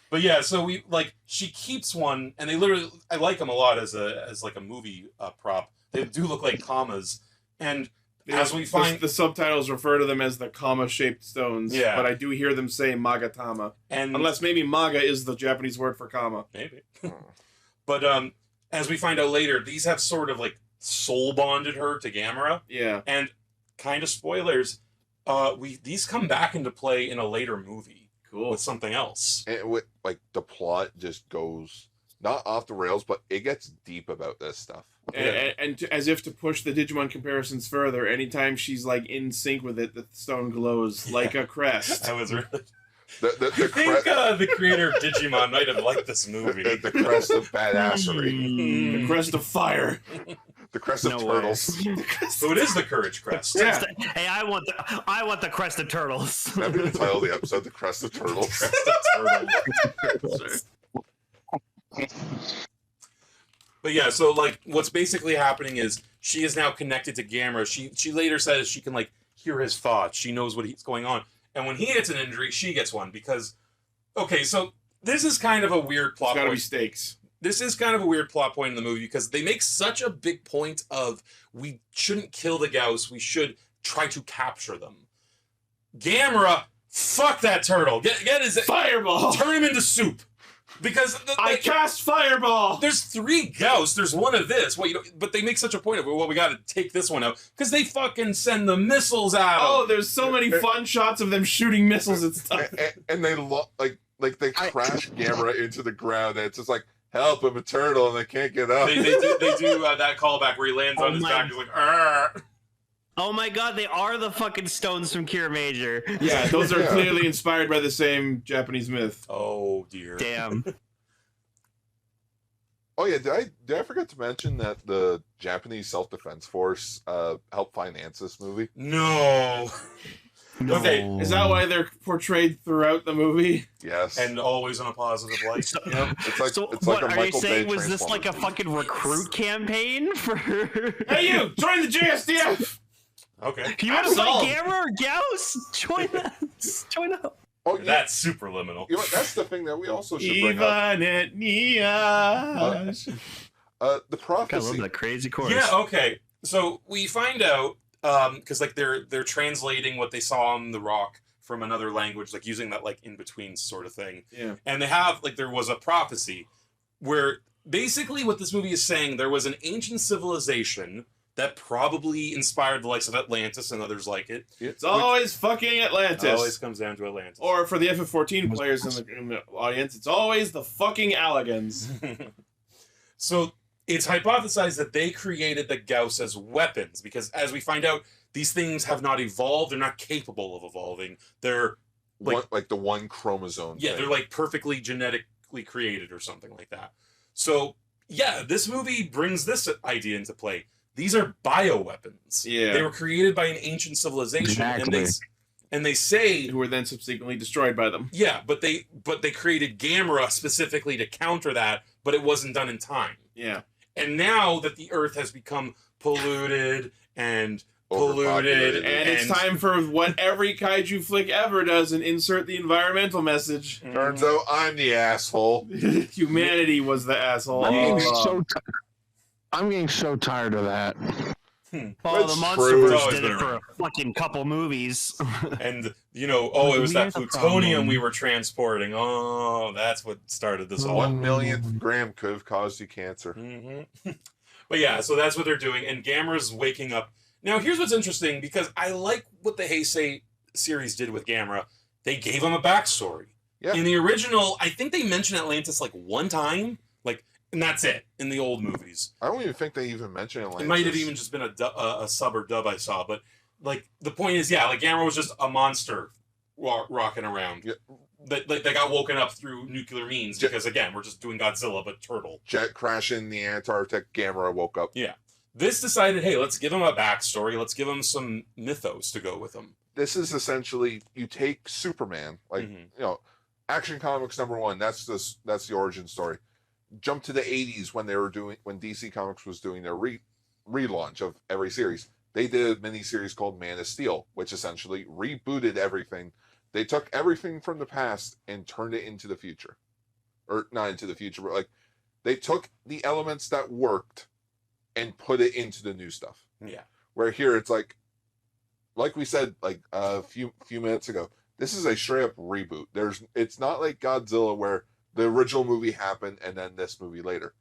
But yeah, so she keeps one, and they literally, I like them a lot as like a movie prop. They do look like commas, and as we find the subtitles refer to them as the comma-shaped stones. Yeah. But I do hear them say Magatama, and unless maybe Maga is the Japanese word for comma. maybe, but as we find out later, these have sort of like soul bonded her to Gamera, Yeah. and kind of spoilers, these come back into play in a later movie Cool. with something else. And with, like the plot just goes not off the rails, but it gets deep about this stuff. And as if to push the Digimon comparisons further, anytime she's like in sync with it, the stone glows like a crest. I was really. The I think the creator of Digimon might have liked this movie. the crest of badassery, The crest of fire. the crest of No turtles. So it is the Courage Crest. Yeah. Hey, I want the crested turtles. That'd be the title of the episode: the crest of turtles. Crest of Turtle. But yeah, so like what's basically happening is she is now connected to Gamera. She later says she can like hear his thoughts. She knows what he's going on. And when he gets an injury, she gets one because, okay, so this is kind of a weird plot There's gotta point. be stakes. This is kind of a weird plot point in the movie because they make such a big point of we shouldn't kill the Gauss, we should try to capture them. Gamera, fuck that turtle. Get his Fireball! turn him into soup. Because I cast Fireball! there's 3 Gauss, there's one of this. Well, but they make such a point of it. Well, we got to take this one out because they fucking send the missiles at him. Oh, there's so many fun shots of them shooting missiles and stuff. And they like they crash Gamera into the ground, and it's just like, help, I'm a turtle, and they can't get up. They do that callback where he lands on his back. He's like, "Arr." Oh my god, they are the fucking stones from Cure Major. Yeah, those are clearly inspired by the same Japanese myth. Oh dear. Damn. Oh yeah, did I forget to mention that the Japanese Self-Defense Force helped finance this movie? No. Okay, Is that why they're portrayed throughout the movie? Yes. and always in a positive light. Yep. it's like So it's what like a are you Michael saying? Bay Was this like a Transformers. fucking recruit campaign for? Hey, you! Join the JSDF! Okay. You want to Absol. fight Gamera or Gauss? Join us. Join up. Oh, yeah. That's superliminal. You know what, that's the thing that we also should bring up. Even at Niash. The God, I love prophecy. that crazy chorus. Yeah. Okay. So we find out because like they're translating what they saw on the rock from another language, like using that like in between sort of thing. Yeah. And they have like there was a prophecy where basically what this movie is saying, there was an ancient civilization that probably inspired the likes of Atlantis and others like it. It's always fucking Atlantis. It always comes down to Atlantis. Or for the FF14 players in the audience, it's always the fucking Alligans. So it's hypothesized that they created the Gauss as weapons because, as we find out, these things have not evolved. They're not capable of evolving. They're Like the one chromosome. yeah, thing. they're like perfectly genetically created or something like that. So yeah, this movie brings this idea into play. These are bioweapons. Yeah. They were created by an ancient civilization, Exactly. and they say Who were then subsequently destroyed by them. yeah, but they created Gamera specifically to counter that, but it wasn't done in time. Yeah. And now that the Earth has become polluted and Overpopulated. And it's time for what every kaiju flick ever does and insert the environmental message. Turns out I'm the asshole. Humanity was the asshole. I'm getting all along. I'm getting so tired of that. Oh, That's the true. It's MonsterVerse always did been it for around. a fucking couple movies. And you know, oh, it was that We are the plutonium problem. we were transporting. Oh, that's what started this all. 1 millionth gram could have caused you cancer. But yeah, so that's what they're doing, and Gamera's waking up. Now, here's what's interesting because I like what the Heisei series did with Gamera. They gave him a backstory. Yeah. In the original, I think they mentioned Atlantis like one time, like, and that's it in the old movies. I don't even think they even mentioned Atlantis. It might have even just been a sub or dub I saw, but like the point is, yeah, like Gamera was just a monster rocking around. Yeah. They got woken up through nuclear means Ja- because again, we're just doing Godzilla but turtle. Jet crash in the Antarctic. Gamera woke up. Yeah. This decided, hey, let's give him a backstory. Let's give him some mythos to go with him. This is essentially you take Superman, like Mhm. you know, Action Comics #1. That's the origin story. Jump to the '80s when DC Comics was doing their relaunch of every series. They did a mini series called Man of Steel, which essentially rebooted everything. They took everything from the past and turned it into the future, or not into the future, but like they took the elements that worked and put it into the new stuff. Yeah. Where here it's like we said like a few minutes ago, this is a straight up reboot. It's not like Godzilla where the original movie happened and then this movie later.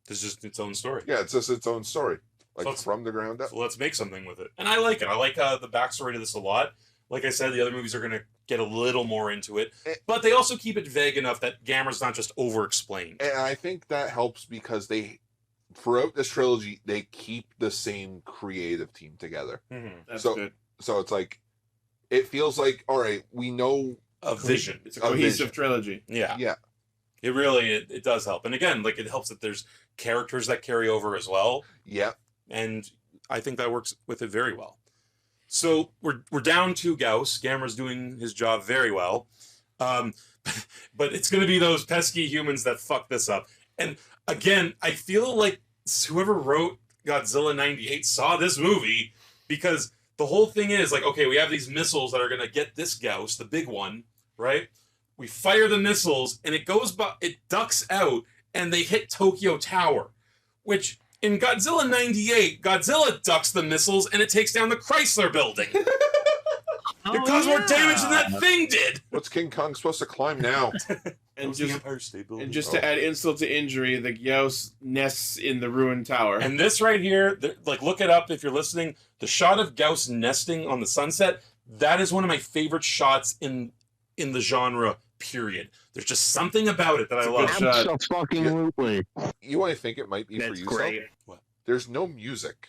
It's just its own story. Yeah, it's just its own story, like So it's- from the ground up. So let's make something with it. And I like it. I like the backstory to this a lot. Like I said, the other movies are going to get a little more into it. But they also keep it vague enough that Gamera's not just over-explained. And I think that helps because throughout this trilogy, they keep the same creative team together. That's So- good. So it's like, it feels like, all right, we know. A vision. It's a A cohesive vision. trilogy. Yeah. Yeah. It really, it does help. And again, like it helps that there's characters that carry over as well. Yeah. And I think that works with it very well. So we're down to Gauss. Gamera's doing his job very well. But it's going to be those pesky humans that fuck this up. And again, I feel like whoever wrote Godzilla 98 saw this movie, because the whole thing is like, okay, we have these missiles that are going to get this Gauss, the big one, right? We fire the missiles and it ducks out and they hit Tokyo Tower, which in Godzilla 98, Godzilla ducks the missiles and it takes down the Chrysler building. It caused more damage than that thing did. What's King Kong supposed to climb now? And just to add insult to injury, the Gauss nests in the ruined tower. And this right here, like, look it up if you're listening. The shot of Gauss nesting on the sunset, that is one of my favorite shots in the genre, period. There's just something about it that I love. Absolutely. You want to think it might be That's for you? great. What? There's no music.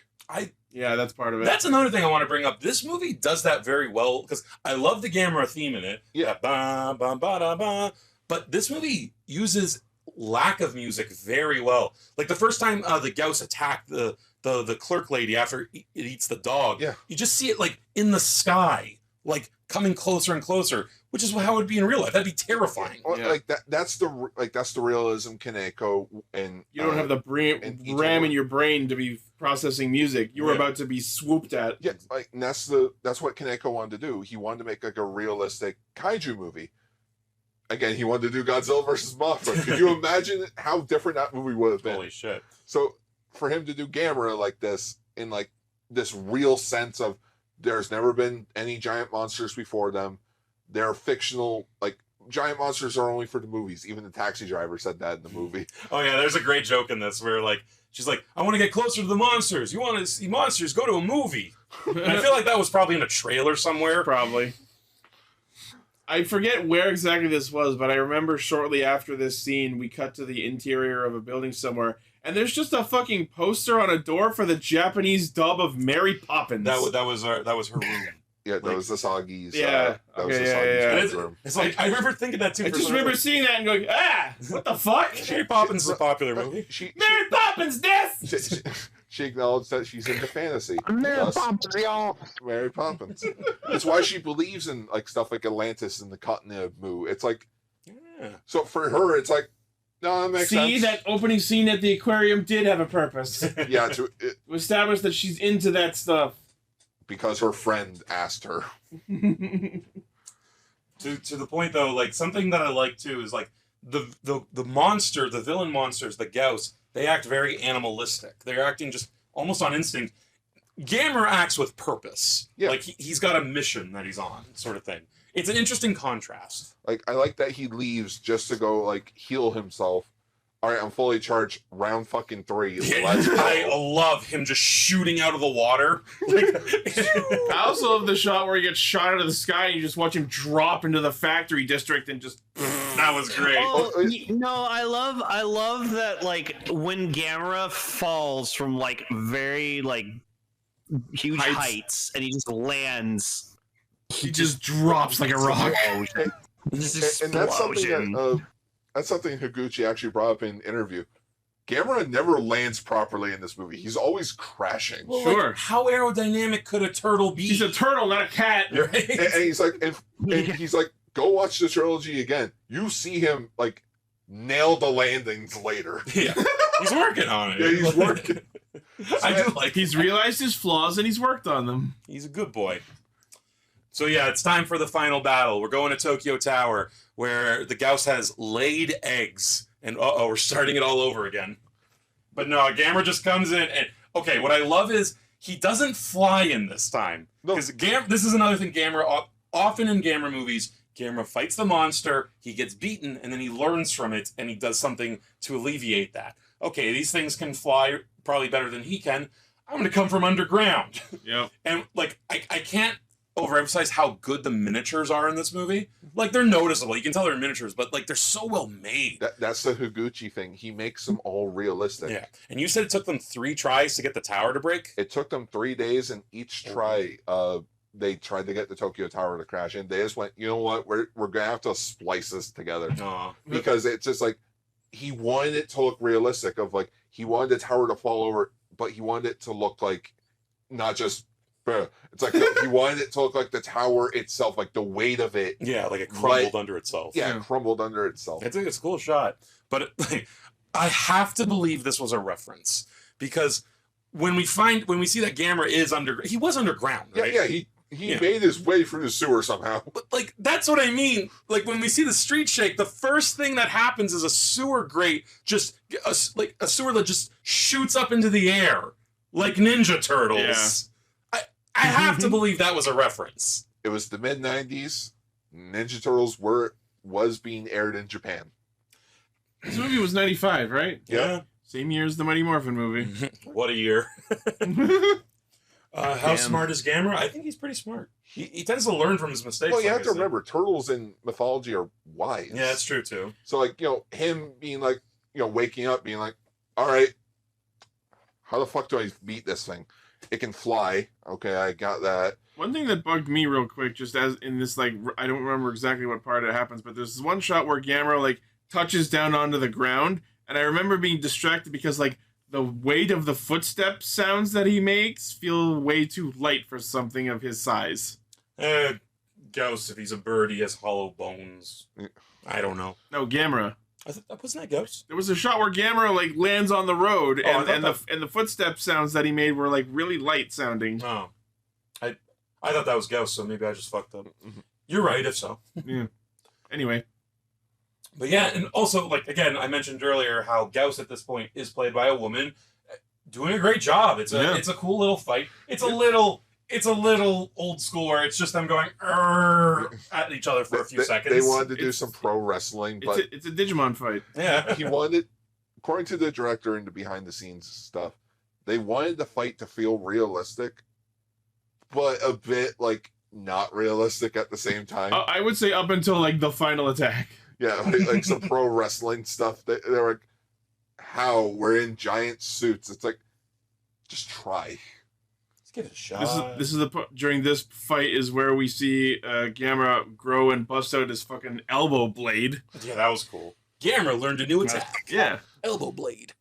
Yeah, that's part of it. That's another thing I want to bring up. This movie does that very well, because I love the Gamera theme in it. Yeah. Ba, ba, ba, da, ba. But this movie uses lack of music very well. Like the first time the Gauss attacked the clerk lady after it eats the dog, Yeah. you just see it like in the sky, like coming closer and closer, which is how it would be in real life. That'd be terrifying. Well, Yeah. like that's the realism Kaneko and You don't have the and RAM in Ichigo. your brain to be processing music. You were about to be swooped at. Yeah, like and that's what Kaneko wanted to do. He wanted to make like a realistic kaiju movie. Again, he wanted to do Godzilla versus Mothra. Could you imagine how different that movie would have been? Holy shit. So for him to do Gamera like this, in like this real sense of there's never been any giant monsters before them. They're fictional, like giant monsters are only for the movies. Even the taxi driver said that in the movie. Oh yeah, there's a great joke in this where like she's like, I want to get closer to the monsters. You want to see monsters? Go to a movie. And I feel like that was probably in a trailer somewhere. Probably. I forget where exactly this was, but I remember shortly after this scene, we cut to the interior of a building somewhere, and there's just a fucking poster on a door for the Japanese dub of Mary Poppins. That was her room. Yeah, that Like- was the Sagi's. Yeah, that was okay, the yeah, Sagi's yeah. bedroom. It's like I remember thinking that too. I for just some remember reason. seeing that and going, what the fuck? Mary Poppins is a popular movie. Mary Poppins, death! She acknowledged that she's into fantasy. Mary Thus, Poppins, y'all. Mary Poppins. It's why she believes in like stuff like Atlantis and the Cottonwood Moo. It's like, Yeah. so for her, it's like, no, that makes sense. That opening scene at the aquarium did have a purpose. Yeah, To establish that she's into that stuff. because her friend asked her. To the point though, like something that I like too is like the monster, the villain monsters, the Gauss, they act very animalistic. They're acting just almost on instinct. Gamera acts with purpose. Yeah. Like he's got a mission that he's on, sort of thing. It's an interesting contrast. Like, I like that he leaves just to go like heal himself. All right, I'm fully charged. Round fucking 3. Let's go. I love him just shooting out of the water. Like, I also love the shot where he gets shot out of the sky and you just watch him drop into the factory district and just... that was great. No, I love that, like, when Gamera falls from like very like huge heights and he just lands, He just drops like a rock. This And that's something that's something Higuchi actually brought up in an interview. Gamera never lands properly in this movie. He's always crashing. Well, Sure. like, how aerodynamic could a turtle be? He's a turtle, not a cat. Right? And he's like, and he's like, go watch the trilogy again. You see him like nail the landings later. Yeah, he's working on it. Yeah, he's working. I do like. He's realized his flaws and he's worked on them. He's a good boy. So yeah, it's time for the final battle. We're going to Tokyo Tower, where the Gauss has laid eggs, and we're starting it all over again. But no, Gamera just comes in, and okay, what I love is he doesn't fly in this time, because this is another thing. Gamera often in Gamera movies, Gamera fights the monster, he gets beaten, and then he learns from it, and he does something to alleviate that. Okay, these things can fly probably better than he can. I'm going to come from underground. Yep. And like I can't overemphasize how good the miniatures are in this movie. Like they're noticeable. You can tell they're miniatures, but like they're so well made. That's the Higuchi thing. He makes them all realistic. Yeah. And you said it took them 3 tries to get the tower to break? It took them 3 days, and each try, they tried to get the Tokyo Tower to crash, and they just went, you know what, we're gonna have to splice this together. No. Because it's just like he wanted it to look realistic. Of like he wanted the tower to fall over, but he wanted it to look like not just. It's like he wanted it to look like the tower itself, like the weight of it. Yeah, like it crumbled under itself. Yeah, it crumbled under itself. It's a cool shot. But I have to believe this was a reference. because when we see that Gamera is he was underground, right? Yeah, he made his way through the sewer somehow. But like that's what I mean. Like when we see the street shake, the first thing that happens is a sewer grate, like a sewer that just shoots up into the air like Ninja Turtles. Yeah. I have to believe that was a reference. It was the mid-90s. Ninja Turtles was being aired in Japan. This movie was 95, right? Yeah. Same year as the Mighty Morphin movie. What a year. How smart is Gamera? I think he's pretty smart. He tends to learn from his mistakes. Well, you have to remember, turtles in mythology are wise. Yeah, that's true, too. So, like, him being like, waking up, being like, all right, how the fuck do I beat this thing? It can fly. Okay, I got that. One thing that bugged me real quick, just as in this, like, I don't remember exactly what part it happens, but there's this one shot where Gamera, like, touches down onto the ground, and I remember being distracted because, like, the weight of the footstep sounds that he makes feel way too light for something of his size. Ghost, if he's a bird, he has hollow bones. I don't know. No, Gamera. Wasn't that Ghost? There was a shot where Gamera, like, lands on the road, and the footstep sounds that he made were, like, really light sounding. Oh. I thought that was Ghost, so maybe I just fucked up. You're right, if so. Yeah. Anyway. But yeah, and also, like, again, I mentioned earlier how Gauss at this point is played by a woman doing a great job. It's a cool little fight. It's a little old school where it's just them going at each other for a few seconds. They wanted to do some pro wrestling, but it's a Digimon fight. Yeah. He wanted, according to the director and the behind the scenes stuff, they wanted the fight to feel realistic, but a bit like not realistic at the same time. I would say up until like the final attack. Yeah, like some pro wrestling stuff. They're like, how? We're in giant suits. It's like, just try. Let's give it a shot. This is during this fight is where we see Gamera grow and bust out his fucking elbow blade. Yeah, that was cool. Gamera learned a new attack. Yeah. Elbow blade.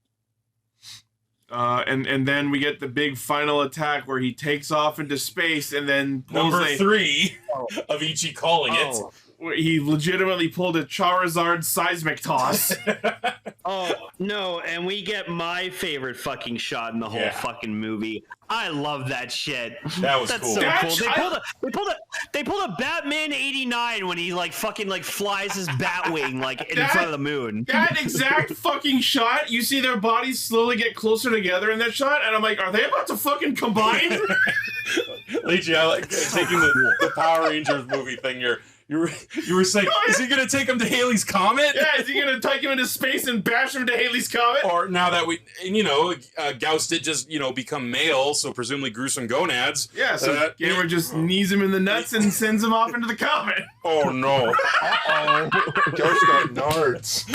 And then we get the big final attack where he takes off into space and then pulls Number 3 of Ichi calling it. Where he legitimately pulled a Charizard seismic toss. Oh, no, and we get my favorite fucking shot in the whole fucking movie. I love that shit. That was That's cool. so cool. They pulled a Batman 89 when he like fucking like flies his Batwing like in front of the moon. That exact fucking shot, you see their bodies slowly get closer together in that shot, and I'm like, are they about to fucking combine? Leechy, I like taking the Power Rangers movie thing here. You were saying, is he going to take him to Halley's Comet? Yeah, is he going to take him into space and bash him to Halley's Comet? Or now that Gauss did just, become male, so presumably grew some gonads. Yeah, so Gamer just knees him in the nuts and sends him off into the comet. Oh, no. Uh-oh. Ghost got nards.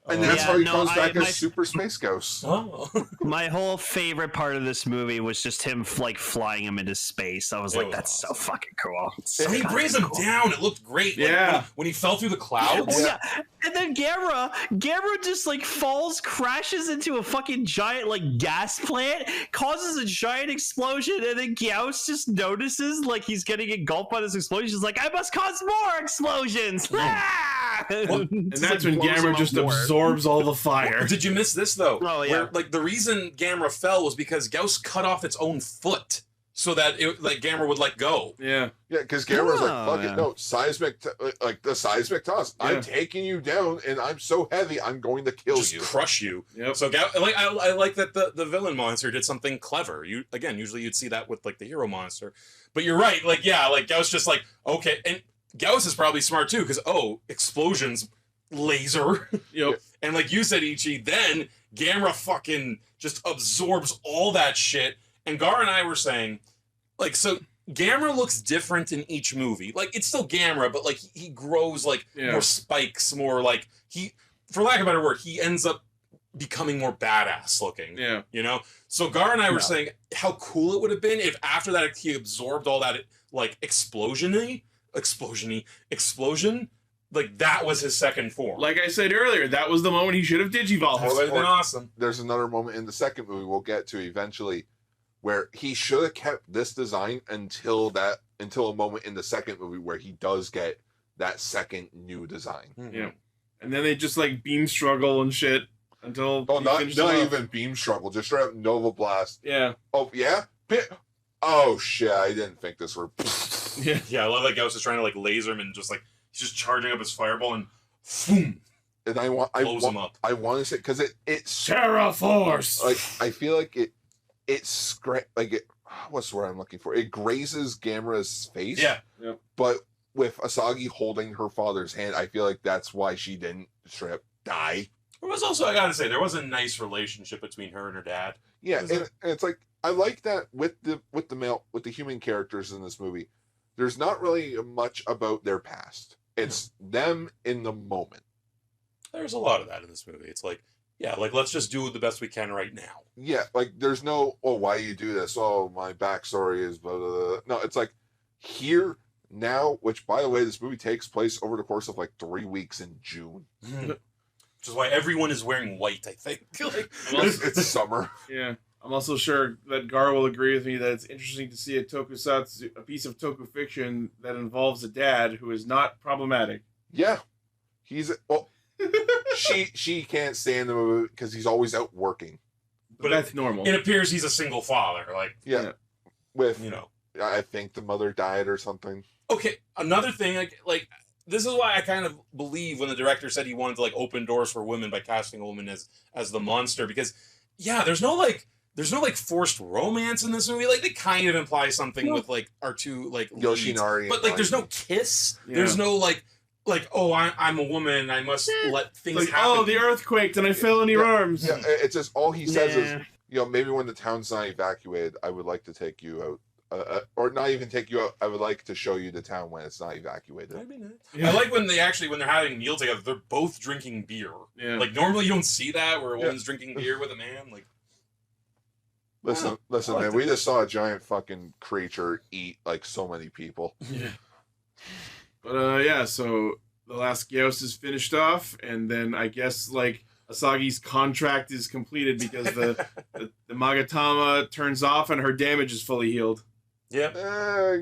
And that's how he comes back as Super Space Ghost. Oh. My whole favorite part of this movie was just him like flying him into space. I was like, that's so fucking cool. And he brings him down. It looked great. Yeah. When he fell through the clouds. Oh, yeah. And then Gamera just like falls, crashes into a fucking giant like gas plant, causes a giant explosion, and then Gauss just notices like he's getting engulfed by this explosion. He's like, I must cause more explosions. And that's when Gamera just absorbs all the fire. Did you miss this though? Oh yeah. Where, like the reason Gamera fell was because Gauss cut off its own foot so that Gamera would let go. Yeah. Yeah, because Gamera's like, fuck it, no, like the seismic toss. Yeah. I'm taking you down, and I'm so heavy, I'm going to kill you. Crush you. Yep. So I like that the villain monster did something clever. Usually you'd see that with like the hero monster. But you're right, Gauss just like, okay, and Gauss is probably smart too, because explosions, laser. Yep. And like you said, Ichi, then Gamera fucking just absorbs all that shit. And Gar and I were saying, like, so Gamera looks different in each movie. Like, it's still Gamera, but like he grows like more spikes, more like for lack of a better word, he ends up becoming more badass looking. Yeah. So Gar and I were saying how cool it would have been if after that he absorbed all that like explosion, like that was his second form. Like I said earlier, that was the moment he should have digivolved. That would have been awesome. There's another moment in the second movie we'll get to eventually where he should have kept this design until a moment in the second movie where he does get that second new design. Yeah. And then they just like beam struggle and shit. until Oh, he not finished it off. even beam struggle, just straight up Nova Blast. Yeah. Oh yeah. Oh shit! I didn't think this were. Yeah. Yeah, I love that Gauss is trying to like laser him and just like he's just charging up his fireball and boom, And blows him up. I want to say because it's Terra Force. like I feel like what's the word I'm looking for? It grazes Gamera's face. Yeah. But with Asagi holding her father's hand, I feel like that's why she didn't straight up die. There was also, I gotta say, there was a nice relationship between her and her dad. Yeah, and it's like I like that with the human characters in this movie. There's not really much about their past. It's them in the moment. There's a lot of that in this movie. It's like, yeah, like let's just do the best we can right now. Yeah, like there's no, oh, why you do this? Oh, my backstory is blah, blah, blah. No, it's like here now, which by the way, this movie takes place over the course of like 3 weeks in June. Which is why everyone is wearing white, I think. Like, It's summer. Yeah. I'm also sure that Gar will agree with me that it's interesting to see a tokusatsu, a piece of toku fiction that involves a dad who is not problematic. Yeah, he's well. she can't stand the movie because he's always out working. But that's normal. it appears he's a single father. Like, Yeah, with you know. I think the mother died or something. Okay, another thing, like this is why I kind of believe when the director said he wanted to like open doors for women by casting a woman as the monster, because there's no forced romance in this movie. Like they kind of imply something with like our two like leads, Yoshinari, but like there's no kiss. Yeah. There's no like oh I'm a woman, I must let things like, happen. oh, the earth quaked and I fell in your arms. Yeah, it's just all he says is, maybe when the town's not evacuated, I would like to take you out. Or not even take you out. I would like to show you the town when it's not evacuated. That'd be nice. Yeah. I like when they're having meal together, they're both drinking beer. Yeah. Like normally you don't see that where a woman's drinking beer with a man. Like Listen, like man. that. We just saw a giant fucking creature eat like so many people. Yeah. But so the last Gyaos is finished off, and then I guess like Asagi's contract is completed because the Magatama turns off and her damage is fully healed. yeah,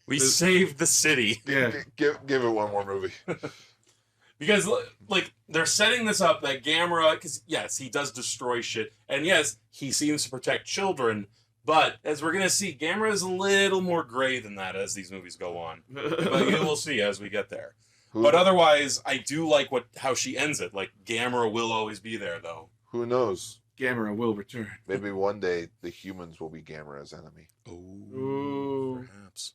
we saved the city. Yeah. Give it one more movie. Because, like, they're setting this up that Gamera, because, yes, he does destroy shit, and yes, he seems to protect children, but, as we're going to see, Gamera is a little more gray than that as these movies go on. But you will see as we get there. But otherwise, I do like how she ends it. Like, Gamera will always be there, though. Who knows? Gamera will return. Maybe one day the humans will be Gamera's enemy. Ooh. Perhaps.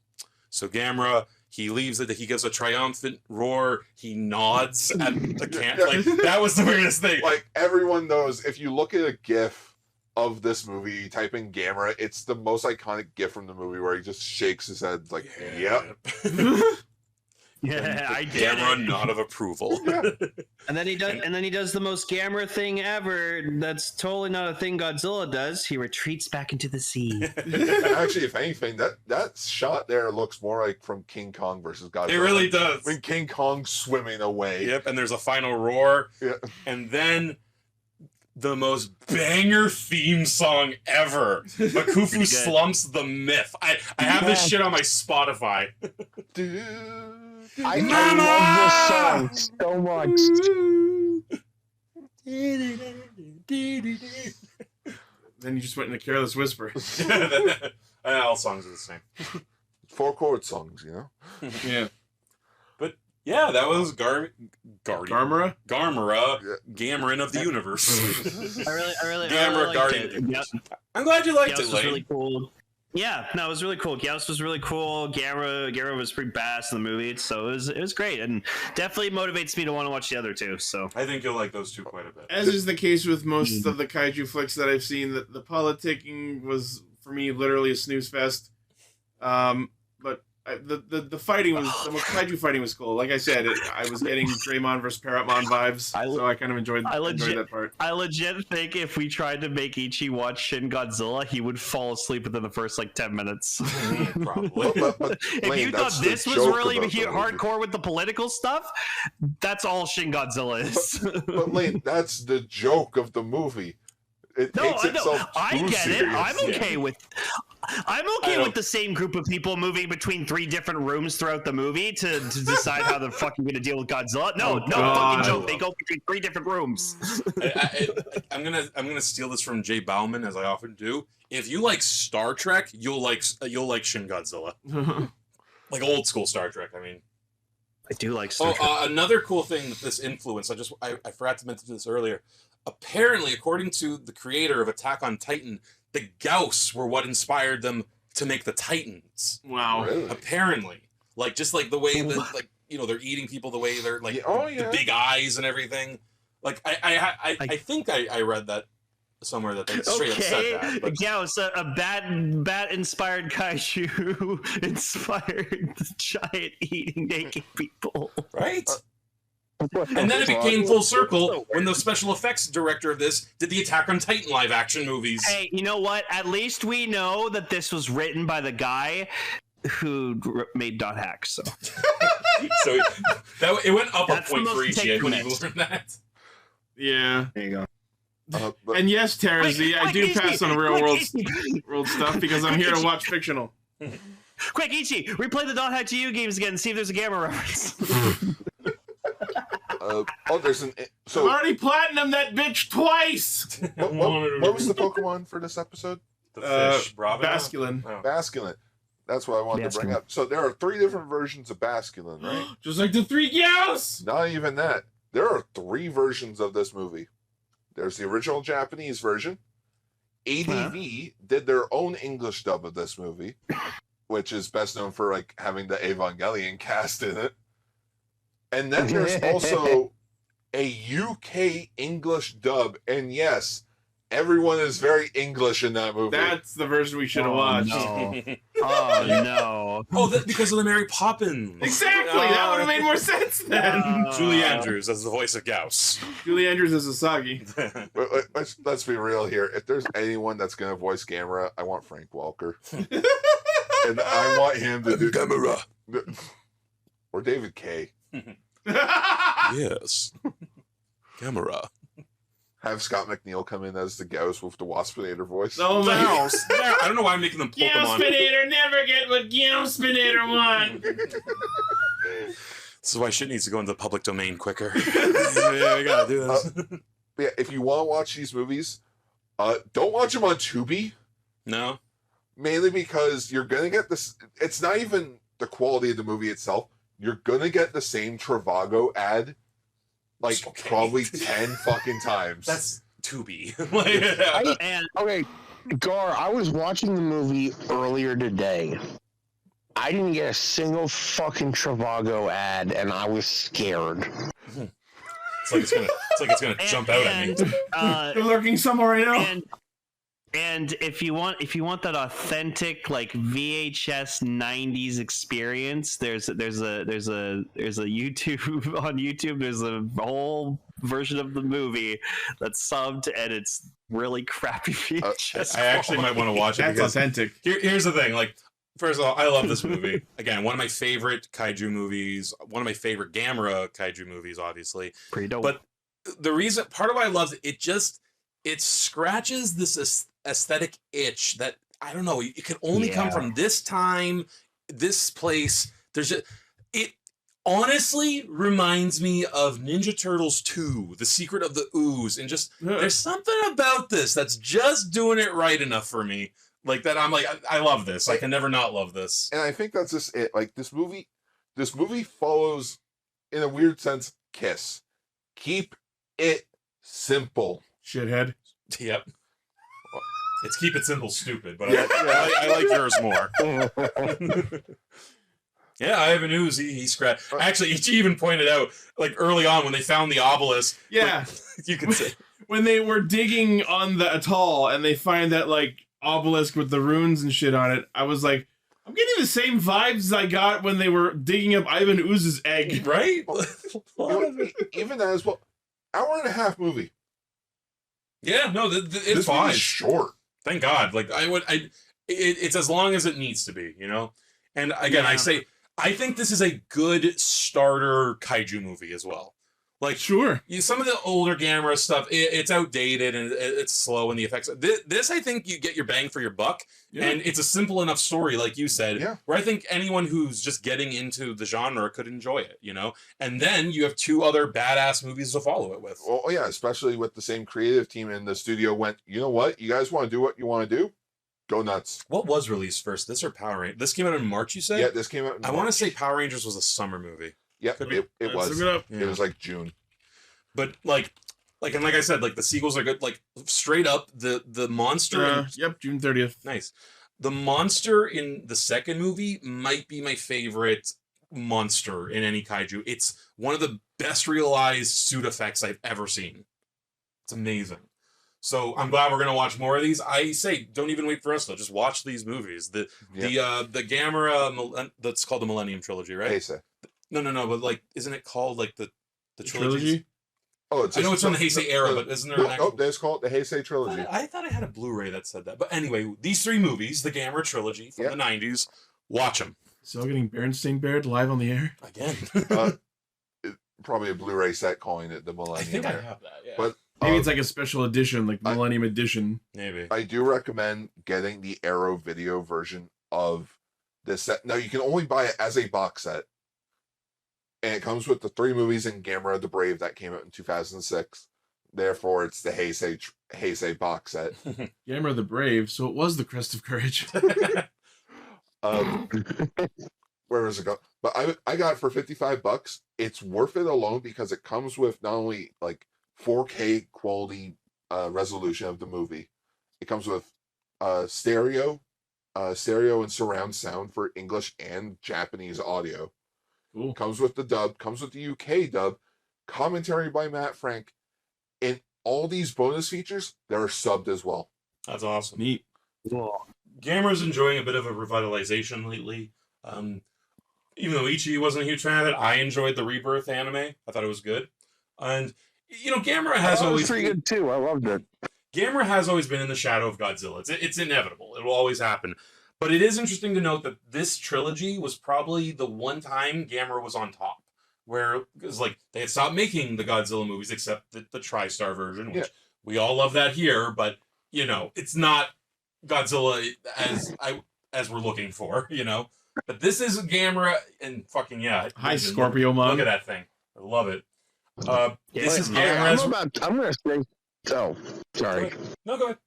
So Gamera, he leaves it. He gives a triumphant roar. He nods at the camp. Like that was the weirdest thing. Like everyone knows, if you look at a GIF of this movie, you type in Gamera, it's the most iconic GIF from the movie where he just shakes his head like, "Yep." Yeah, I did. Gamera it. nod of approval. And then he does the most Gamera thing ever. That's totally not a thing Godzilla does. He retreats back into the sea. Actually, if anything, that shot there looks more like from King Kong versus Godzilla. It really does. When King Kong's swimming away. Yep, and there's a final roar. Yeah. And then the most banger theme song ever. Makufu Slumps the Myth. I have this shit on my Spotify. I love this song so much. Then you just went in a careless whisper. All songs are the same. 4 chord songs, you know? Yeah. But yeah, that was Gamera, Yeah. Gamerin of the universe. I really Gamera liked Guardian. it. I'm glad you liked Gyaos it, was Lane. really cool. Yeah, no, it was really cool. Gyaos was really cool. Gamera was pretty badass in the movie, so it was great, and definitely motivates me to want to watch the other two. So I think you'll like those two quite a bit. As is the case with most of the kaiju flicks that I've seen, the politicking was, for me, literally a snooze fest. But the fighting was, the kaiju fighting was cool. Like I said, I was getting Draymond versus Parrotmon vibes, so I kind of enjoyed that part. I legit think if we tried to make Ichi watch Shin Godzilla, he would fall asleep within the first 10 minutes. Probably. But If Lane, you thought that's the this was joke really about the movie. hardcore with the political stuff, that's all Shin Godzilla is. But Lane, that's the joke of the movie. It takes itself I too get serious. it. I'm okay with. I'm okay with the same group of people moving between 3 different rooms throughout the movie to decide how the fuck you're gonna deal with Godzilla. No, fucking joke. They go between 3 different rooms. I'm gonna steal this from Jay Bauman, as I often do. If you like Star Trek, you'll like Shin Godzilla, like old school Star Trek. I mean, I do like Star Trek. Another cool thing that this influenced. I forgot to mention this earlier. Apparently, according to the creator of Attack on Titan, the Gauss were what inspired them to make the Titans. Wow. Really? Apparently, just like the way that they're eating people, the way they're the big eyes and everything. Like I think I read that somewhere that they straight up said that. But... Gauss, a bat inspired kaiju inspired the giant eating naked people. Right. And then it became full circle when the special effects director of this did the Attack on Titan live action movies. Hey, you know what? At least we know that this was written by the guy who made Dot Hack. So it went up a point for each when you learned that. Yeah. There you go. And yes, Terrazy, I do pass on real world stuff because I'm here to watch fictional. Quick, Ichi, replay the Dot Hack to You games again and see if there's a Gamera reference. There's an. So I've already platinum that bitch twice. What was the Pokemon for this episode? The fish, Bravo. Basculin. Oh. Basculin. That's what I wanted to bring up. So there are 3 different versions of Basculin, right? Just like the 3 Gauss. Not even that. There are 3 versions of this movie. There's the original Japanese version. ADV did their own English dub of this movie, which is best known for having the Evangelion cast in it. And then there's also a UK English dub, and yes, everyone is very English in that movie. That's the version we should have watched. No. Oh no! Because of the Mary Poppins. Exactly. That would have made more sense then. Julie Andrews as the voice of Gauss. Julie Andrews as Asagi. Let's be real here. If there's anyone that's going to voice Gamera, I want Frank Welker, and I want him to do Gamera or David Kay. Yes. Gamera. Have Scott McNeil come in as the Gauss with the Waspinator voice. Oh my Gauss. I don't know why I'm making them Pokemon. Gauspinator never get what Gauspinator want. This is why shit needs to go into the public domain quicker. Yeah, we gotta do this. Yeah, if you want to watch these movies, don't watch them on Tubi. No. Mainly because you're gonna get this. It's not even the quality of the movie itself. You're gonna get the same Travago ad, probably 10 fucking times. That's Tubi. Okay, Gar, I was watching the movie earlier today. I didn't get a single fucking Travago ad, and I was scared. It's like it's gonna jump out at me. They're lurking somewhere right now. And if you want that authentic VHS 90s experience, there's a YouTube on YouTube. There's a whole version of the movie that's subbed, and it's really crappy VHS. I actually might want to watch it. That's authentic. Here's the thing. First of all, I love this movie. Again, one of my favorite kaiju movies. One of my favorite Gamera kaiju movies, obviously. Pretty dope. But part of why I love it scratches this aesthetic itch that I don't know. It can only come from this time, this place. It honestly reminds me of Ninja Turtles 2, The Secret of the Ooze, and there's something about this that's just doing it right enough for me. Like that, I'm I love this. I can never not love this. And I think that's just it. This movie follows, in a weird sense, Kiss. Keep it simple, shithead. Yep. It's keep it simple, stupid, but I like yours more. Yeah, I have an ooze. He scratched. Actually, he even pointed out, early on when they found the obelisk. Yeah, you can say when they were digging on the atoll and they find that obelisk with the runes and shit on it. I was like, I'm getting the same vibes as I got when they were digging up Ivan Ooze's egg. Right? Even that as well. 1.5-hour movie. Yeah, no, it's fine. It's short. Thank God. It's as long as it needs to be, And again, I think this is a good starter kaiju movie as well. Like, Sure. some of the older Gamera stuff, it's outdated and it's slow in the effects. This, I think you get your bang for your buck, and it's a simple enough story, like you said, where I think anyone who's just getting into the genre could enjoy it, you know? And then you have 2 other badass movies to follow it with. Well, yeah, especially with the same creative team in the studio went, you know what? You guys want to do what you want to do? Go nuts. What was released first, this or Power Rangers? This came out in March, you said? Yeah, this came out in I want to say Power Rangers was a summer movie. Yeah, it was. Look It was like June. But like I said, like the sequels are good. Like straight up, the monster. Yep, June 30th. Nice. The monster in the second movie might be my favorite monster in any kaiju. It's one of the best realized suit effects I've ever seen. It's amazing. So I'm glad we're gonna watch more of these. I say, don't even wait for us though. Just watch these movies. The Gamera that's called the Millennium Trilogy, right? Heisei. No, but like, isn't it called like the Trilogy? Oh, I know it's from the Heisei era, but isn't there an actual... they just call it the Heisei Trilogy. I thought I had a Blu-ray that said that. But anyway, these 3 movies, the Gamera trilogy from the 90s, watch them. Still getting Berenstain Baird live on the air? Again. Probably a Bluray set calling it the Millennium. I think I have that, yeah. But maybe it's like a special edition, like Millennium Edition. Maybe. I do recommend getting the Arrow video version of this set. Now, you can only buy it as a box set. And it comes with the 3 movies in Gamera the Brave that came out in 2006. Therefore, it's the Heisei box set. Gamera the Brave, so it was the Crest of Courage. Where does it go? But I got it for $55. It's worth it alone because it comes with not only like 4K quality resolution of the movie. It comes with stereo and surround sound for English and Japanese audio. Cool. Comes with the dub, comes with the UK dub, commentary by Matt Frank, and all these bonus features, they're subbed as well. That's awesome. Neat. Cool. Gamera's enjoying a bit of a revitalization lately. Even though Ichi wasn't a huge fan of it, I enjoyed the Rebirth anime. I thought it was good. And, you know, Gamera has always... pretty good too. I loved it. Gamera has always been in the shadow of Godzilla. It's inevitable. It will always happen. But it is interesting to note that this trilogy was probably the one time Gamera was on top. Where it was like, they had stopped making the Godzilla movies except the TriStar version, which we all love that here, but, you know, it's not Godzilla as we're looking for, you know? But this is Gamera, and fucking Hi, Scorpio-Mon. Look at that thing. I love it. This is Gamera's... I'm going to say... Oh, sorry. No, go ahead.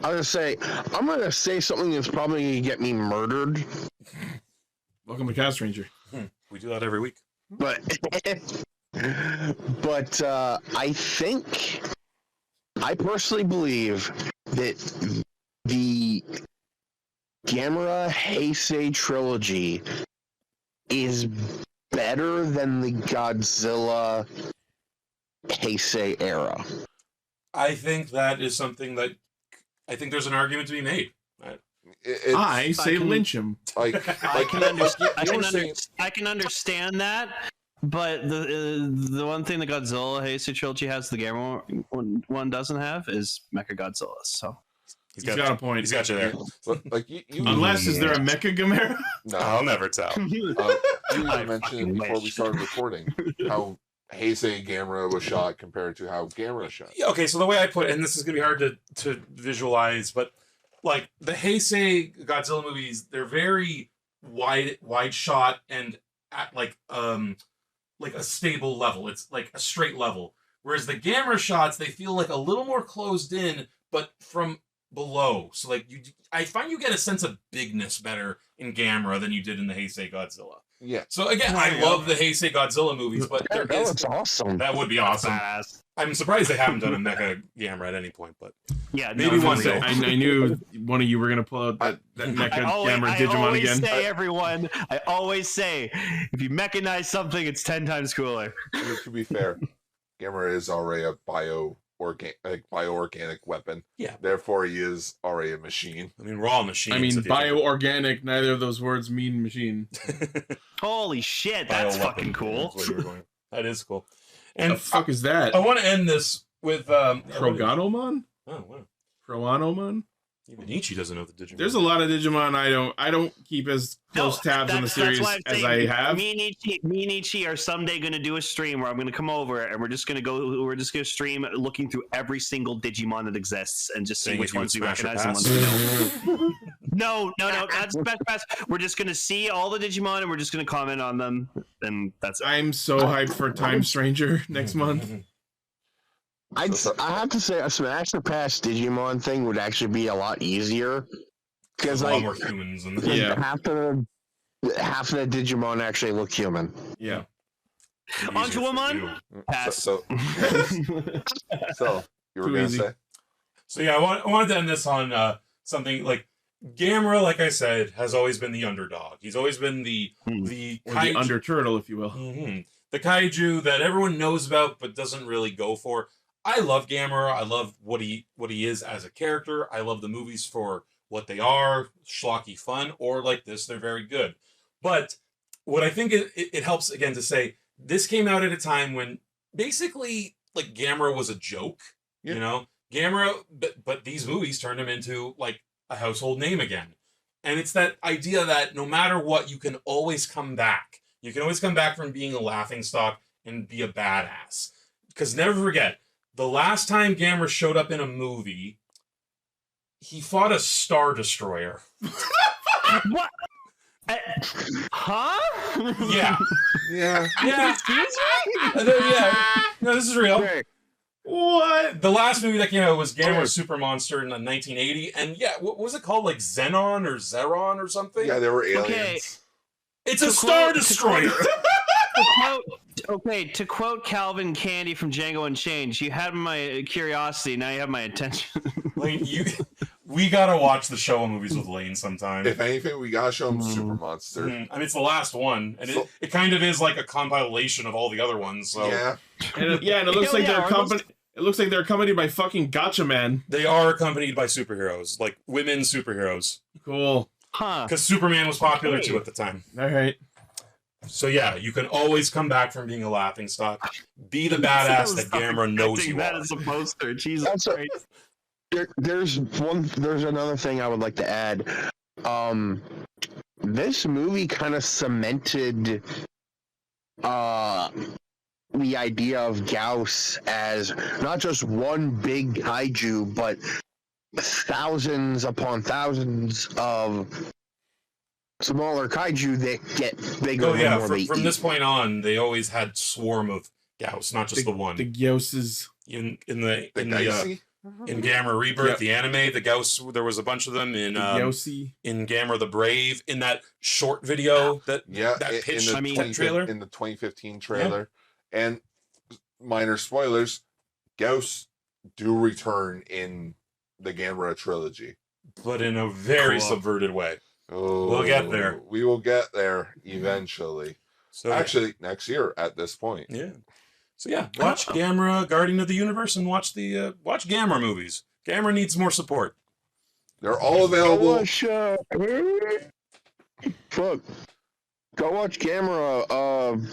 I was going to say, I'm going to say something that's probably going to get me murdered. Welcome to Castranger. We do that every week. But I personally believe that the Gamera Heisei trilogy is better than the Godzilla Heisei era. I think that is something that I think there's an argument to be made. I say lynch him. I can understand that, but the one thing the Godzilla Heisei trilogy has, the Gamera one doesn't have, is Mecha Godzilla. So he's got a point. He's got you there. Like you Unless is there a Mecha Gamera? No, I'll never tell. You mentioned before we started recording how Heisei Gamera was shot compared to how Gamera shot. Yeah, okay, so the way I put it, and this is gonna be hard to visualize, but like the Heisei Godzilla movies, they're very wide shot and at like a stable level. It's like a straight level. Whereas the Gamera shots, they feel like a little more closed in, but from below. So like I find you get a sense of bigness better in Gamera than you did in the Heisei Godzilla. Yeah. So again, I love the Heisei Godzilla movies, but That looks awesome. that would be awesome. I'm surprised they haven't done a Mecha Gamera at any point, but yeah, maybe one day. I knew one of you were going to pull out that Mecha Gamera Digimon again. I always say, if you mechanize something, it's 10 times cooler. To be fair, Gamera is already a bioorganic weapon. Yeah. Therefore, he is already a machine. I mean, we're all machines. I mean, bioorganic, neither of those words mean machine. Holy shit, that's fucking cool. That is cool. And the fuck is that? I want to end this with Proganomon? Oh, wow. Proanomon? Even Ichi doesn't know the Digimon. There's a lot of Digimon I don't keep as close tabs on the series as I have. Me and Ichi are someday going to do a stream where I'm going to come over and we're just going to stream looking through every single Digimon that exists and just see which ones we recognize and ones we don't. No, that's best. We're just going to see all the Digimon and we're just going to comment on them, and that's it. I'm so hyped for Time Stranger next month. I have to say, a Smash or Pass Digimon thing would actually be a lot easier because a lot like more humans in half the Digimon actually look human. Yeah. Anjuamon? Pass. So you were Too going to easy. say? So yeah, I wanted to end this on something like Gamera, like I said, has always been the underdog. He's always been the Or the kaiju, Under Turtle, if you will. the kaiju that everyone knows about but doesn't really go for. I love Gamera. I love what he is as a character. I love the movies for what they are, schlocky fun, or like this, they're very good. But what I think it helps again to say, this came out at a time when basically like Gamera was a joke, you know? Gamera, but these movies turned him into like a household name again. And it's that idea that no matter what, you can always come back. You can always come back from being a laughingstock and be a badass. Because never forget, the last time Gamera showed up in a movie, he fought a Star Destroyer. What? Huh? Yeah. Yeah. Excuse me? Yeah. No, this is real. Okay. What? The last movie that came out was Gamera Super Monster in 1980. And yeah, what was it called? Like Zenon or Zeron or something? Yeah, there were aliens. Okay. It's a Star Destroyer. To quote Calvin Candy from Django Unchained, you had my curiosity, now you have my attention. Lane, we gotta watch the Showa movies with Lane sometime. If anything, we gotta show him Super Monster. I mean, it's the last one, and it kind of is like a compilation of all the other ones. So Yeah. And it looks like they're accompanied. It looks like they're accompanied by fucking Gotcha Man. they are accompanied by superheroes, like women superheroes, Cool. Huh. because Superman was popular too at the time. All right. So yeah, you can always come back from being a laughingstock. Be the badass that Gamera knows you That are. is a poster. Jesus Also, Christ. there's another thing I would like to add. This movie kind of cemented the idea of Gauss as not just one big kaiju, but thousands upon thousands of smaller kaiju that get bigger Oh yeah, the more they from eat. this point on, they always had swarm of Gauss, not just the one. The Gyoses. in The Geisy? Gamera Rebirth, Yep. the anime, the Gauss, there was a bunch of them in The Yosi. in Gamera the Brave, in that short video that Yeah, that pitch in the I mean, 20 trailer. in the 2015 trailer. And minor spoilers, Gauss do return in the Gamera trilogy. but in a very Cool. subverted way. Oh, We'll get there. We will get there eventually. So Actually, next year at this point. yeah. So yeah, watch Gamera, Guardian of the Universe, and watch the watch Gamera movies. Gamera needs more support. They're all available. Fuck. Go watch Gamera,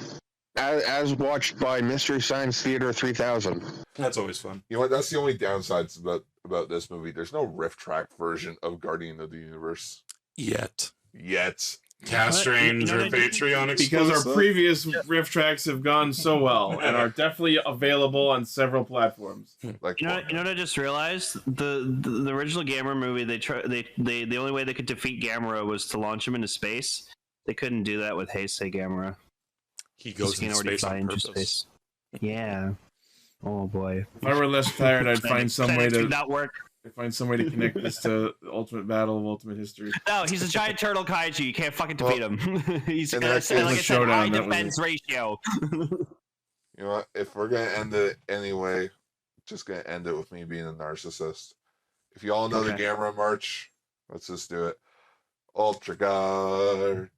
as watched by Mystery Science Theater 3000. That's always fun. You know what? That's the only downsides about this movie. There's no riff track version of Guardian of the Universe Yet. What? Castranger Patreon Because exclusive. our previous riff tracks have gone so well and are definitely available on several platforms. Like You know what I just realized? The original Gamera movie, they the only way they could defeat Gamera was to launch him into space. They couldn't do that with Heisei Gamera. He goes He can into already space fly on into purpose. space. Yeah. Oh boy. If I were less tired, I'd find some way Did to not work. connect this to the Ultimate Battle of Ultimate History. No, he's a giant turtle kaiju. You can't fucking defeat him. He's in got that case- like I said, Showdown, high that was defense ratio. You know what? If we're gonna end it anyway, just gonna end it with me being a narcissist. If you all know the Okay. Gamera March, let's just do it. Ultra Guard,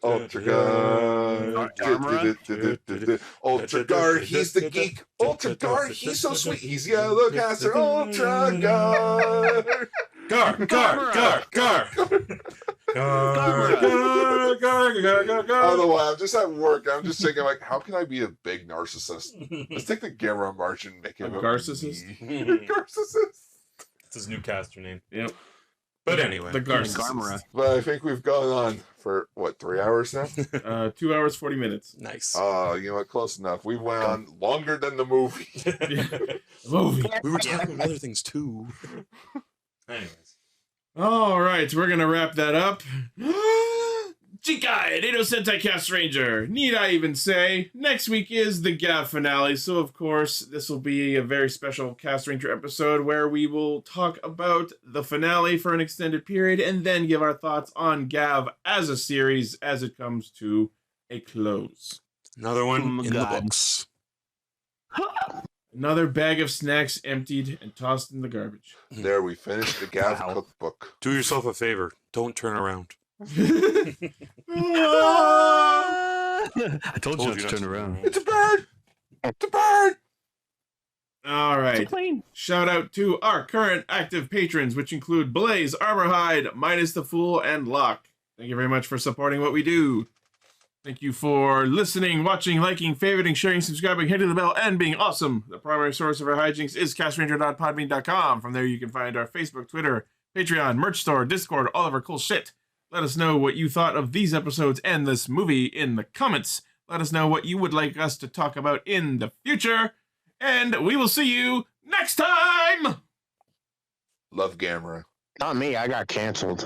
Ultra Guard, Ultra Guard. He's the geek. Ultra Guard. He's so sweet. He's yellow caster. Ultra Guard. Gar. I don't know why. I'm just at work. I'm just thinking, like, how can I be a big narcissist? Let's take the Gamera March and make him A narcissist? narcissist. It's his new caster name. Yep. But anyway. The Garces. Gamera. But I think we've gone on for, what, 3 hours now? 2 hours, 40 minutes. Nice. You know what? Close enough. We went on longer than the movie. Movie. We were talking about other things too. Anyways. All right, we're going to wrap that up. Jikai, Edo Sentai Castranger. Need I even say? Next week is the Gavv finale, so of course this will be a very special Castranger episode where we will talk about the finale for an extended period and then give our thoughts on Gavv as a series as it comes to a close. Another one Oh my in God. the books. Another bag of snacks emptied and tossed in the garbage. There, we finished the Gavv Wow. cookbook. Do yourself a favor. Don't turn around. I told you not to turn around. It's a bird! It's a bird! All right. Plane. Shout out to our current active patrons, which include Blaze, Armorhide, Minus the Fool, and Locke. Thank you very much for supporting what we do. Thank you for listening, watching, liking, favoriting, sharing, subscribing, hitting the bell, and being awesome. The primary source of our hijinks is castranger.podbean.com. From there you can find our Facebook, Twitter, Patreon, merch store, Discord, all of our cool shit. Let us know what you thought of these episodes and this movie in the comments. Let us know what you would like us to talk about in the future. And we will see you next time! Love Gamera. Not me. I got canceled.